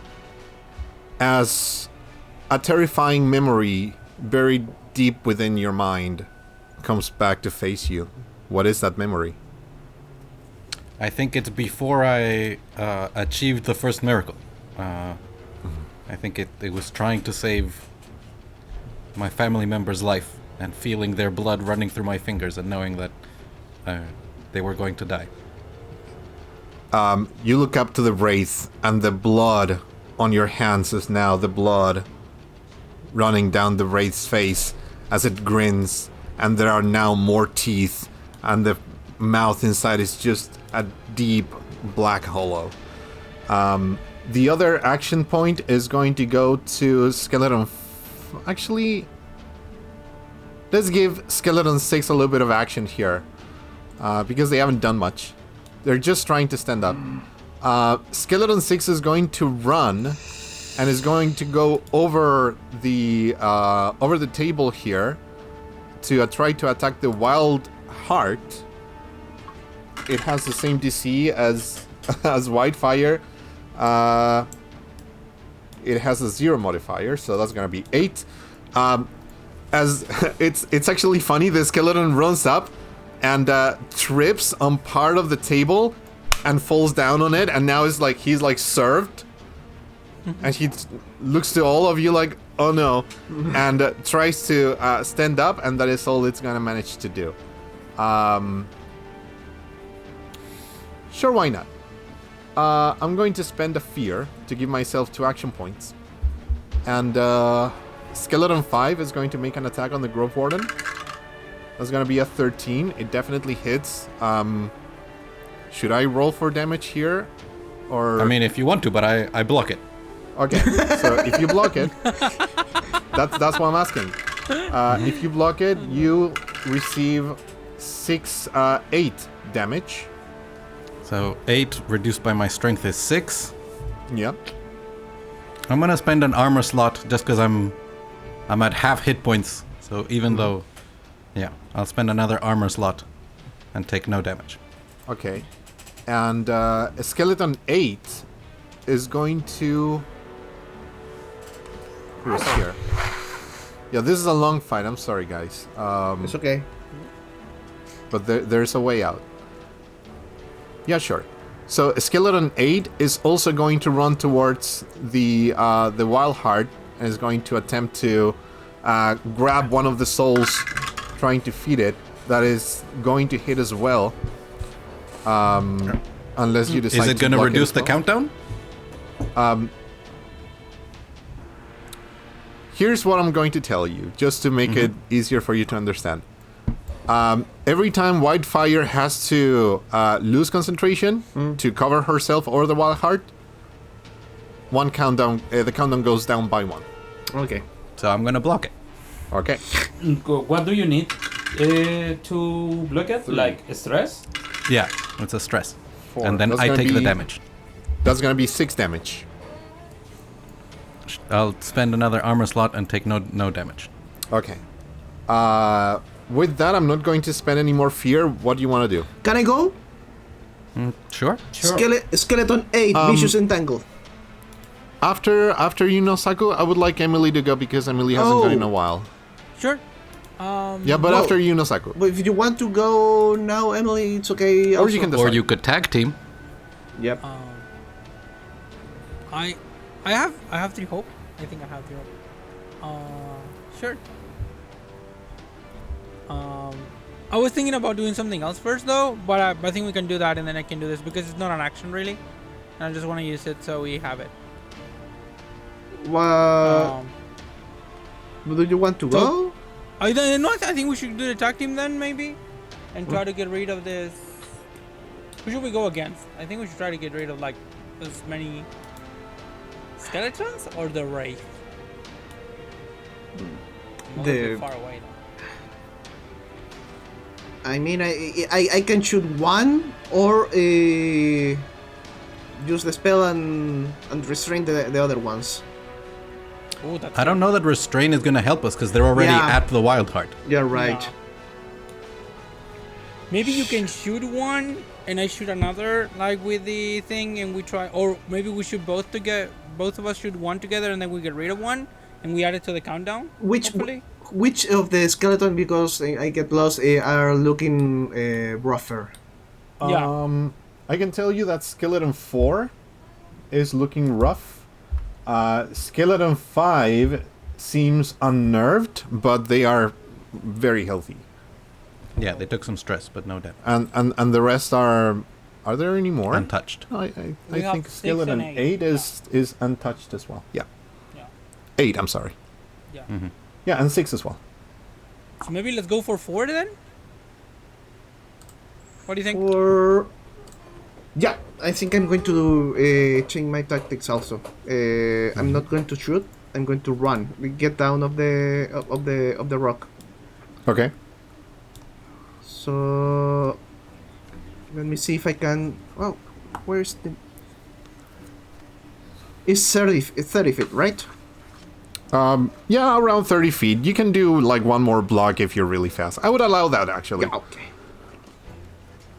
as a terrifying memory buried deep within your mind comes back to face you. What is that memory? I think it's before I achieved the first miracle. I think it was trying to save my family member's life and feeling their blood running through my fingers and knowing that they were going to die. You look up to the wraith, and the blood on your hands is now the blood running down the wraith's face as it grins, and there are now more teeth, and the mouth inside is just a deep black hollow. The other action point is going to go to Skeleton. Actually, let's give Skeleton 6 a little bit of action here, because they haven't done much. They're just trying to stand up. Skeleton 6 is going to run and is going to go over the table here to try to attack the Wildheart. It has the same DC as Whitefire. It has a 0 modifier, so that's gonna be 8. As it's actually funny. The skeleton runs up and trips on part of the table and falls down on it, and now he's like served, and he looks to all of you like, oh no, and tries to stand up, and that is all it's gonna manage to do. Sure, why not? I'm going to spend a fear to give myself 2 action points, and Skeleton 5 is going to make an attack on the Grove Warden. That's gonna be a 13. It definitely hits. Should I roll for damage here? Or I mean, if you want to, but I block it. okay. So if you block it, that's what I'm asking. If you block it, you receive 8 damage. So 8 reduced by my strength is 6. Yep. I'm gonna spend an armor slot just because I'm at half hit points. So even though, yeah, I'll spend another armor slot and take no damage. Okay. And a skeleton 8 is going to... Who's here? Yeah, this is a long fight. I'm sorry, guys. It's okay. But there's a way out. Yeah, sure. So skeleton 8 is also going to run towards the Wildheart and is going to attempt to grab one of the souls, trying to feed it. That is going to hit as well. Unless you decide. Is it going to block reduce as the well. countdown? Here's what I'm going to tell you, just to make it easier for you to understand. Every time Whitefire has to lose concentration to cover herself or the Wildheart, one countdown, the countdown goes down by 1. Okay. So I'm going to block it. Okay. What do you need to block it? Like stress? Yeah, it's a stress. 4. And then That's I gonna take the be- damage. That's gonna be 6 damage. I'll spend another armor slot and take no damage. Okay. With that, I'm not going to spend any more fear. What do you want to do? Can I go? Sure. Skeleton 8, Vicious Entangle. After you know Saku, I would like Emily to go because Emily hasn't gone in a while. Sure. Yeah, but Well- after you know Saku. But if you want to go now, Emily, it's okay. Or you can decide. Or you could tag team. Yep. I have 3 hope. I think I have 3 hope. Sure. I was thinking about doing something else first though, but I think we can do that and then I can do this because it's not an action really. And I just want to use it so we have it. Do you want to go? I think we should do the tag team then maybe, and try to get rid of this. Who should we go against? I think we should try to get rid of like as many skeletons or the wraith. I'm a little bit far away now. I mean, I can shoot one or use the spell and restrain the other ones. Oh, that's I don't know that restrain is going to help us because they're already Yeah. at the Wildheart. You're right. Yeah. Maybe you can shoot one and I shoot another, like with the thing, and we try. Or maybe we should both of us shoot one together, and then we get rid of one, and we add it to the countdown. Hopefully. Which of the skeleton, because I get lost, are looking rougher? Yeah. I can tell you that Skeleton 4 is looking rough. Skeleton 5 seems unnerved, but they are very healthy. Yeah, they took some stress, but no damage. And the rest are there any more? Untouched. I We have think 6 Skeleton and 8 8, is untouched as well. Yeah. Yeah. 8, I'm sorry. Yeah. Yeah, and 6 as well. So maybe let's go for 4 then. What do you think? Or yeah, I think I'm going to change my tactics also. I'm not going to shoot. I'm going to run. We get down of the rock. Okay. So let me see if I can. Well, where's the? It's 30 feet, right? Yeah, around 30 feet. You can do like one more block if you're really fast. I would allow that actually. Yeah. Okay.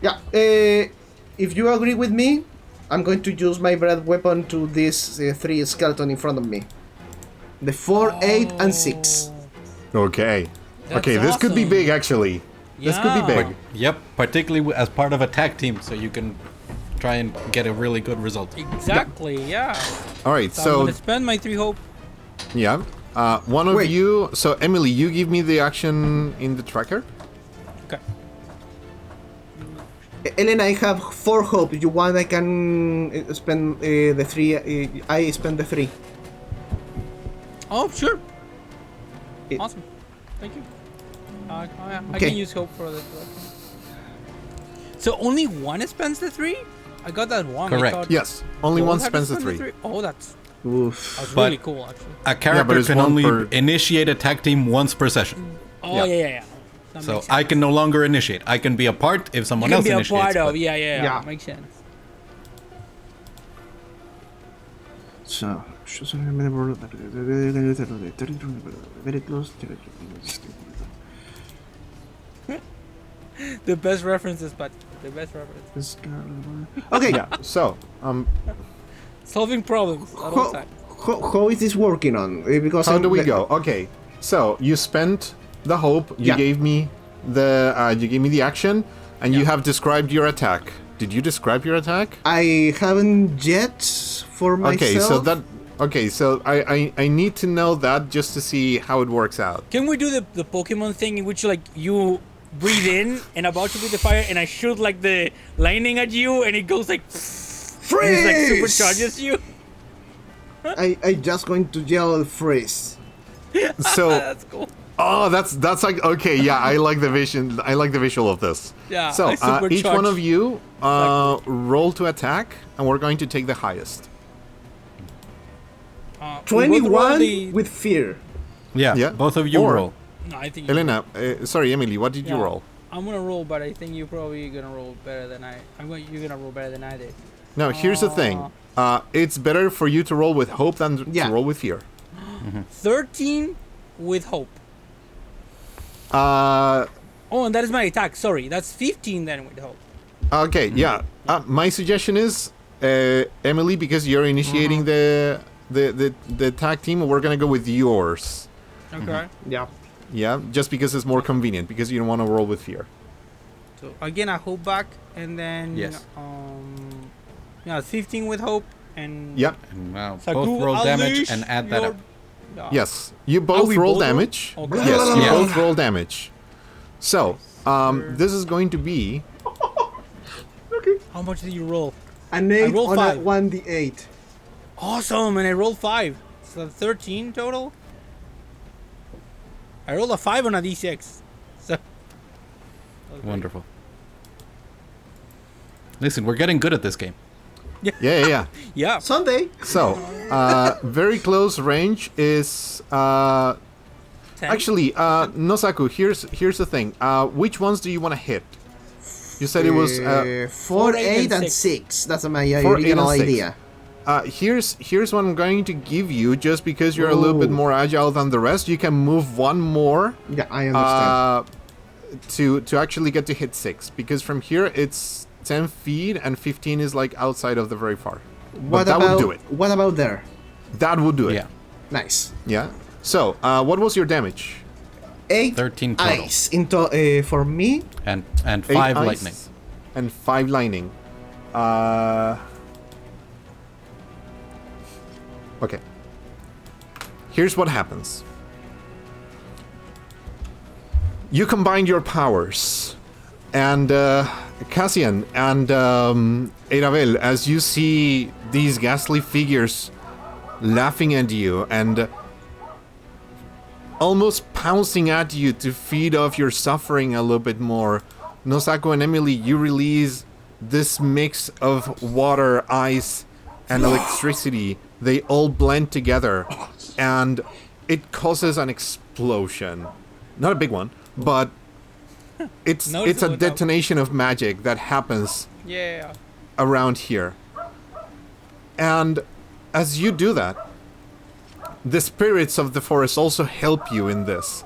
Yeah. If you agree with me, I'm going to use my breath weapon to this 3 skeleton in front of me. The 4, 8, and 6. Okay. That's Okay, this could be awesome. big actually. This could be Yeah. big. Yep, particularly as part of a tag team, so you can try and get a really good result. Exactly. Yeah. All right, So I'm so gonna spend my 3 hope. yeah. One of Wait. you. So Emily, you give me the action in the tracker. Okay. Helena, I have 4 hope. If you want, I can spend the 3. I spend the 3. Oh, sure. It- Awesome. Thank you. I Okay. can use hope for this. So only one spends the 3? I got that wrong. Correct. I thought Yes, only both one had to spends the spend 3. Oh, that's Oof. But- really cool, actually. A character it's can one only per- initiate a tag team once per session. Oh, Yeah. yeah. That So makes I sense. can no longer initiate. I can be a part if someone You can else be a initiates. part of. but- Yeah. Yeah. Makes sense. So, very close. The best references, but the best references. Okay, Yeah. So, Solving problems at all times. how is this working on? Because how do we go? Okay. So you spent the hope. You Yeah. gave me the action, and you have described your attack. Did you describe your attack? I haven't yet for myself. Okay. So that. Okay. So I need to know that just to see how it works out. Can we do the Pokemon thing in which like you breathe in and about to breathe the fire and I shoot like the lightning at you and it goes like and it like supercharges you? I just going to yell freeze. So. That's cool. Oh, that's like okay. Yeah, I like the vision. I like the visual of this. Yeah, So I each one supercharge. of you roll to attack, and we're going to take the highest. We both roll 21 the- with fear. Yeah, Yeah. both of you Or- roll. No, I think you- Elena, sorry, Emily, what did you Yeah. roll? I'm gonna roll, but I think you're probably gonna roll better than you're gonna roll better than I did. No, here's the thing. It's better for you to roll with hope than Yeah. to roll with fear. 13 with hope. Uh, Oh, and that is my attack. Sorry, that's 15 then with hope. okay, yeah. My suggestion is, Emily, because you're initiating the tag team, we're gonna go with yours. Okay. Yeah. Yeah, just because it's more convenient, because you don't want to roll with fear. So again, I hope back, and then Yes. yeah, 15 with hope, and Yep. And now Saku, both roll damage unleash and add that your- up. Yeah. Yes, you both we roll both roll? damage. Okay. Yes, you Yeah. both roll damage. So, this is going to be How much did you roll? An 8 roll on 5. a 1d8. Awesome, and I rolled 5. So 13 total. I rolled a 5 on a d6. So Wonderful. Listen, we're getting good at this game. yeah. yeah. Sunday. So, very close range is 10. actually Nosaku. Here's the thing. Which ones do you want to hit? You said it was 4, 8, and 6. That's my 4, 8, original and 6. idea. Here's what I'm going to give you. Just because you're a little bit Ooh. more agile than the rest, you can move one more Yeah, I understand. to actually get to hit 6. Because from here it's 10 feet and 15 is like outside of the very far. But What that about would do it. What about there? That would do it. Yeah. Nice. Yeah. So, what was your damage? 8 13 total. ice into for me. And 8 5 ice lightning. and 5 lightning. Okay. Here's what happens. You combine your powers, and Cassian and Eiravel, as you see these ghastly figures laughing at you and almost pouncing at you to feed off your suffering a little bit more. Nosaku and Emily, you release this mix of water, ice, and electricity. They all blend together, and it causes an explosion. Not a big one, but it's a Noticeable enough. detonation of magic that happens Yeah. around here. And as you do that, the spirits of the forest also help you in this.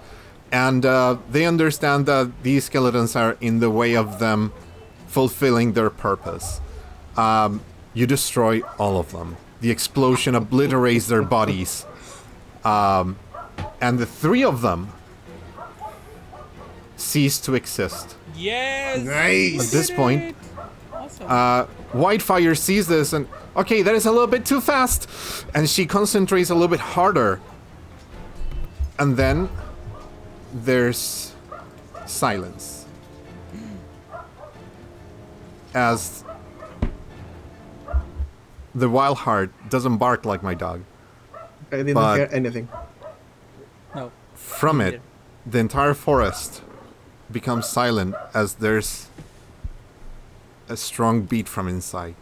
And they understand that these skeletons are in the way of them fulfilling their purpose. You destroy all of them. The explosion obliterates their bodies. And the 3 of them cease to exist. Yes. At Nice. this point, Awesome. Whitefire sees this and, okay, that is a little bit too fast. And she concentrates a little bit harder. And then there's silence. As the Wildheart doesn't bark like my dog. I didn't But- hear anything. No. From it, the entire forest becomes silent as there's a strong beat from inside.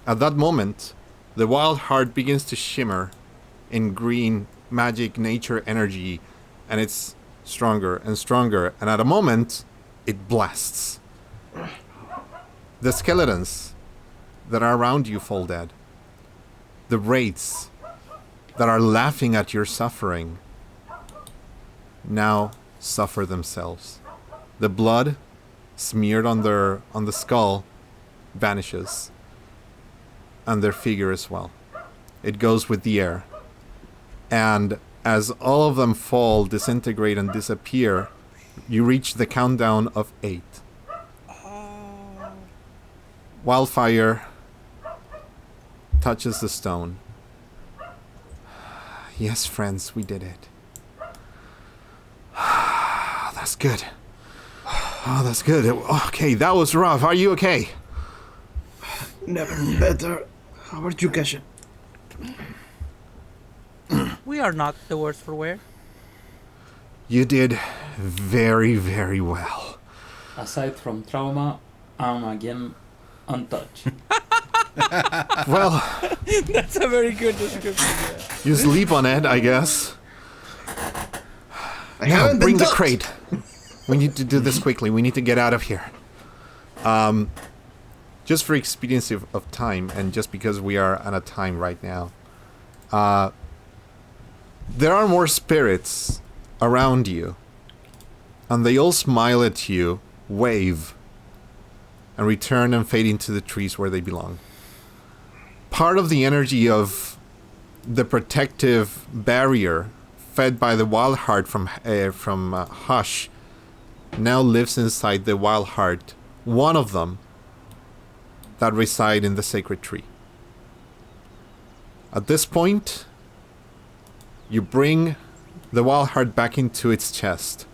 At that moment, the wild heart begins to shimmer in green magic nature energy, and it's stronger and stronger, and at a moment, it blasts. The skeletons that are around you fall dead. The wraiths that are laughing at your suffering now suffer themselves. The blood smeared on the skull vanishes, and their figure as well. It goes with the air. And as all of them fall, disintegrate, and disappear, you reach the countdown of 8. Wildfire touches the stone. Yes, friends, we did it. That's good. Oh, that's good. Okay, that was rough. Are you okay? Never better. How about you, Cassian? We are not the worse for wear. You did very, very well. Aside from trauma, I'm again untouched. Well, That's a very good description. Yeah. you sleep on it, I guess. I Yeah, haven't bring been the touched. crate. We need to do this quickly. We need to get out of here. Just for expediency of time, and just because we are on a time right now, there are more spirits around you, and they all smile at you, wave, and return and fade into the trees where they belong. Part of the energy of the protective barrier fed by the Wildheart from Hush now lives inside the Wildheart, one of them that reside in the sacred tree. At this point, you bring the Wildheart back into its chest.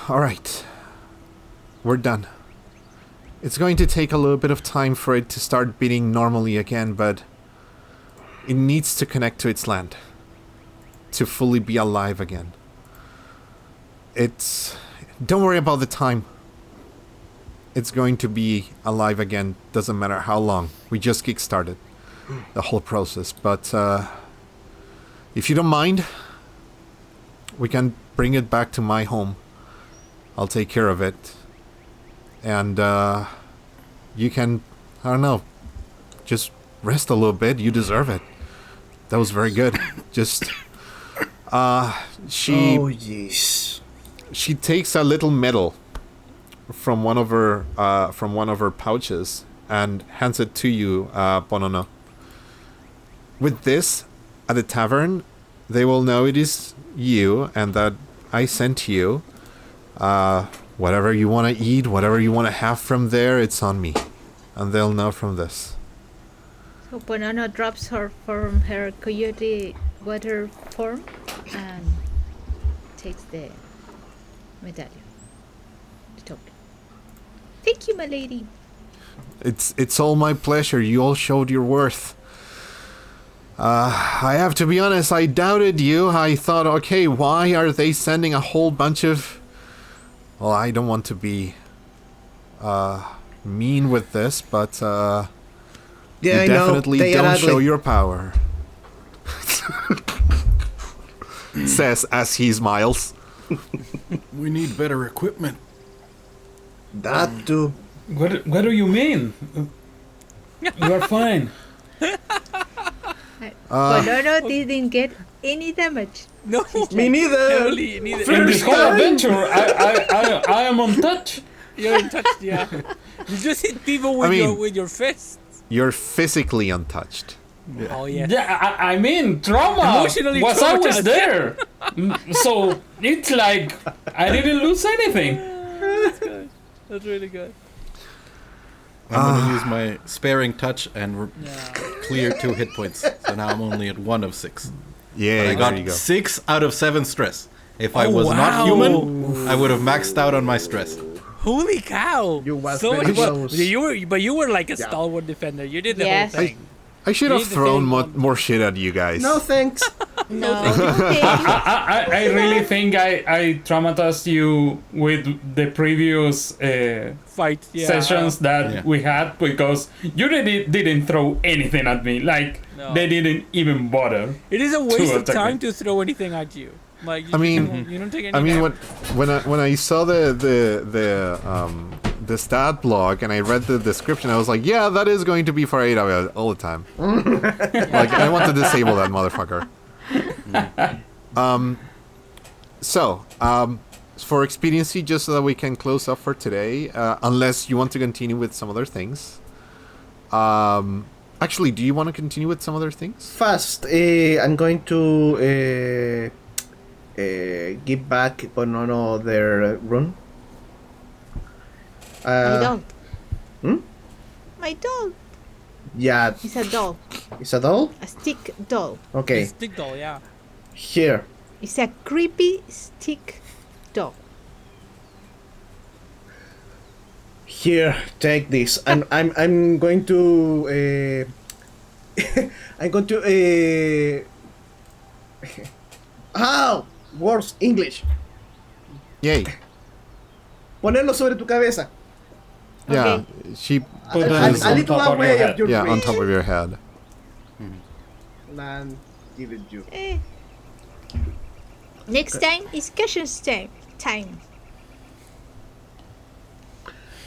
All right, we're done. It's going to take a little bit of time for it to start beating normally again, but it needs to connect to its land to fully be alive again. Don't worry about the time. It's going to be alive again, doesn't matter how long. We just kick-started the whole process, but if you don't mind, we can bring it back to my home. I'll take care of it. And you can, I don't know, just rest a little bit. You deserve it. That was very good. Just, she Oh, jeez. she takes a little medal from one of her pouches and hands it to you, Ponono. With this, at the tavern, they will know it is you and that I sent you. Whatever you want to eat, whatever you want to have from there, it's on me. And they'll know from this. So Ponono drops her from her coyote water form and takes the medallion. The token. Thank you, my lady. It's all my pleasure. You all showed your worth. I have to be honest, I doubted you. I thought, okay, why are they sending a whole bunch of... Well, I don't want to be mean with this, but Yeah, you I know. definitely They are don't show ugly. your power. Says as he smiles. We need better equipment. That too. What do you mean? We're fine. Ponono didn't get any damage. No, Me neither. Emily, neither. In this whole adventure, I am untouched. You're in touch, yeah. You just hit people with mean- your fists. You're physically untouched. Oh yeah. Yeah, I mean, trauma Emotionally was always traumatized. there. So it's like I didn't lose anything. That's really good. I'm going to use my sparing touch and Yeah. clear 2 hit points. So now I'm only at 1 of 6. Yeah, I there got you go. 6 out of 7 stress. If I Oh, was wow. not human, I would have maxed out on my stress. Holy cow! You was so very much close. you were like a stalwart defender. You did the Yes. whole thing. I should You have need to thrown think more shit at you guys. No thanks. No, thank you. okay. I really think I traumatized you with the previous Fight. Yeah. sessions that Yeah. we had because you didn't throw anything at me. Like, No. they didn't even bother. It is a waste of attack time me. to throw anything at you. Like, I mean- you don't take any. I mean, damage. when I saw the stat block and I read the description, I was like, yeah, that is going to be for Eiravel all the time. Like, I want to disable that motherfucker. For expediency, just so that we can close up for today, unless you want to continue with some other things. Actually, do you want to continue with some other things? First, I'm going to give back Ponono their rune. My dog. Hmm? My dog. Yeah, It's a doll. it's a doll? A stick doll. Okay, Stick doll, yeah. here. It's a creepy stick doll. Here, take this. I'm going to I'm going to How? Words English. Yay. Ponerlo sobre tu cabeza. Yeah, Okay. she Put A this on little top of away your of your yeah, on reach. top of your head. And give it you. Eh. Next time is Cassian's time.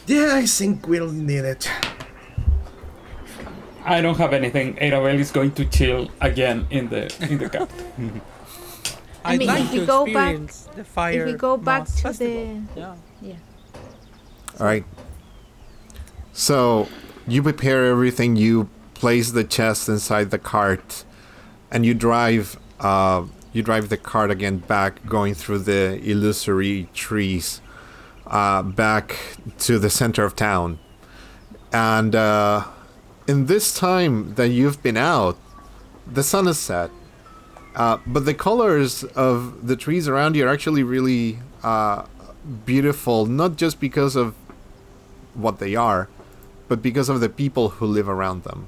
Yeah, I think we'll need it. I don't have anything. Eiravel is going to chill again in the cat. I'd mean, like if we to go back- experience the fire. If we go back moss to festival. the Yeah. All right. So you prepare everything. You place the chest inside the cart, and you drive. You drive the cart again back, going through the illusory trees, back to the center of town. And in this time that you've been out, the sun has set. But the colors of the trees around you are actually really beautiful, not just because of what they are, but because of the people who live around them.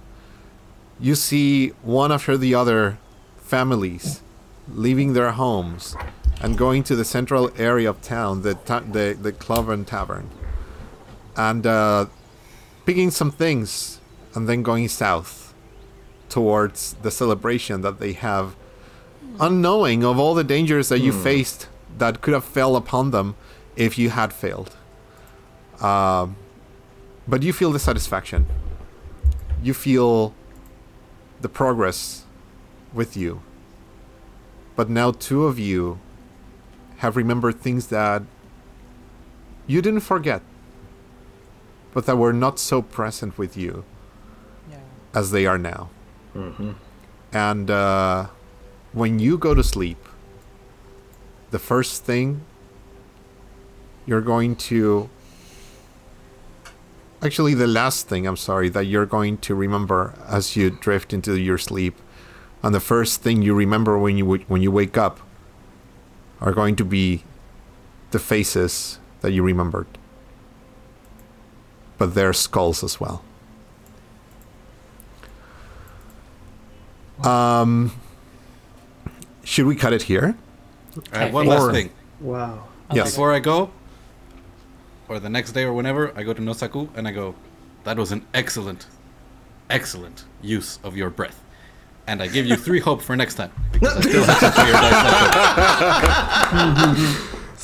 You see one after the other families leaving their homes and going to the central area of town, the club and tavern, and picking some things and then going south towards the celebration that they have, unknowing of all the dangers that you faced that could have fell upon them if you had failed. But you feel the satisfaction. You feel the progress with you. But now two of you have remembered things that you didn't forget, but that were not so present with you Yeah. as they are now. And when you go to sleep, the first thing you're going to... Actually, the last thing, I'm sorry, that you're going to remember as you drift into your sleep, and the first thing you remember when you wake up, are going to be the faces that you remembered. But they're skulls as well. Should we cut it here? I have one last Or- thing. Wow. Yes. Before I go, or the next day or whenever, I go to Nosaku and I go, that was an excellent, excellent use of your breath. And I give you 3 hope for next time. Because I still have to clear dice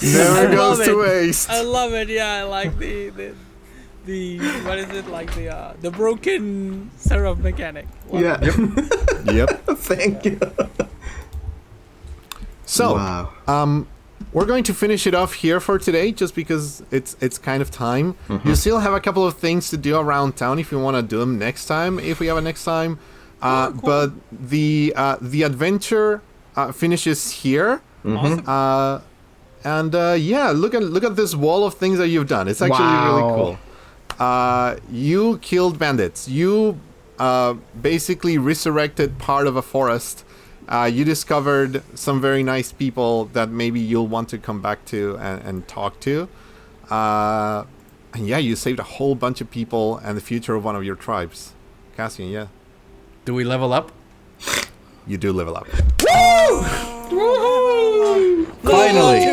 like Never I goes love to it. waste. I love it. Yeah, I like the what is it, like the broken Seraph mechanic. Love Yeah. it. Yep. Thank you. So, Wow. we're going to finish it off here for today, just because it's kind of time. You still have a couple of things to do around town if you want to do them next time, if we have a next time. Cool. But the adventure finishes here. Awesome. Yeah, look at this wall of things that you've done. It's actually really Wow. cool. You killed bandits. You basically resurrected part of a forest. You discovered some very nice people that maybe you'll want to come back to and talk to. And yeah, you saved a whole bunch of people and the future of one of your tribes. Cassian, yeah. Do we level up? you do level up. Finally.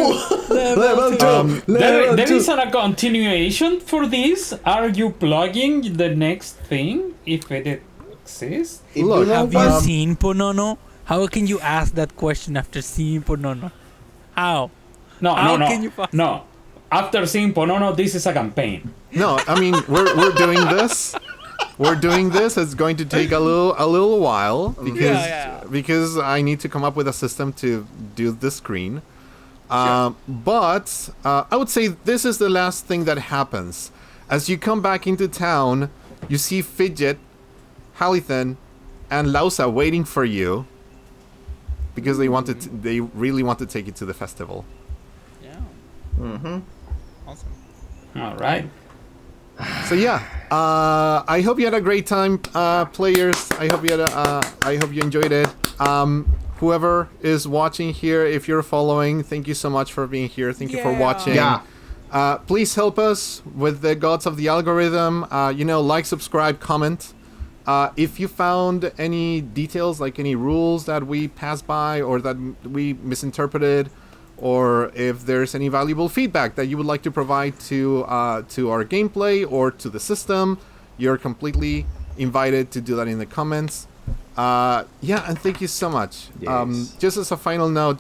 Level 2! There is a continuation for this. Are you plugging the next thing if it exists? Look, Have you seen Ponono? How can you ask that question after seeing Ponono? How? No, How no, can you no. No. After seeing Ponono, this is a campaign. no, I mean we're doing this. We're doing this. It's going to take a little while because I need to come up with a system to do the screen. But I would say this is the last thing that happens. As you come back into town, you see Fidget, Halython, and Lausa waiting for you because they really want to take you to the festival. Yeah. Mm-hmm. Awesome. All right. So yeah, I hope you had a great time, players. I hope you enjoyed it. Whoever is watching here, if you're following, thank you so much for being here. Thank you for watching. Yeah. Please help us with the gods of the algorithm. Like, subscribe, comment. If you found any details, like any rules that we passed by or that we misinterpreted, or if there's any valuable feedback that you would like to provide to our gameplay or to the system, you're completely invited to do that in the comments. And thank you so much. Yes. Just as a final note,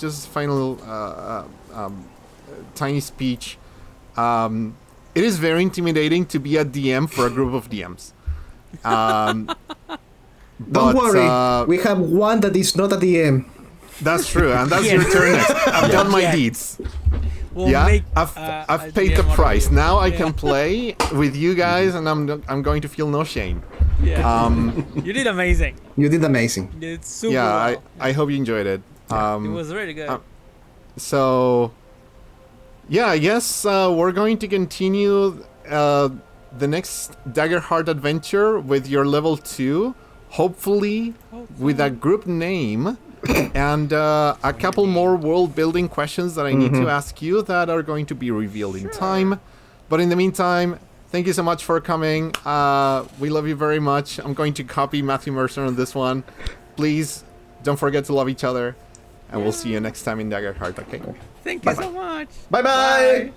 tiny speech. It is very intimidating to be a DM for a group of DMs. Don't worry, we have one that is not a DM. That's true, and that's your turn next. I've done my deeds. I've paid the price. Now I can play with you guys, and I'm going to feel no shame. Yeah. You did amazing. You did amazing. You did super well. I hope you enjoyed it. It was really good. So, I guess we're going to continue the next Daggerheart adventure with your level 2, hopefully with a group name. And a couple more world building questions that I need to ask you that are going to be revealed in time. But in the meantime, thank you so much for coming. We love you very much. I'm going to copy Matthew Mercer on this one. Please don't forget to love each other. And we'll see you next time in Daggerheart, okay? Thank you so much. Bye-bye!